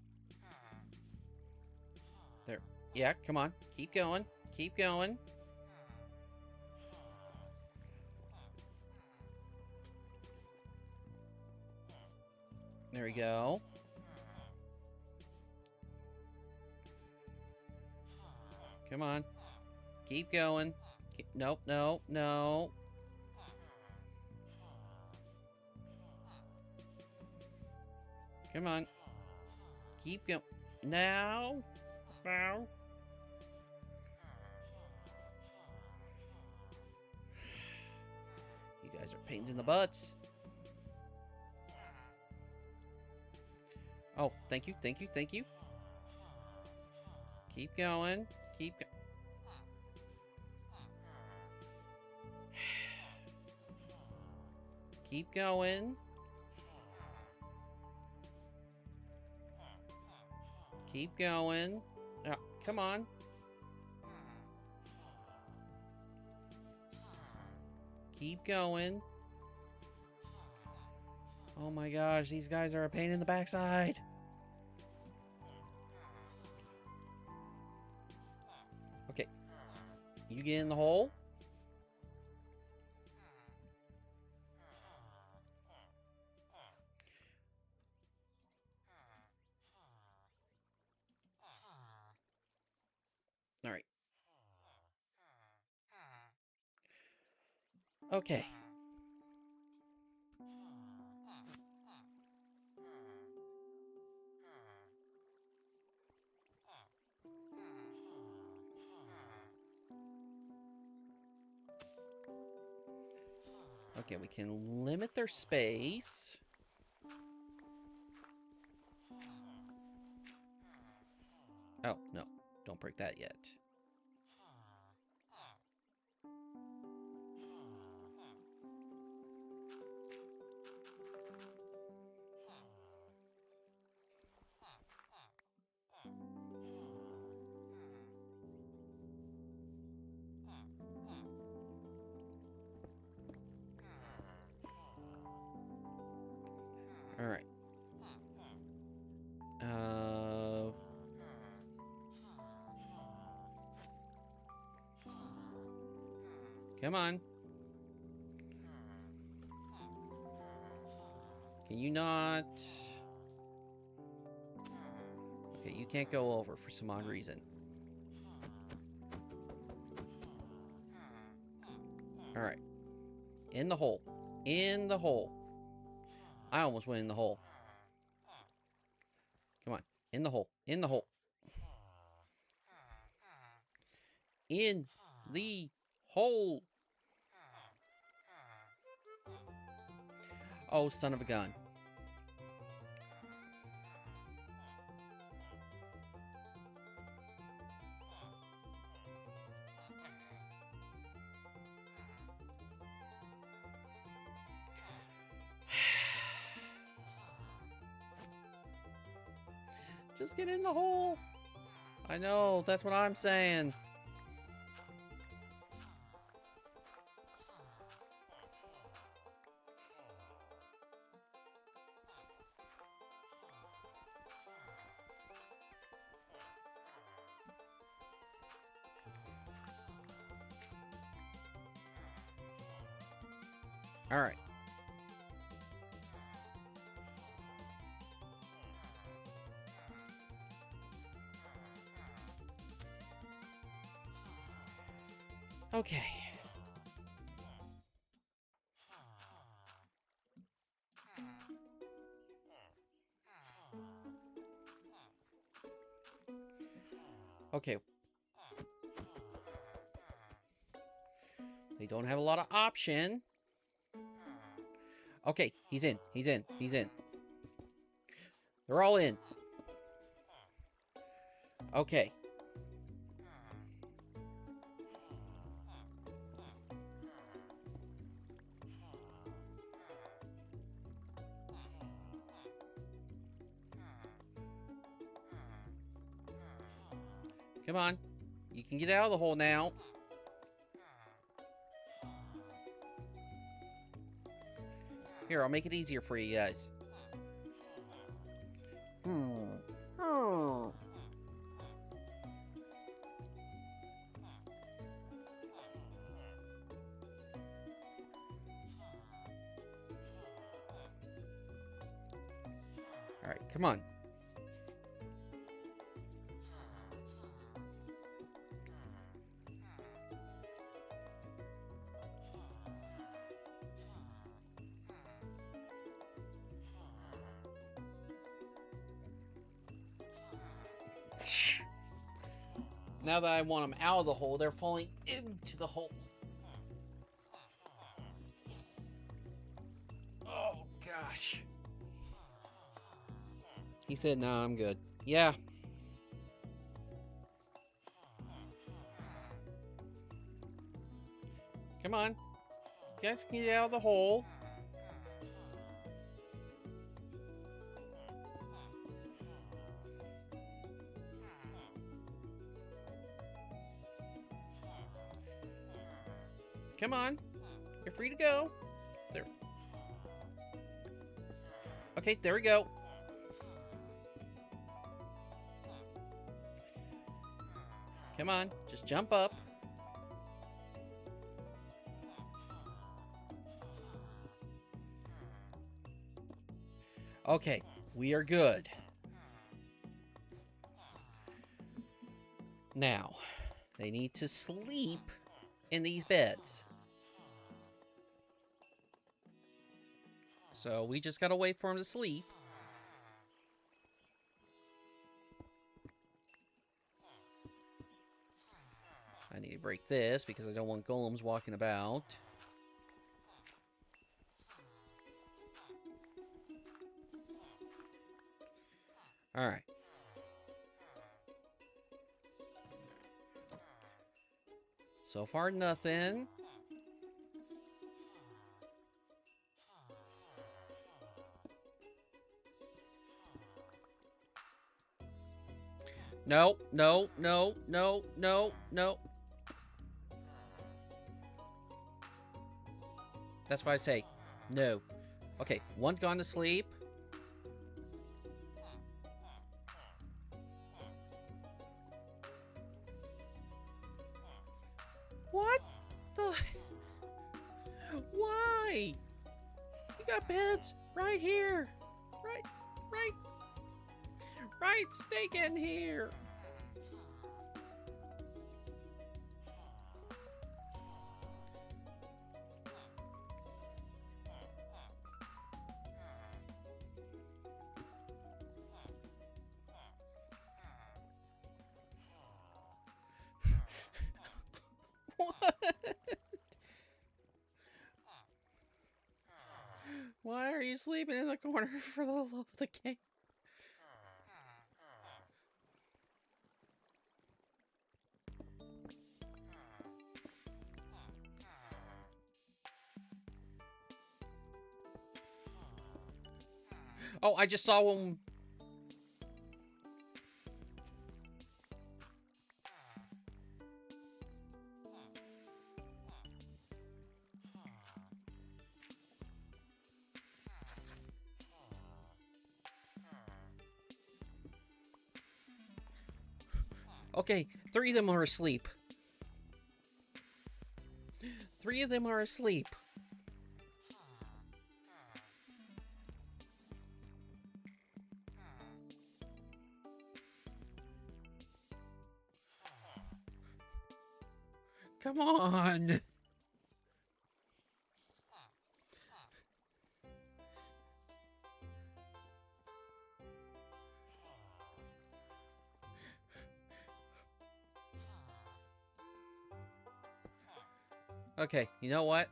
There. Yeah, come on. Keep going. Keep going. There we go. Come on. Keep going. Nope, no, no. Come on. Keep going. Now. Now. You guys are pains in the butts. Oh, thank you, thank you, thank you. Keep going. Keep going. Keep going. Keep going. Oh, come on. Keep going. Oh my gosh, these guys are a pain in the backside. Okay. You get in the hole. All right. Okay. Okay, we can limit their space. Oh, no. Don't break that yet. All right. Come on. Can you not? Okay, you can't go over for some odd reason. All right. In the hole. In the hole. I almost went in the hole. Come on. In the hole. In the hole. In the hole. Oh, son of a gun. Just get in the hole. I know, that's what I'm saying. All right. Okay. Okay. They don't have a lot of option. Okay, he's in. He's in. He's in. They're all in. Okay. Come on. You can get out of the hole now. Here, I'll make it easier for you guys. Alright, come on. Now that I want them out of the hole, they're falling into the hole. Oh, gosh. He said, "No, I'm good." Yeah. Come on. You guys can get out of the hole. Come on. You're free to go. There. Okay, there we go. Come on, just jump up. Okay, we are good. Now, they need to sleep in these beds. So we just gotta wait for them to sleep. I need to break this because I don't want golems walking about. Alright. So far, nothing. No, no, no, no, no, no. That's why I say no. Okay, one's gone to sleep. What the? Why? You got beds right here. Right stinking here. Why are you sleeping in the corner for the love of the game? Oh, I just saw one. Okay, 3 of them are asleep. 3 of them are asleep. Come on. Okay, you know what?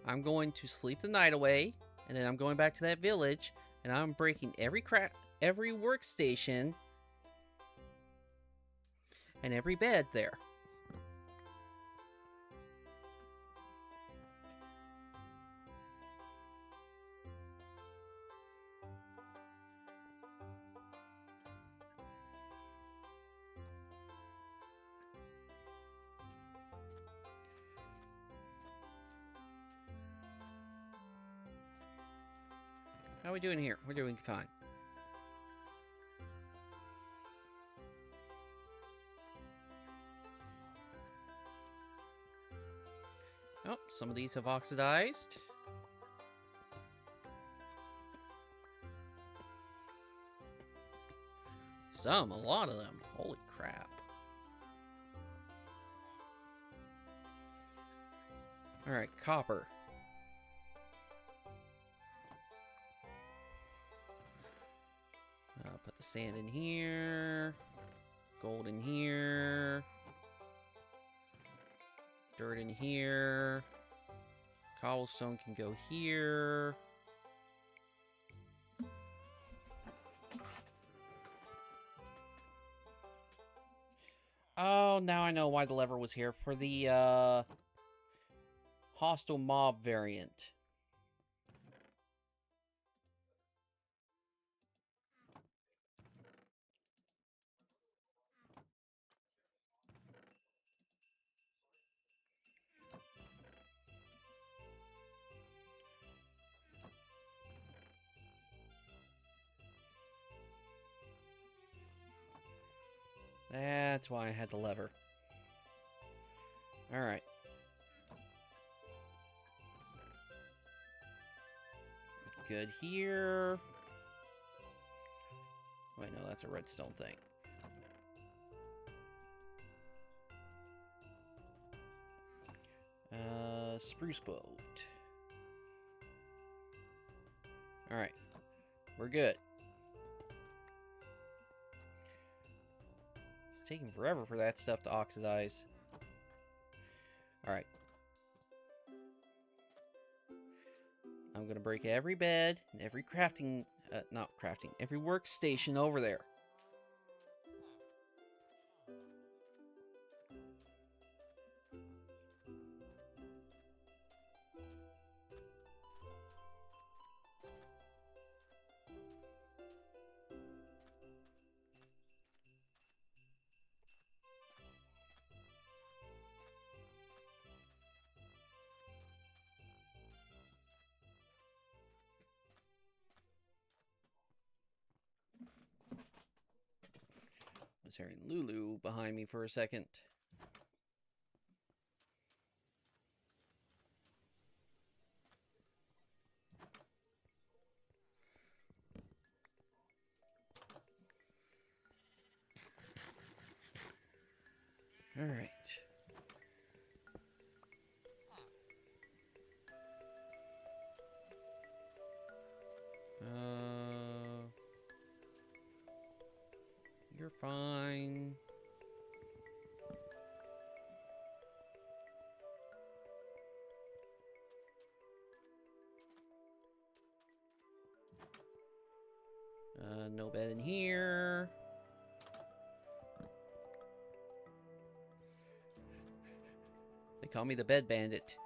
I'm going to sleep the night away, and then I'm going back to that village, and I'm breaking every workstation and every bed there. How are we doing here? We're doing fine. Oh, some of these have oxidized. A lot of them. Holy crap. Alright, copper. Put the sand in here. Gold in here. Dirt in here. Cobblestone can go here. Oh, now I know why the lever was here. For the, hostile mob variant. That's why I had the lever. Alright. Good here. Wait, no, that's a redstone thing. Spruce boat. Alright. We're good. It's taking forever for that stuff to oxidize. Alright. I'm gonna break every bed and every crafting, not crafting, every workstation over there. I was hearing Lulu behind me for a second. All right. You're fine. No bed in here. They call me the bed bandit.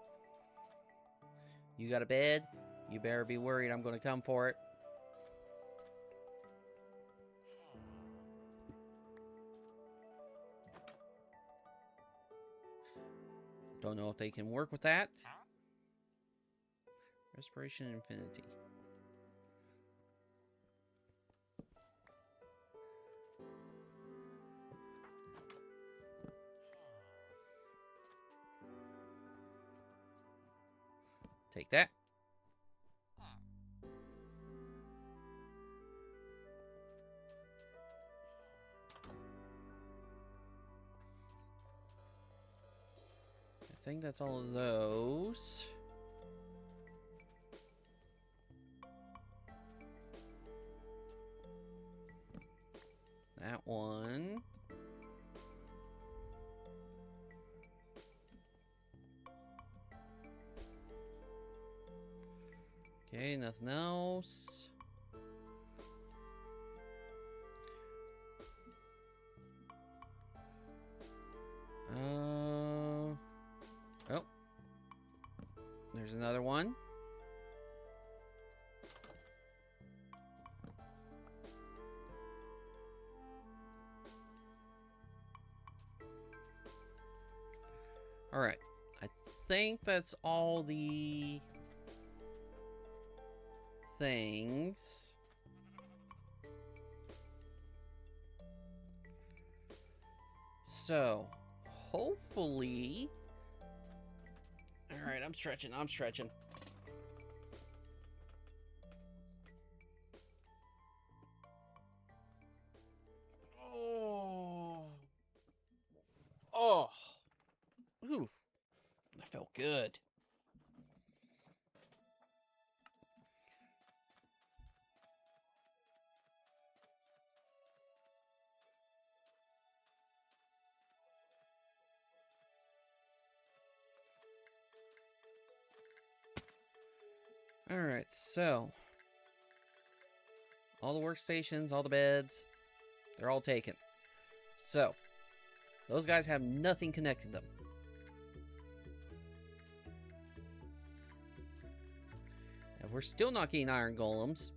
You got a bed? You better be worried I'm gonna come for it. Don't know if they can work with that. Respiration Infinity. Take that. I think that's all of those. That one. Okay, nothing else. Oh. There's another one. All right. I think that's all the things. So, hopefully... Alright, I'm stretching. Oh. Ooh. That felt good. Alright, so all the workstations, all the beds, they're all taken. So, those guys have nothing connected them. If we're still not getting iron golems,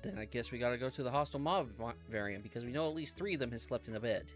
then I guess we gotta go to the hostile mob variant, because we know at least 3 of them has slept in a bed.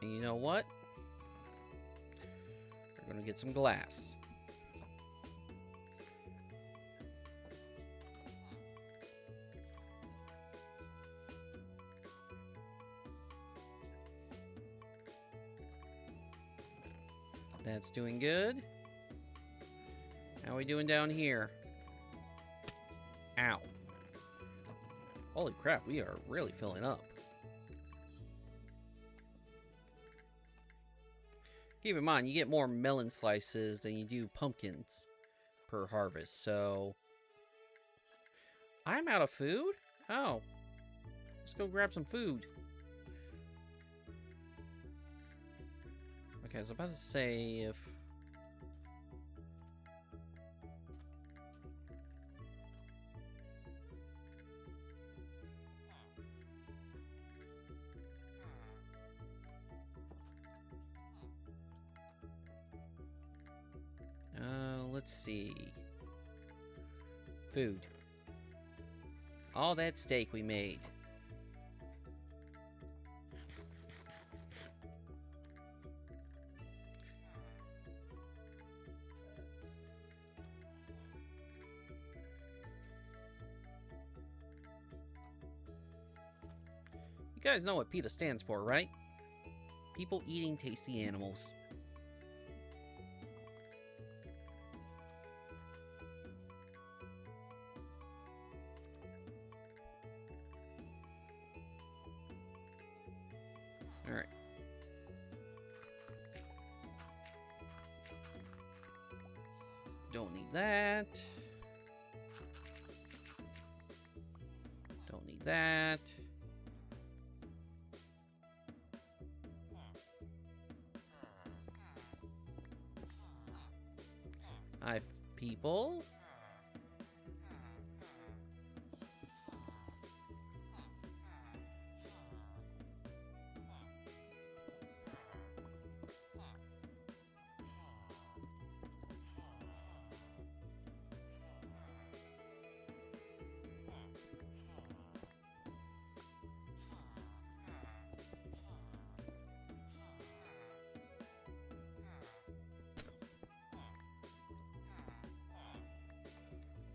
And you know what? We're gonna get some glass. That's doing good. How are we doing down here? Ow. Holy crap, we are really filling up. Keep in mind, you get more melon slices than you do pumpkins per harvest, so... I'm out of food? Oh. Let's go grab some food. Okay, I was about to say if... let's see. Food. All that steak we made. You guys know what PETA stands for, right? People eating tasty animals. Alright. Don't need that. Don't need that. Hi, people.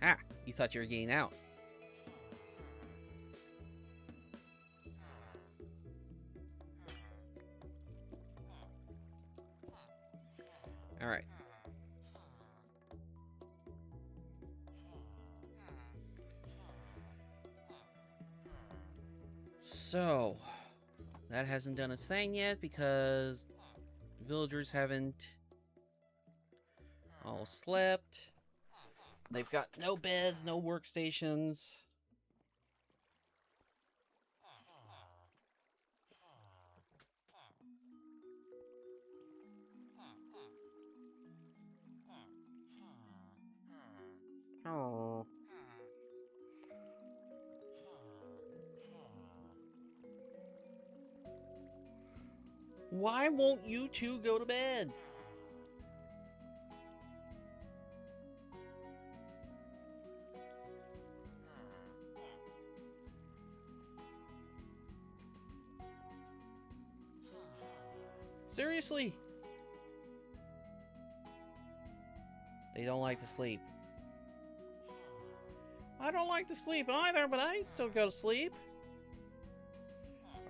Ah, you thought you were getting out. Alright. So, that hasn't done its thing yet because villagers haven't all slept. They've got no beds, no workstations. Oh. Why won't you two go to bed? Seriously? They don't like to sleep. I don't like to sleep either, but I still go to sleep.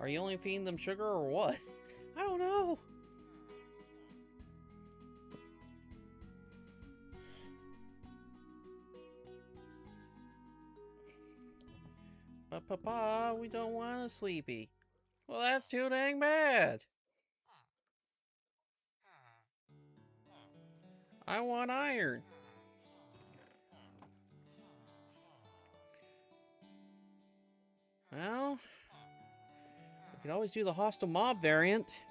Are you only feeding them sugar or what? I don't know. But Papa, we don't want a sleepy. Well, that's too dang bad. I want iron. Well, we could always do the hostile mob variant.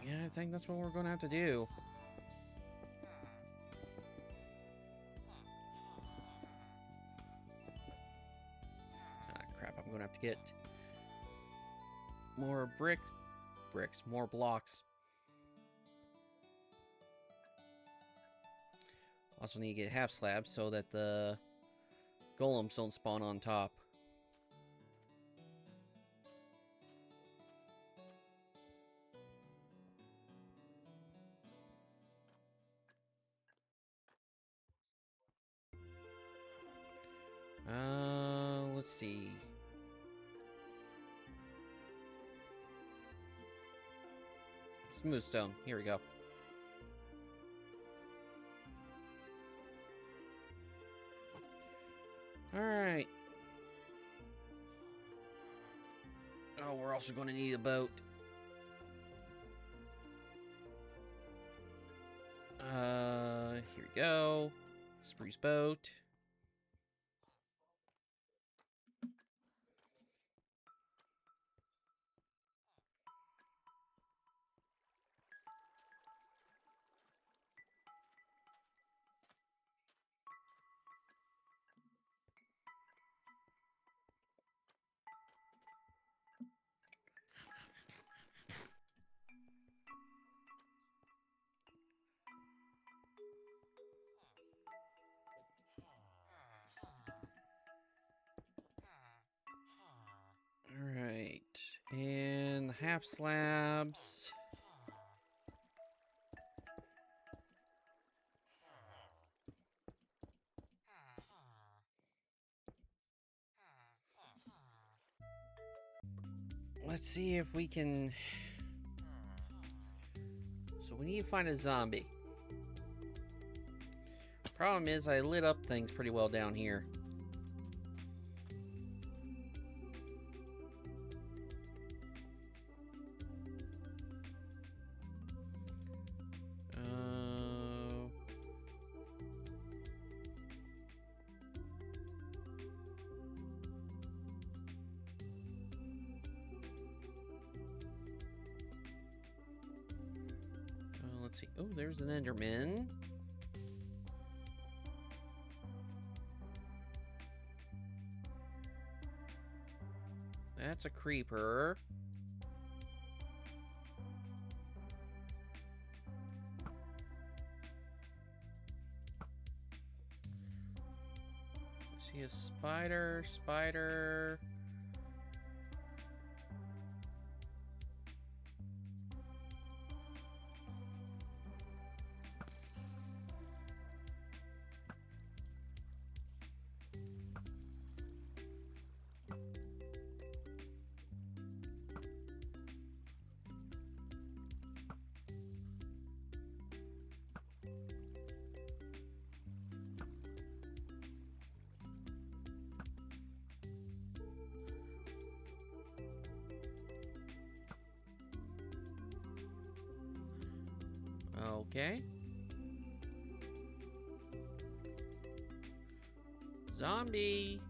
Yeah, I think that's what we're gonna have to do. Ah, crap, I'm gonna have to get more bricks, more blocks. Also need to get half slabs so that the golems don't spawn on top. Let's see. Smooth stone. Here we go. Alright. Oh, we're also going to need a boat. Here we go. Spruce boat. Alright. And half slabs. let's see if we can... So we need to find a zombie. Problem is, I lit up things pretty well down here. Let's see. Oh, there's an Enderman. That's a creeper. I see a spider. Okay. Zombie.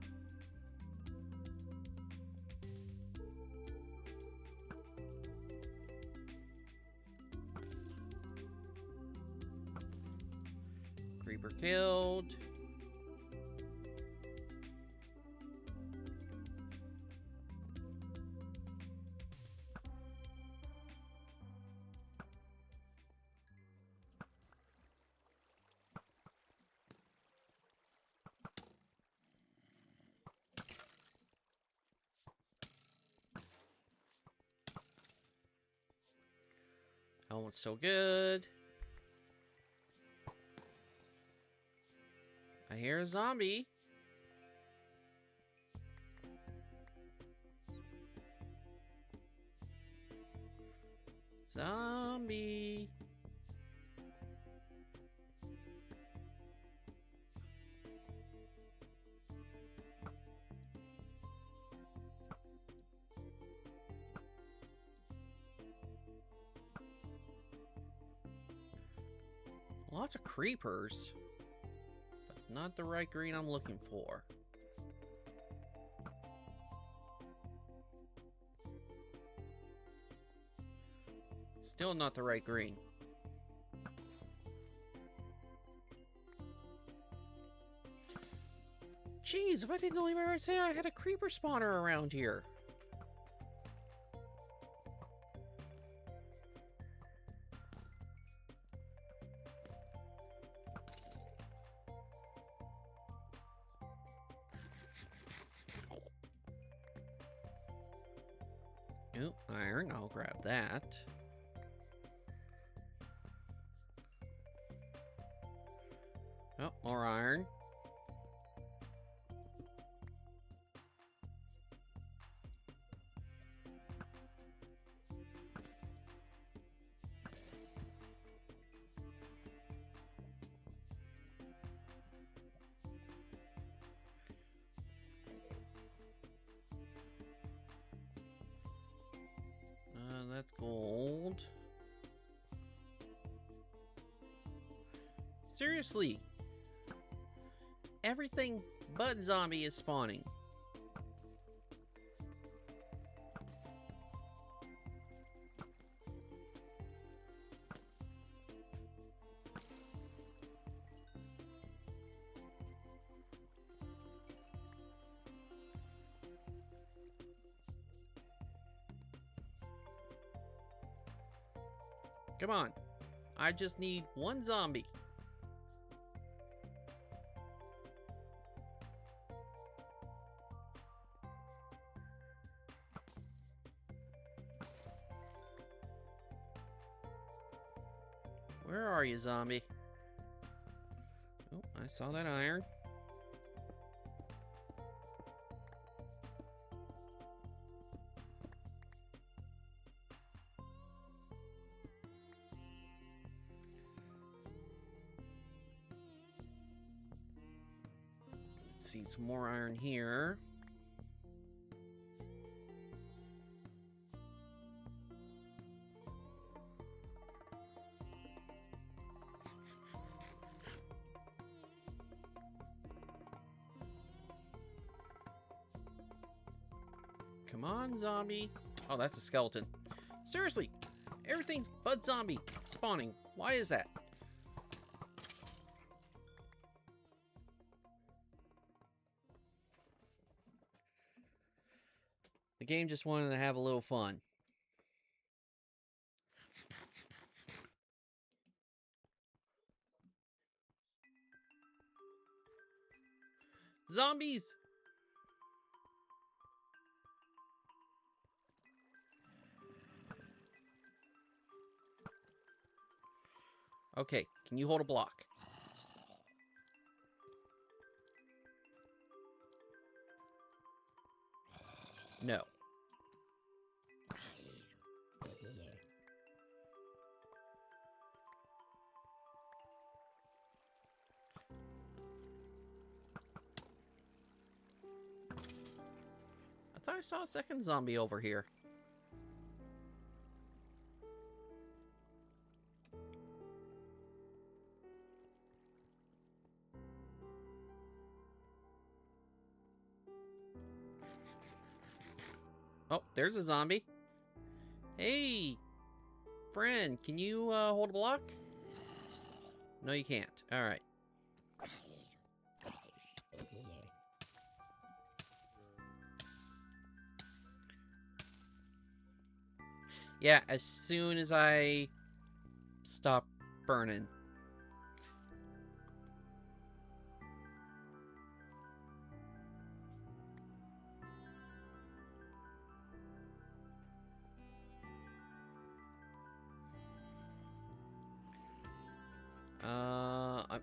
Creeper killed. Oh, it's so good. I hear a zombie. Zombie. Lots of creepers. But not the right green I'm looking for. Still not the right green. Jeez, if I didn't know anybody would say I had a creeper spawner around here. Oh, iron, I'll grab that. Oh, more iron. That's gold. Seriously. Everything but zombie is spawning. Come on. I just need one zombie. Where are you, zombie? Oh, I saw that iron. see some more iron here. Come on, zombie. Oh, that's a skeleton. Seriously, everything but zombie spawning. Why is that? The game just wanted to have a little fun. Zombies! Okay, can you hold a block? No. I thought I saw a second zombie over here. Oh, there's a zombie. Hey, friend, can you hold a block? No, you can't. All right. Yeah, as soon as I stop burning. I'm...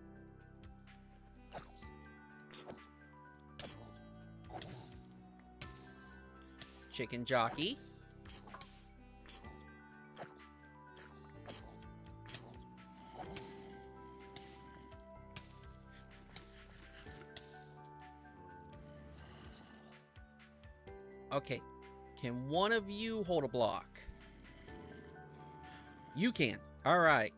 Chicken jockey. Okay, can one of you hold a block? You can. All right.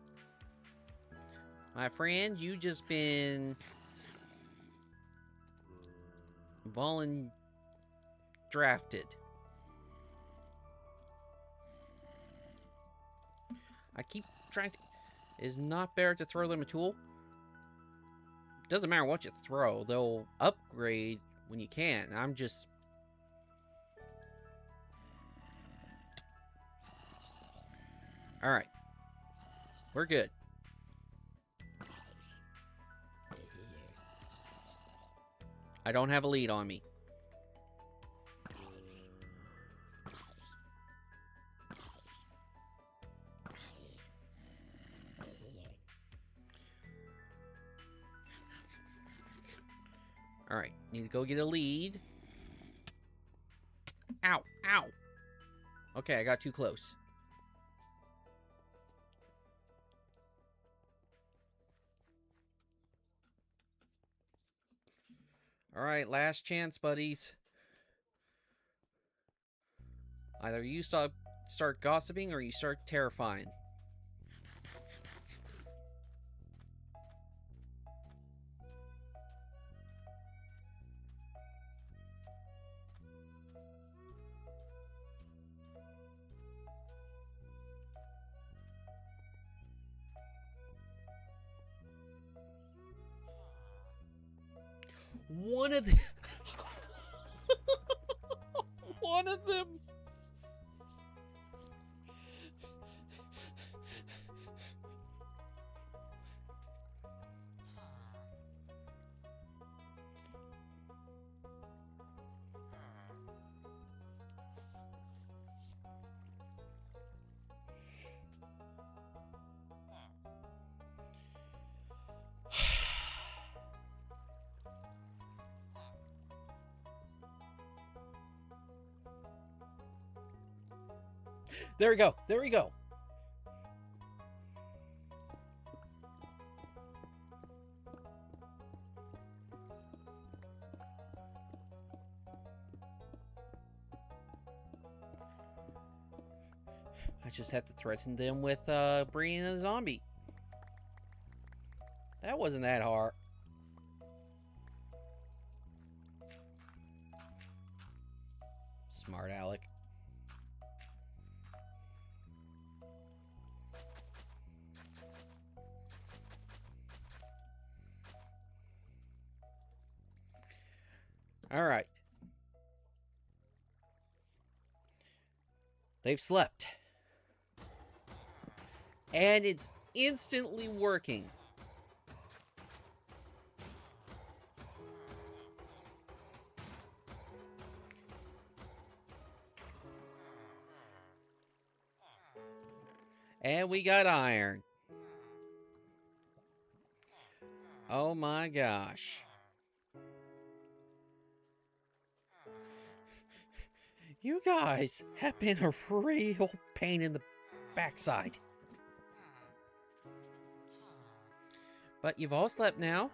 My friend, you just been drafted. I keep trying to... It's not better to throw them a tool? Doesn't matter what you throw, they'll upgrade when you can. I'm just... Alright. We're good. I don't have a lead on me. Alright, need to go get a lead. Ow, ow! Okay, I got too close. Alright, last chance, buddies. Either you start gossiping or you start terrifying. One of them... One of them... There we go. There we go. just have to threaten them with bringing in a zombie. That wasn't that hard. Smart Alec. All right. They've slept. And it's instantly working. And we got iron. Oh my gosh. You guys have been a real pain in the backside. But you've all slept now.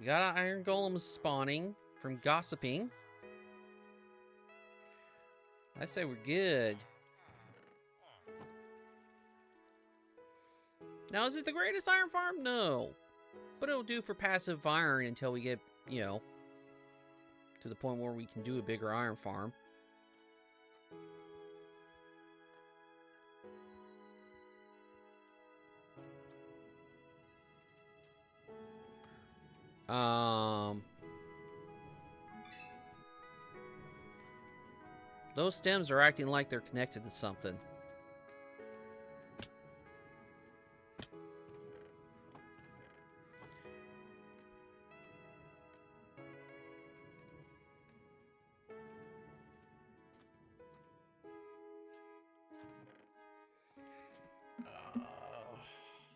We got our iron golems spawning from gossiping. I say we're good. Now, is it the greatest iron farm? No. But it'll do for passive iron until we get, you know, to the point where we can do a bigger iron farm. Those stems are acting like they're connected to something.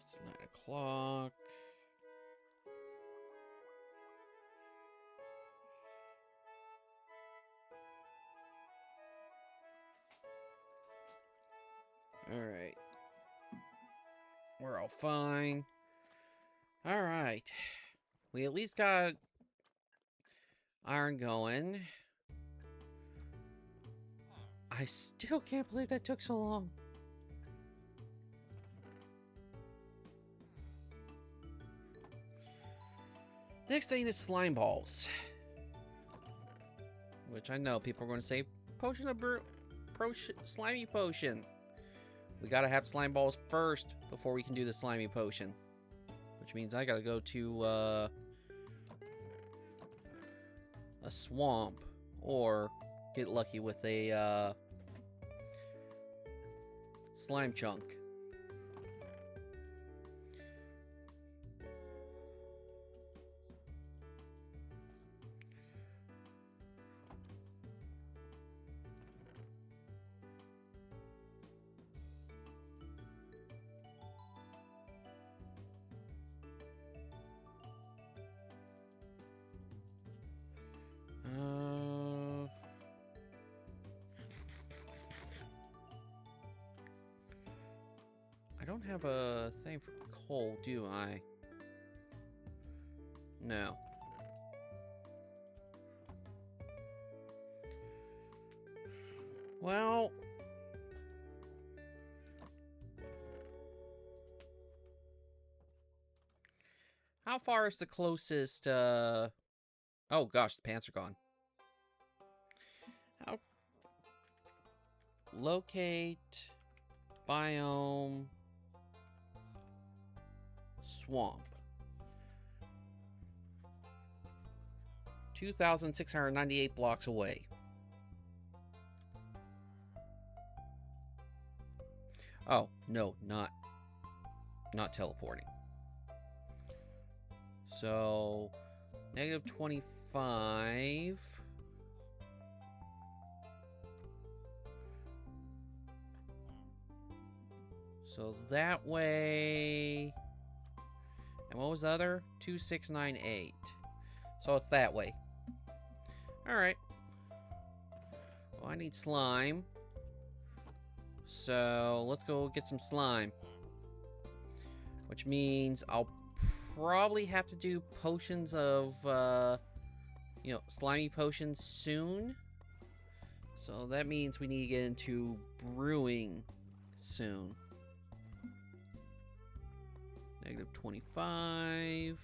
It's 9 o'clock. Alright. We're all fine. Alright. We at least got iron going. I still can't believe that took so long. Next thing is slime balls. Which I know people are going to say, potion of slimy potion. We gotta have slime balls first before we can do the slimy potion. Which means I gotta go to a swamp or get lucky with a slime chunk. I don't have a thing for coal, do I? No. Well... how far is the closest, oh gosh, the pants are gone. How... locate... biome... swamp. 2,698 blocks away. Oh, no, not teleporting. So, negative 25. So that way... and what was the other? 2,698. So it's that way. Alright. Well, I need slime. So let's go get some slime. Which means I'll probably have to do potions of, you know, slimy potions soon. So that means we need to get into brewing soon. Negative 25.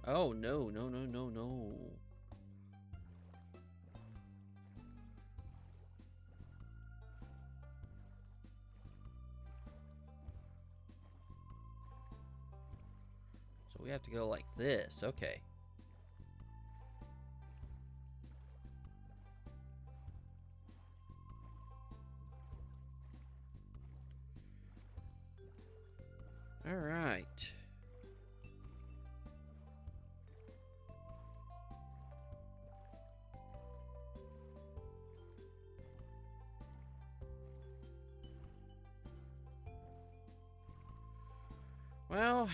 Oh, no, no, no, no, no. So we have to go like this. Okay. All right. Well,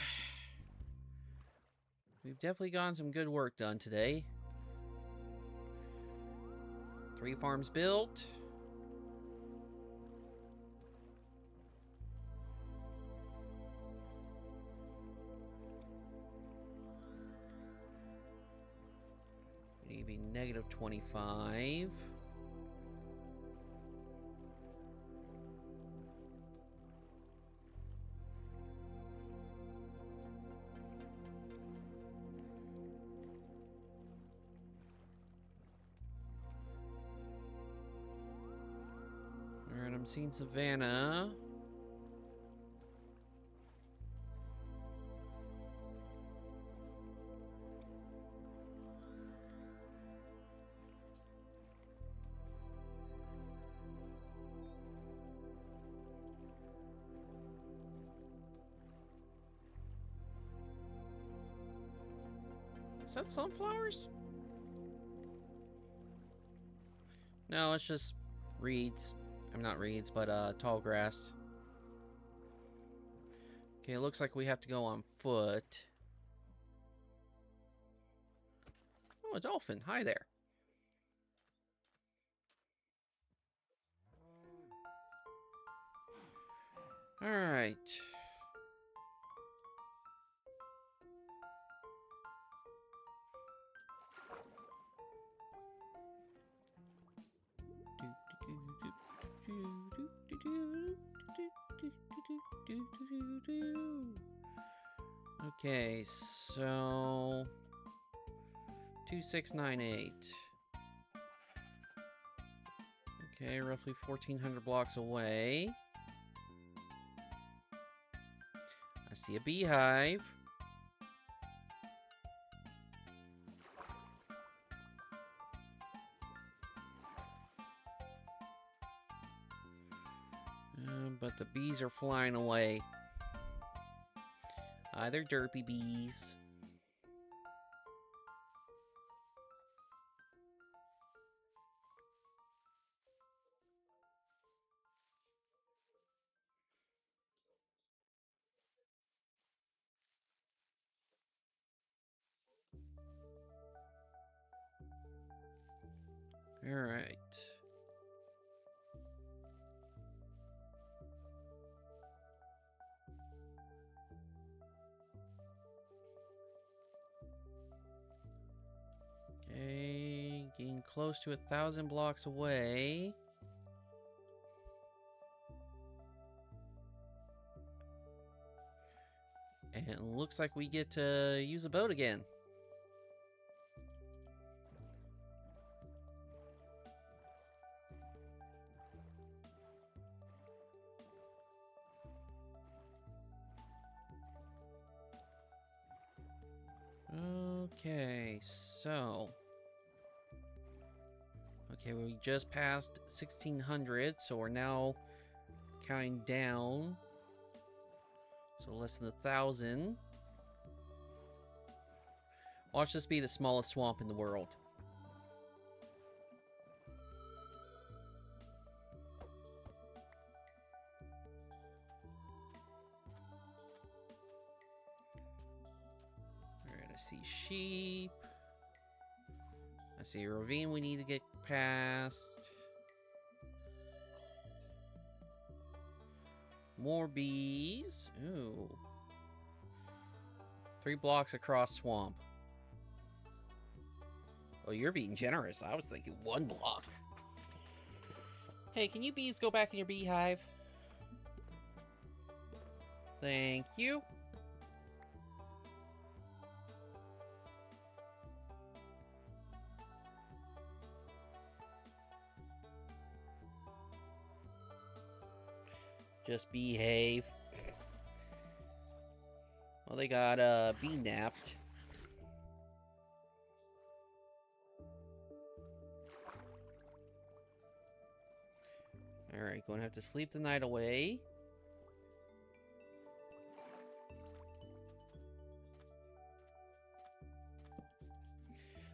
we've definitely gotten some good work done today. 3 farms built. We need to be negative 25. Alright, I'm seeing Savannah. Is that sunflowers? No, it's just reeds. I'm not reeds, but tall grass. Okay, it looks like we have to go on foot. Oh, a dolphin. Hi there. All right. Okay, so 2698. Okay, roughly 1400 blocks away. I see a beehive. But the bees are flying away. They're derpy bees. All right. Okay, getting close to 1,000 blocks away. And it looks like we get to use a boat again. Okay, so... Okay, we just passed 1,600, so we're now counting down. So less than 1,000. Watch this be the smallest swamp in the world. Alright, I see sheep. I see a ravine we need to get past. More bees. Ooh. 3 blocks across swamp. Oh, you're being generous. I was thinking 1 block. Hey, can you bees go back in your beehive? Thank you. Just behave. Well, they got bee napped. Alright, gonna have to sleep the night away.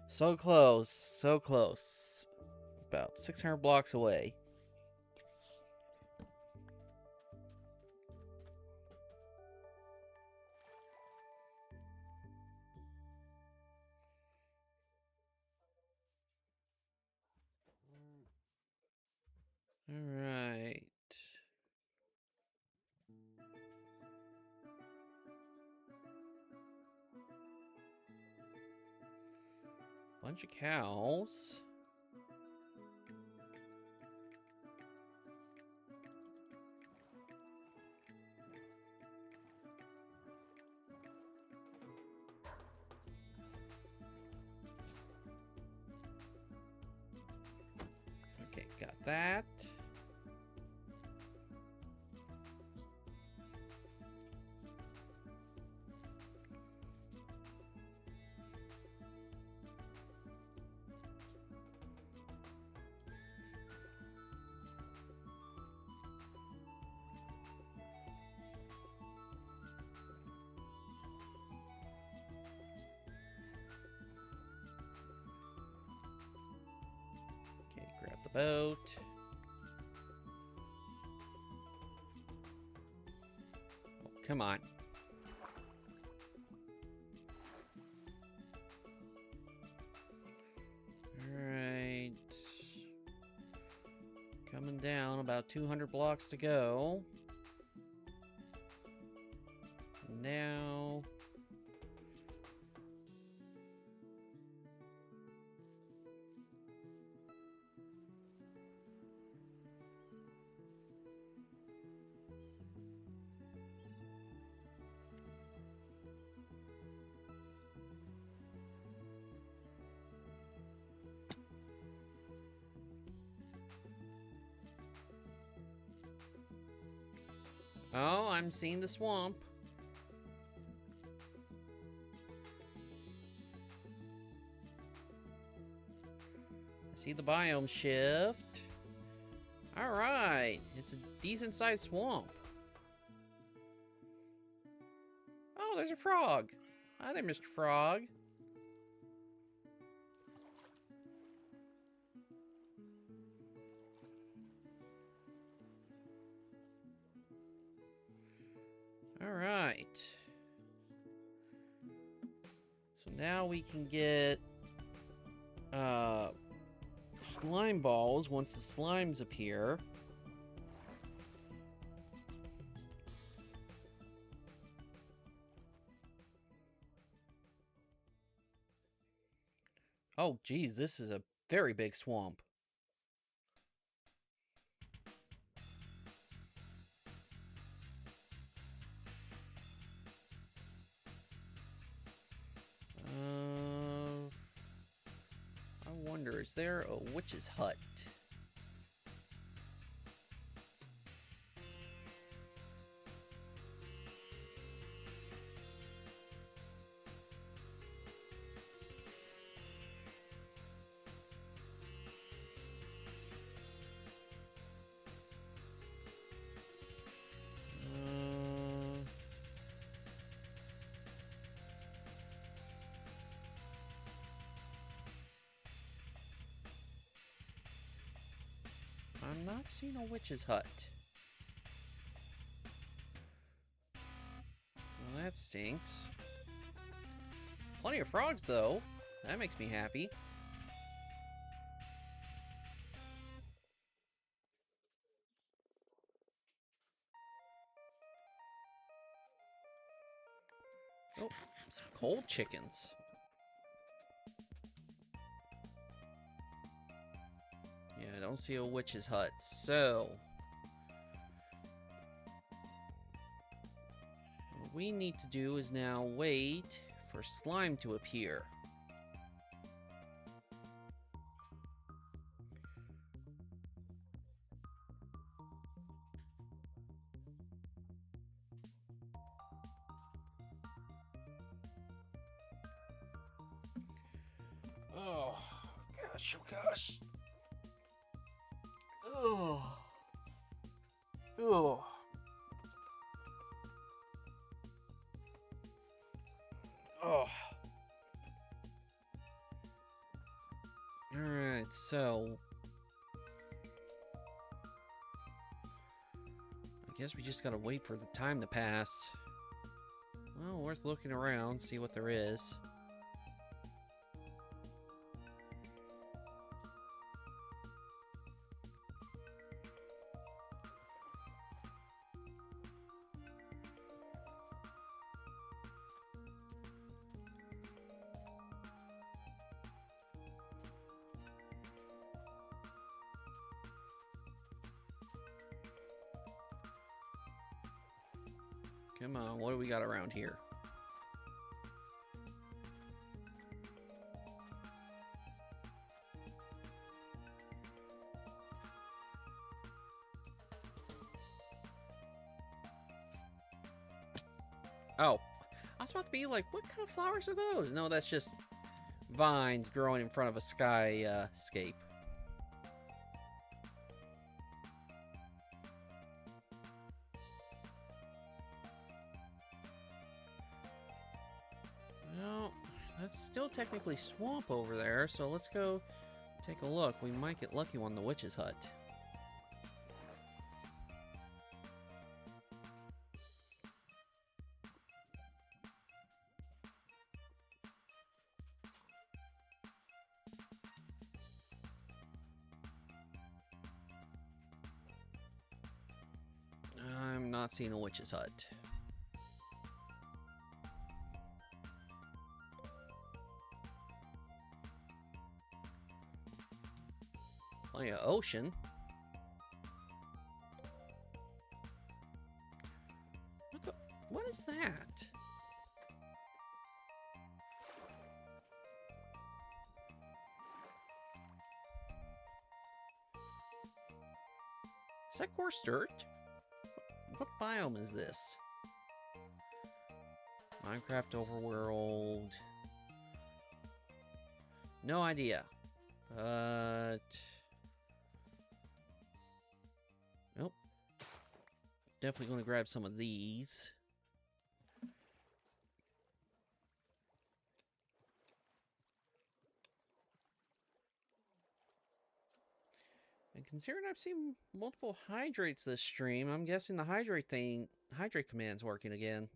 So close, so close. About 600 blocks away. Alright. Bunch of cows. Okay, got that. Okay, grab the boat. Oh, come on. Alright. Coming down, about 200 blocks to go. Now... Oh, I'm seeing the swamp. I see the biome shift. Alright, it's a decent sized swamp. Oh, there's a frog. Hi there, Mr. Frog. Alright. So now we can get slime balls once the slimes appear. Oh, geez, this is a very big swamp. I wonder, is there a witch's hut? I'm not seeing a witch's hut. Well, that stinks. Plenty of frogs, though. That makes me happy. Oh, some cold chickens. Yeah, I don't see a witch's hut, so what we need to do is now wait for slime to appear. Oh gosh, oh gosh. Oh. Oh. Oh. Alright, so I guess we just gotta wait for the time to pass. Well, worth looking around, see what there is. Come on, what do we got around here? Oh, I was about to be like, what kind of flowers are those? No, that's just vines growing in front of a skyscape. Well, that's still technically swamp over there, so let's go take a look. We might get lucky on the witch's hut. I'm not seeing a witch's hut. Plenty of ocean. What is that? Is that coarse dirt? What biome is this? Minecraft Overworld. No idea. But nope. Definitely going to grab some of these. And considering I've seen multiple hydrates this stream, I'm guessing the hydrate command's working again.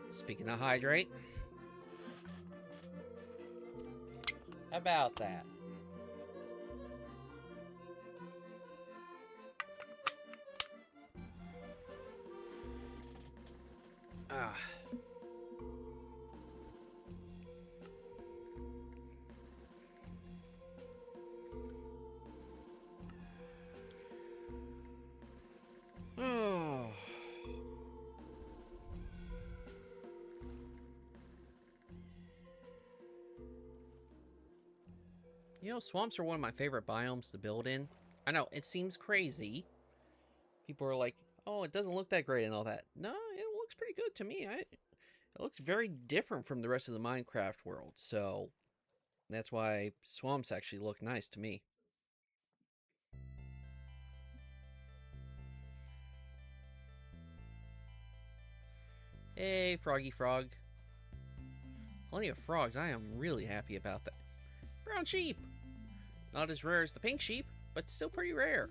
Speaking of hydrate, about that. Ah. Oh. You know, swamps are one of my favorite biomes to build in. I know, it seems crazy. People are like, oh, it doesn't look that great and all that. No, it looks pretty good to me. It looks very different from the rest of the Minecraft world, so that's why swamps actually look nice to me. Hey, Froggy Frog. Plenty of frogs. I am really happy about that. Brown sheep! Not as rare as the pink sheep, but still pretty rare.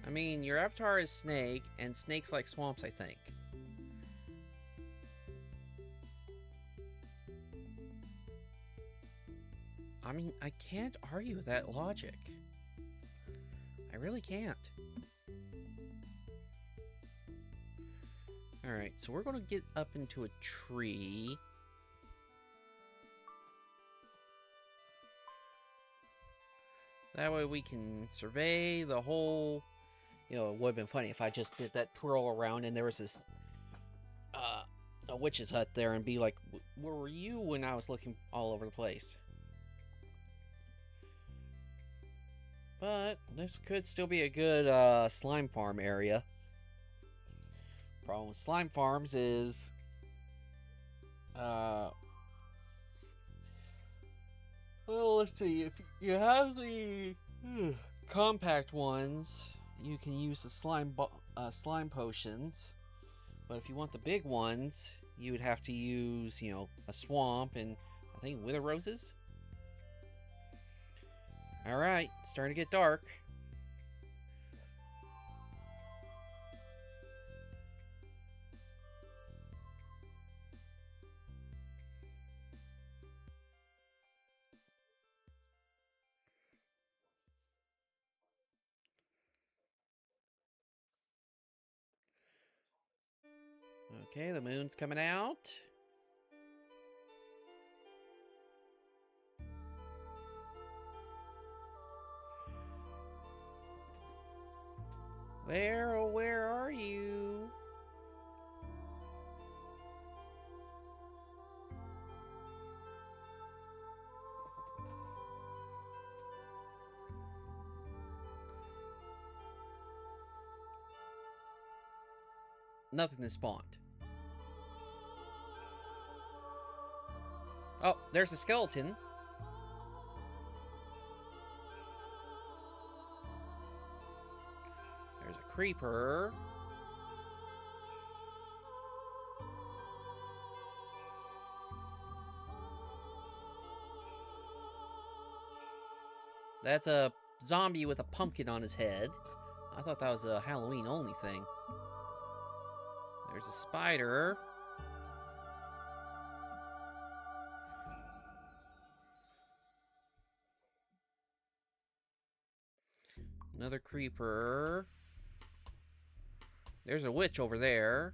I mean, your avatar is snake, and snakes like swamps, I think. I mean, I can't argue with that logic. I really can't. Alright, so we're going to get up into a tree. That way we can survey the whole... You know, it would have been funny if I just did that twirl around and there was this... a witch's hut there and be like, where were you when I was looking all over the place? But this could still be a good slime farm area. Problem with slime farms is... well, let's see. If you have the compact ones, you can use the slime potions. But if you want the big ones, you would have to use, you know, a swamp and I think wither roses. Alright, it's starting to get dark. Okay, the moon's coming out. Where are you? Nothing has spawned. Oh, there's a skeleton. There's a creeper. That's a zombie with a pumpkin on his head. I thought that was a Halloween only thing. There's a spider. Another creeper. There's a witch over there.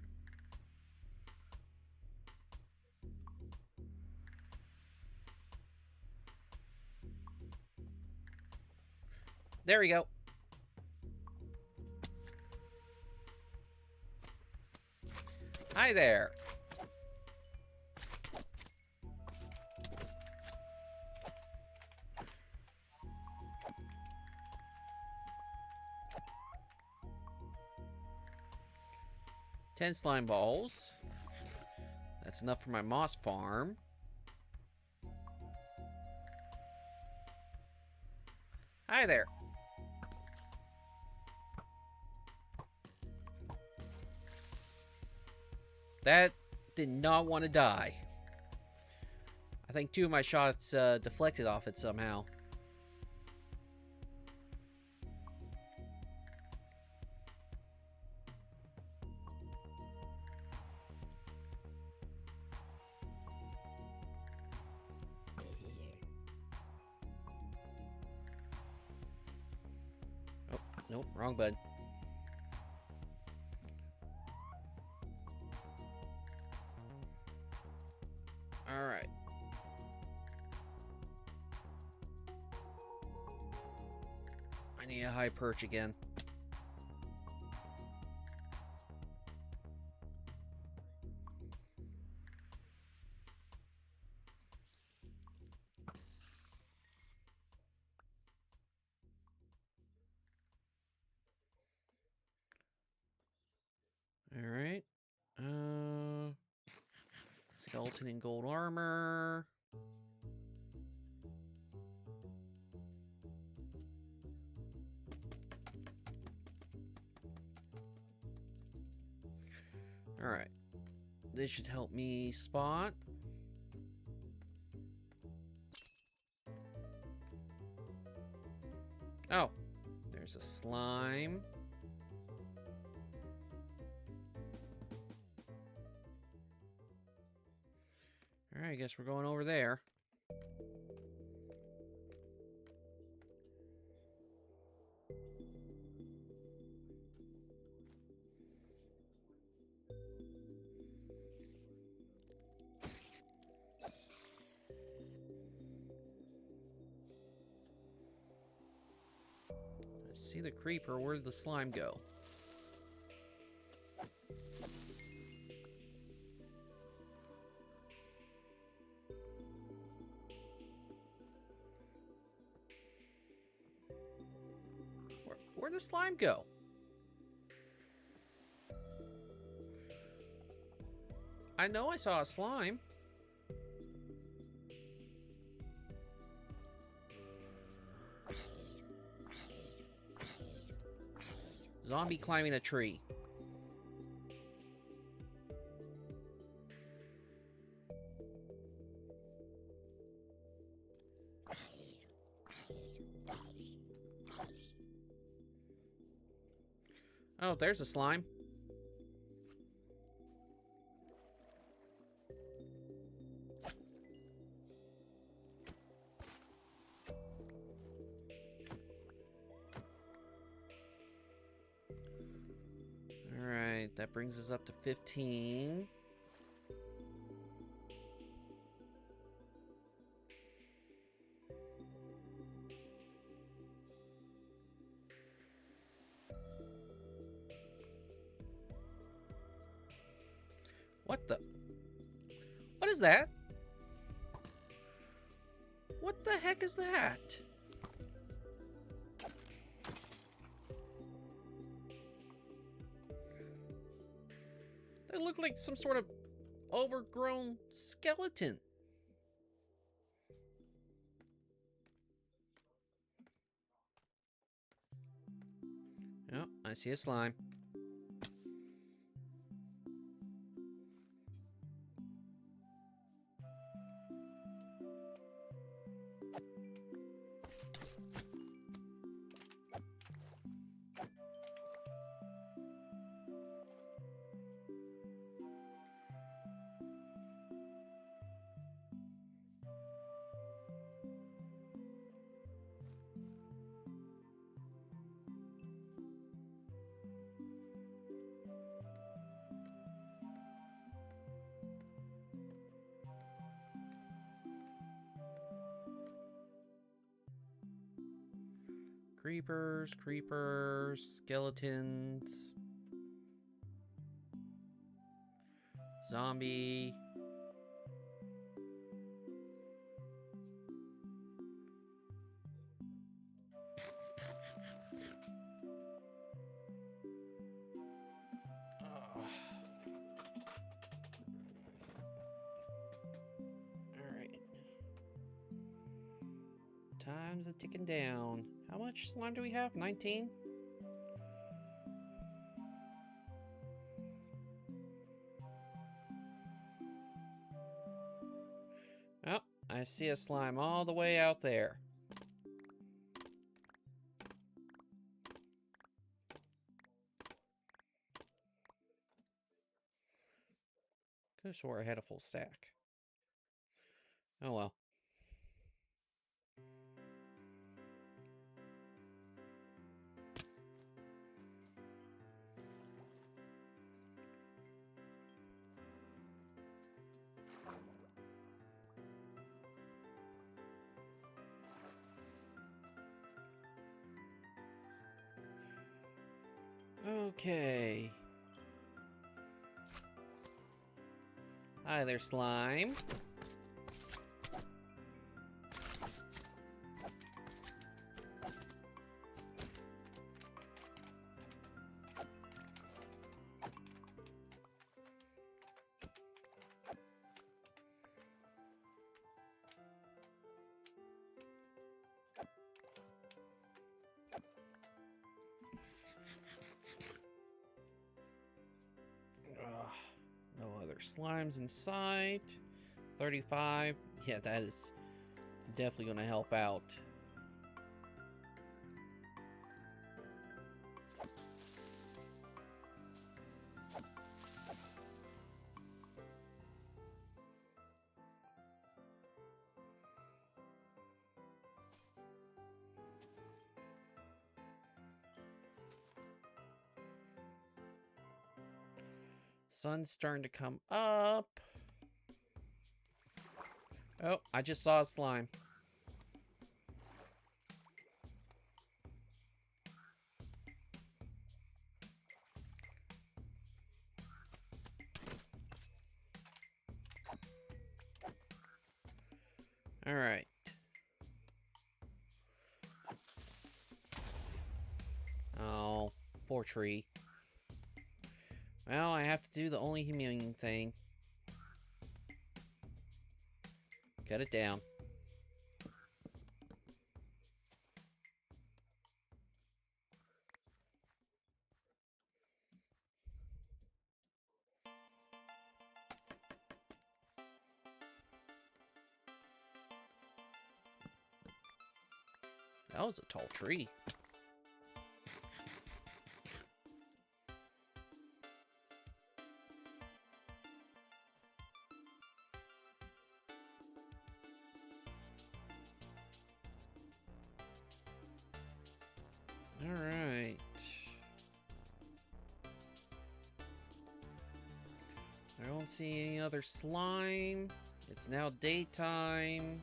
There we go. Hi there. Ten slime balls. That's enough for my moss farm. Hi there. That did not want to die. I think 2 of my shots deflected off it somehow. Oh, nope, wrong button. Alright. I need a high perch again. Alright. Skeleton in gold armor. Alright. This should help me spot. Oh, there's a slime. Alright, I guess we're going over there. I see the creeper. Where did the slime go? Where'd the slime go? I know I saw a slime. Zombie climbing a tree. Oh, there's a slime. Alright, that brings us up to 15. What the? What is that? What the heck is that? They look like some sort of overgrown skeleton. Oh, I see a slime. Creepers, creepers, skeletons, zombie. Alright. Time's a ticking down. How much slime do we have? 19? Oh, I see a slime all the way out there. Could have swore I had a full stack. Oh well. Okay. Hi there, slime. slimes in sight. 35. Yeah, that is definitely going to help out. Sun's starting to come up. Oh, I just saw a slime. All right. Oh, poor tree. Well, I have to do the only humane thing. Cut it down. That was a tall tree. All right. I don't see any other slime. It's now daytime.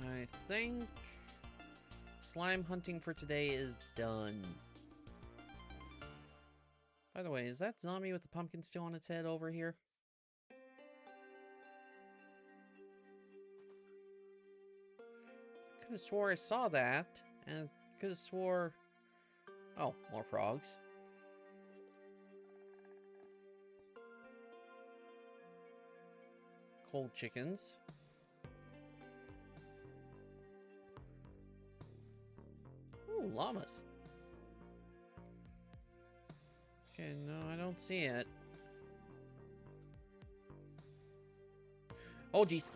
I think slime hunting for today is done. By the way, is that zombie with the pumpkin still on its head over here? Could have swore I saw that, and could have swore... Oh, more frogs. Cold chickens. Ooh, llamas. Okay, no, I don't see it. Oh, jeez.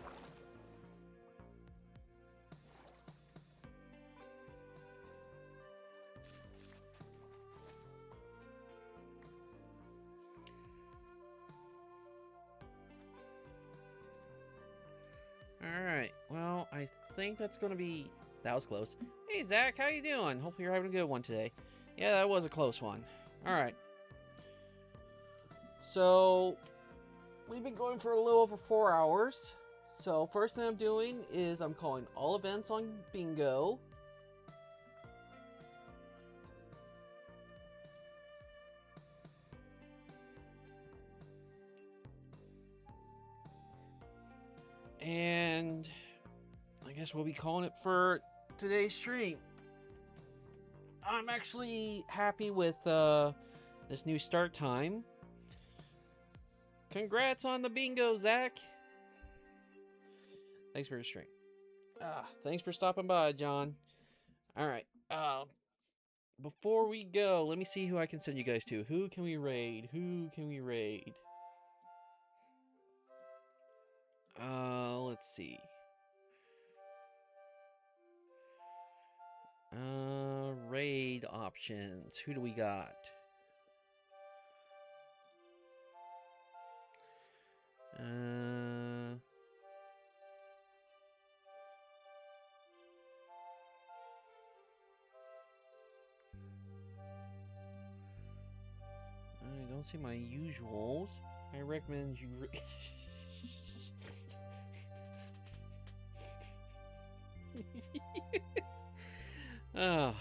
Alright, well, I think that's gonna be... That was close. Hey, Zach, how you doing? Hope you're having a good one today. Yeah, that was a close one. Alright. So, we've been going for a little over 4 hours. So, first thing I'm doing is I'm calling all events on bingo. And I guess we'll be calling it for today's stream. I'm actually happy with this new start time. Congrats on the bingo, Zach. Thanks for the stream. Thanks for stopping by, John. All right. Before we go, let me see who I can send you guys to. Who can we raid? Who can we raid? Let's see. Raid options. Who do we got? I don't see my usuals. I recommend you... Oh,